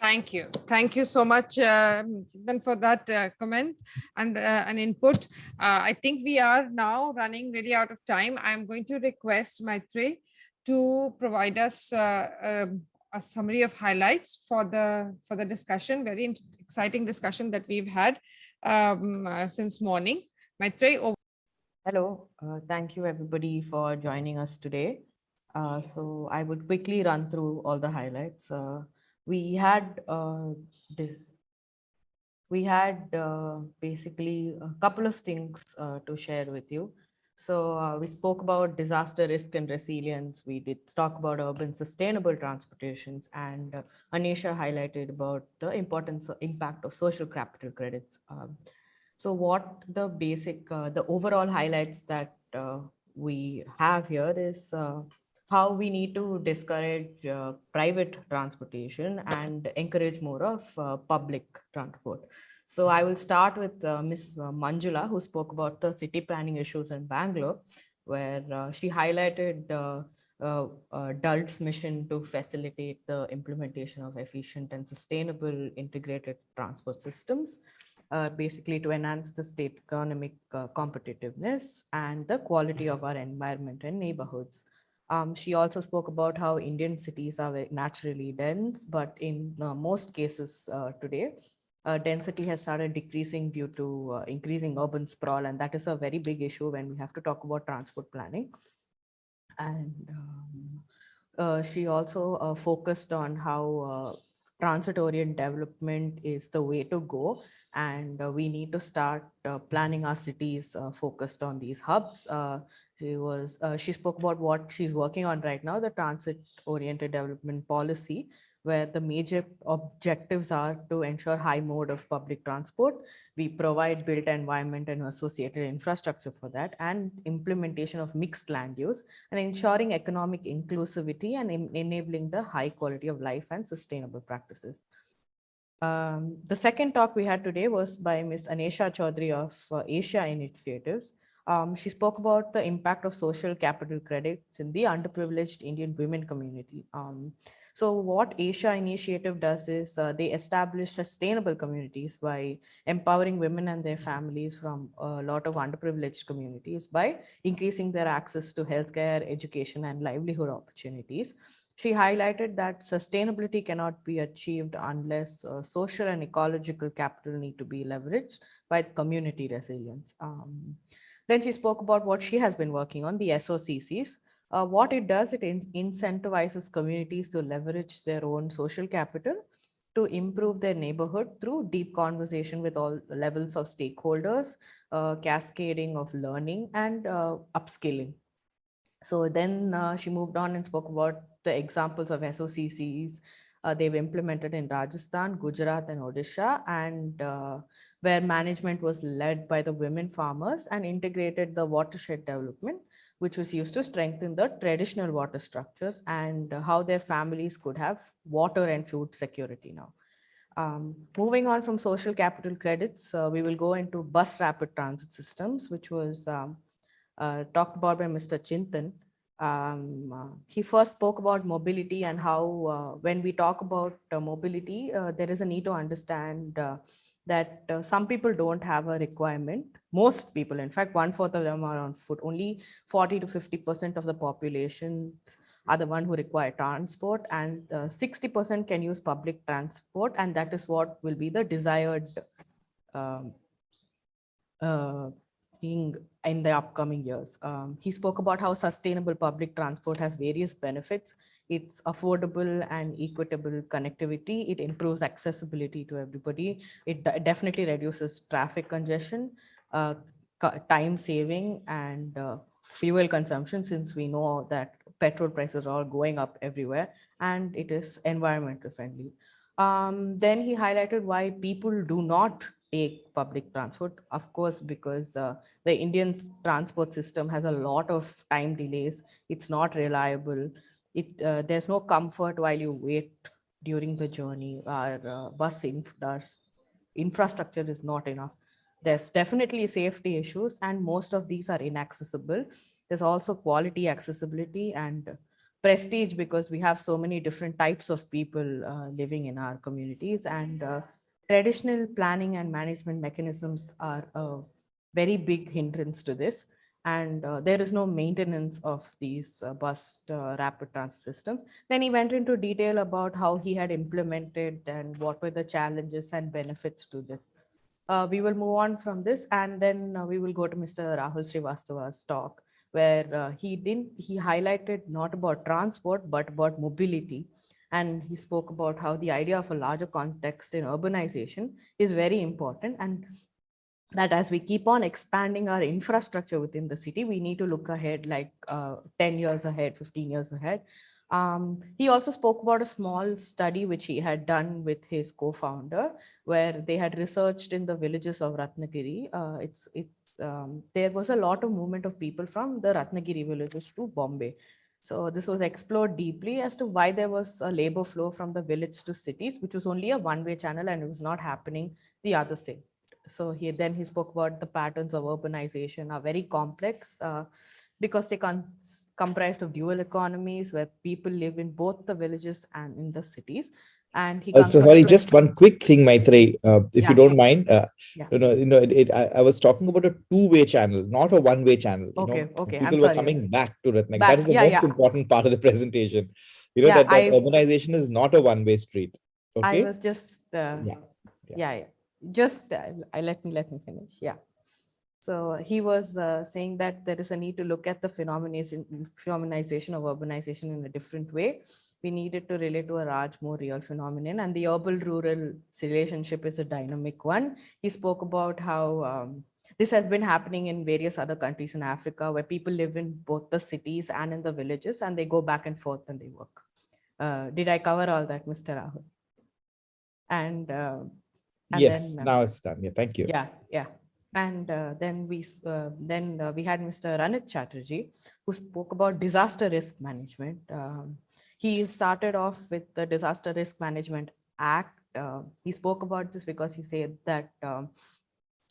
Thank you. Thank you so much, Chintan, for that comment and an input. I think we are now running really out of time. I'm going to request Maitreyi to provide us a summary of highlights for the discussion. Very exciting discussion that we've had since morning. Maitreyi, over. Hello, thank you everybody for joining us today. So I would quickly run through all the highlights. We had basically a couple of things to share with you. So we spoke about disaster risk and resilience. We did talk about urban sustainable transportations, and Annesha highlighted about the impact of social capital credits. So what the basic, the overall highlights that we have here is how we need to discourage private transportation and encourage more of public transport. So I will start with Ms. Manjula, who spoke about the city planning issues in Bangalore, where she highlighted DULT's mission to facilitate the implementation of efficient and sustainable integrated transport systems, basically to enhance the state economic competitiveness and the quality of our environment and neighborhoods. She also spoke about how Indian cities are naturally dense, but in most cases today, density has started decreasing due to increasing urban sprawl, and that is a very big issue when we have to talk about transport planning. And she also focused on how transit-oriented development is the way to go, and we need to start planning our cities focused on these hubs. She spoke about what she's working on right now, the transit-oriented development policy, where the major objectives are to ensure high mode of public transport. We provide built environment and associated infrastructure for that, and implementation of mixed land use, and ensuring economic inclusivity and enabling the high quality of life and sustainable practices. The second talk we had today was by Ms. Annesha Chowdhury of Asia Initiatives. She spoke about the impact of social capital credits in the underprivileged Indian women community. So what Asia Initiative does is they establish sustainable communities by empowering women and their families from a lot of underprivileged communities by increasing their access to healthcare, education, and livelihood opportunities. She highlighted that sustainability cannot be achieved unless social and ecological capital need to be leveraged by community resilience. Then she spoke about what she has been working on, the SOCCs. What it does, it incentivizes communities to leverage their own social capital to improve their neighborhood through deep conversation with all levels of stakeholders, cascading of learning, and upskilling. So then she moved on and spoke about the examples of SOCCs they've implemented in Rajasthan, Gujarat, and Odisha, and where management was led by the women farmers and integrated the watershed development, which was used to strengthen the traditional water structures and how their families could have water and food security now. Moving on from social capital credits, we will go into bus rapid transit systems, which was talked about by Mr. Chintan. He first spoke about mobility and how when we talk about mobility, there is a need to understand that some people don't have a requirement. Most people, in fact, 1/4 of them are on foot. Only 40 to 50% of the population are the one who require transport, and 60% can use public transport, and that is what will be the desired thing in the upcoming years. He spoke about how sustainable public transport has various benefits. It's affordable and equitable connectivity. It improves accessibility to everybody. It definitely reduces traffic congestion, time saving, and fuel consumption, since we know that petrol prices are all going up everywhere, and it is environmental friendly. Then he highlighted why people do not take public transport. Of course, because the Indian transport system has a lot of time delays. It's not reliable. There's no comfort while you wait during the journey. Our bus infrastructure is not enough. There's definitely safety issues, and most of these are inaccessible. There's also quality accessibility and prestige, because we have so many different types of people living in our communities, and traditional planning and management mechanisms are a very big hindrance to this. And there is no maintenance of these bus rapid transit systems. Then he went into detail about how he had implemented and what were the challenges and benefits to this. We will move on from this, and then we will go to Mr. Rahul Srivastava's talk, where he highlighted not about transport, but about mobility. And he spoke about how the idea of a larger context in urbanization is very important, and that as we keep on expanding our infrastructure within the city, we need to look ahead, like 10 years ahead, 15 years ahead. He also spoke about a small study which he had done with his co-founder, where they had researched in the villages of Ratnagiri. There was a lot of movement of people from the Ratnagiri villages to Bombay. So this was explored deeply as to why there was a labor flow from the village to cities, which was only a one-way channel, and it was not happening the other side. So he spoke about the patterns of urbanization are very complex because they comprised of dual economies where people live in both the villages and in the cities. And he sorry, just one quick thing, Maitreyi, if you don't mind. Yeah. I was talking about a two-way channel, not a one-way channel. Okay. People were coming back to Ratnagiri. That is the most important part of the presentation. That urbanization is not a one-way street. Okay. I was just Yeah. Just let me finish. Yeah. So he was saying that there is a need to look at the phenomenization of urbanization in a different way. We needed to relate to a large, more real phenomenon, and the urban-rural relationship is a dynamic one. He spoke about how this has been happening in various other countries in Africa, where people live in both the cities and in the villages, and they go back and forth and they work. Did I cover all that, Mr. Rahul? And yes, then, now it's done. Yeah, thank you. Yeah. And then we had Mr. Ranit Chatterjee, who spoke about disaster risk management. He started off with the Disaster Risk Management Act. He spoke about this because he said that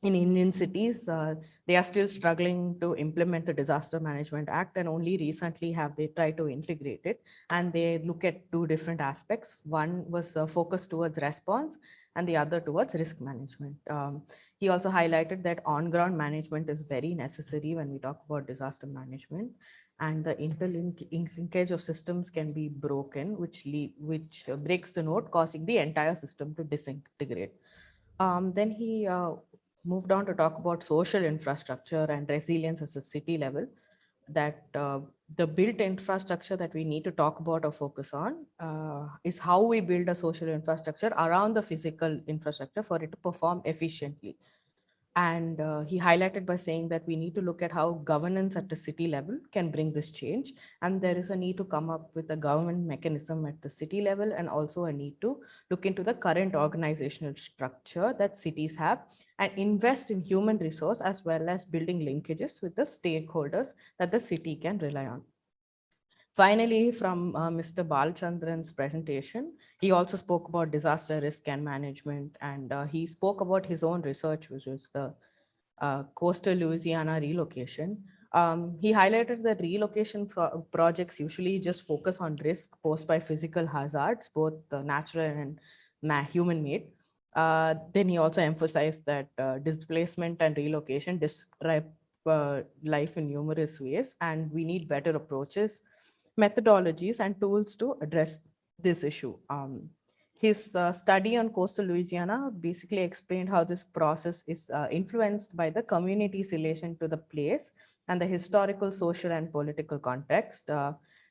in Indian cities, they are still struggling to implement the Disaster Management Act, and only recently have they tried to integrate it. And they look at two different aspects. One was focused towards response, and the other towards risk management. He also highlighted that on-ground management is very necessary when we talk about disaster management, and the interlinkage of systems can be broken, which breaks the node, causing the entire system to disintegrate. Then he moved on to talk about social infrastructure and resilience at the city level, that the built infrastructure that we need to talk about or focus on is how we build a social infrastructure around the physical infrastructure for it to perform efficiently. And he highlighted by saying that we need to look at how governance at the city level can bring this change. And there is a need to come up with a government mechanism at the city level, and also a need to look into the current organizational structure that cities have and invest in human resource, as well as building linkages with the stakeholders that the city can rely on. Finally, from Mr. Balchandran's presentation, he also spoke about disaster risk and management, and he spoke about his own research, which was the coastal Louisiana relocation. He highlighted that relocation projects usually just focus on risk posed by physical hazards, both natural and human-made. Then he also emphasized that displacement and relocation disrupt life in numerous ways, and we need better approaches, methodologies, and tools to address this issue. His study on coastal Louisiana basically explained how this process is influenced by the community's relation to the place and the historical, social, and political context.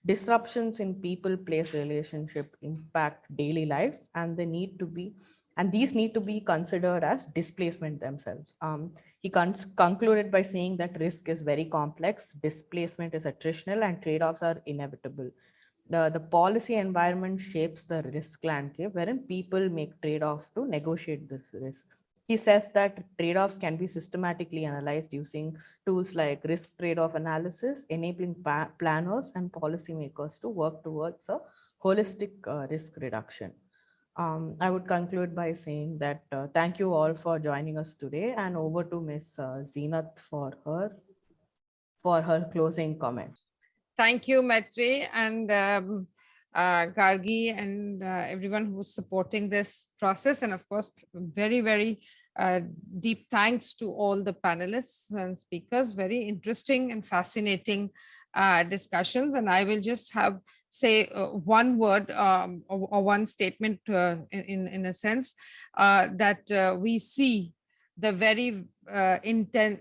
Disruptions in people-place relationship impact daily life, and these need to be considered as displacement themselves. He concluded by saying that risk is very complex, displacement is attritional, and trade-offs are inevitable. The policy environment shapes the risk landscape, wherein people make trade-offs to negotiate this risk. He says that trade-offs can be systematically analyzed using tools like risk trade-off analysis, enabling planners and policymakers to work towards a holistic risk reduction. I would conclude by saying that thank you all for joining us today, and over to Ms. Zeenat for her closing comment. Thank you, Maitreyi and Gargi, and everyone who's supporting this process. And of course, very, very deep thanks to all the panelists and speakers. Very interesting and fascinating discussions. And I will just say one word or one statement in a sense that we see the very intense,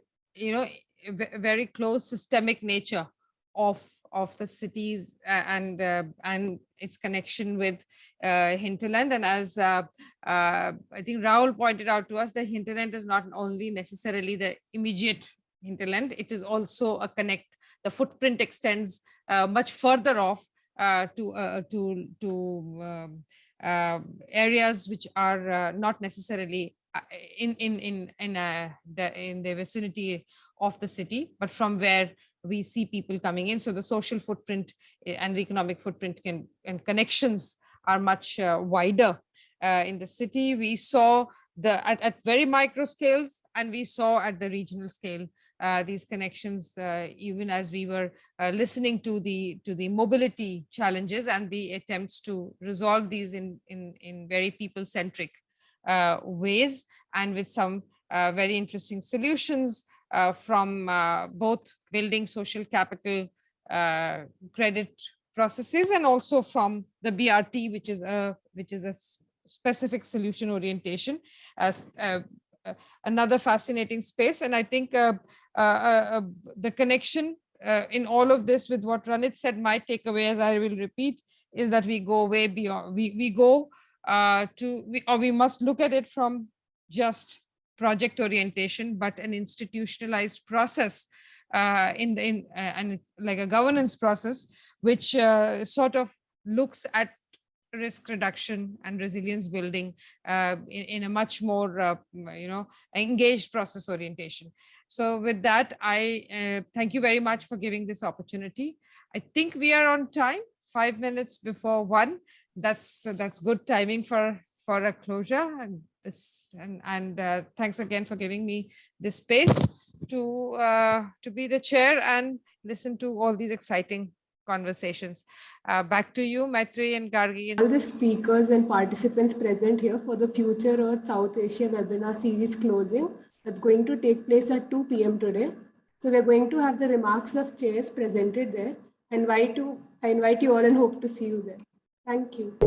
very close systemic nature of the cities and its connection with hinterland. And as I think Rahul pointed out to us, the hinterland is not only necessarily the immediate hinterland, it is also a the footprint extends much further off to areas which are not necessarily in the vicinity of the city, but from where we see people coming in. So the social footprint and the economic footprint and connections are much wider in the city. We saw at very micro scales, and we saw at the regional scale these connections, even as we were listening to the mobility challenges and the attempts to resolve these in very people-centric ways, and with some very interesting solutions from both building social capital credit processes, and also from the BRT, which is a specific solution orientation as another fascinating space. And I think the connection in all of this with what Ranit said, my takeaway, as I will repeat, is that we go way beyond, we must look at it from just project orientation, but an institutionalized process and like a governance process, which sort of looks at risk reduction and resilience building in a much more engaged process orientation. So with that, I thank you very much for giving this opportunity. I think we are on time, 5 minutes before 1. That's good timing for a closure. And thanks again for giving me this space to be the chair and listen to all these exciting conversations. Back to you, Maitreyi and Gargi. All the speakers and participants present here for the Future Earth South Asia webinar series closing that's going to take place at 2 p.m. today. So we're going to have the remarks of chairs presented there. I invite you all and hope to see you there. Thank you.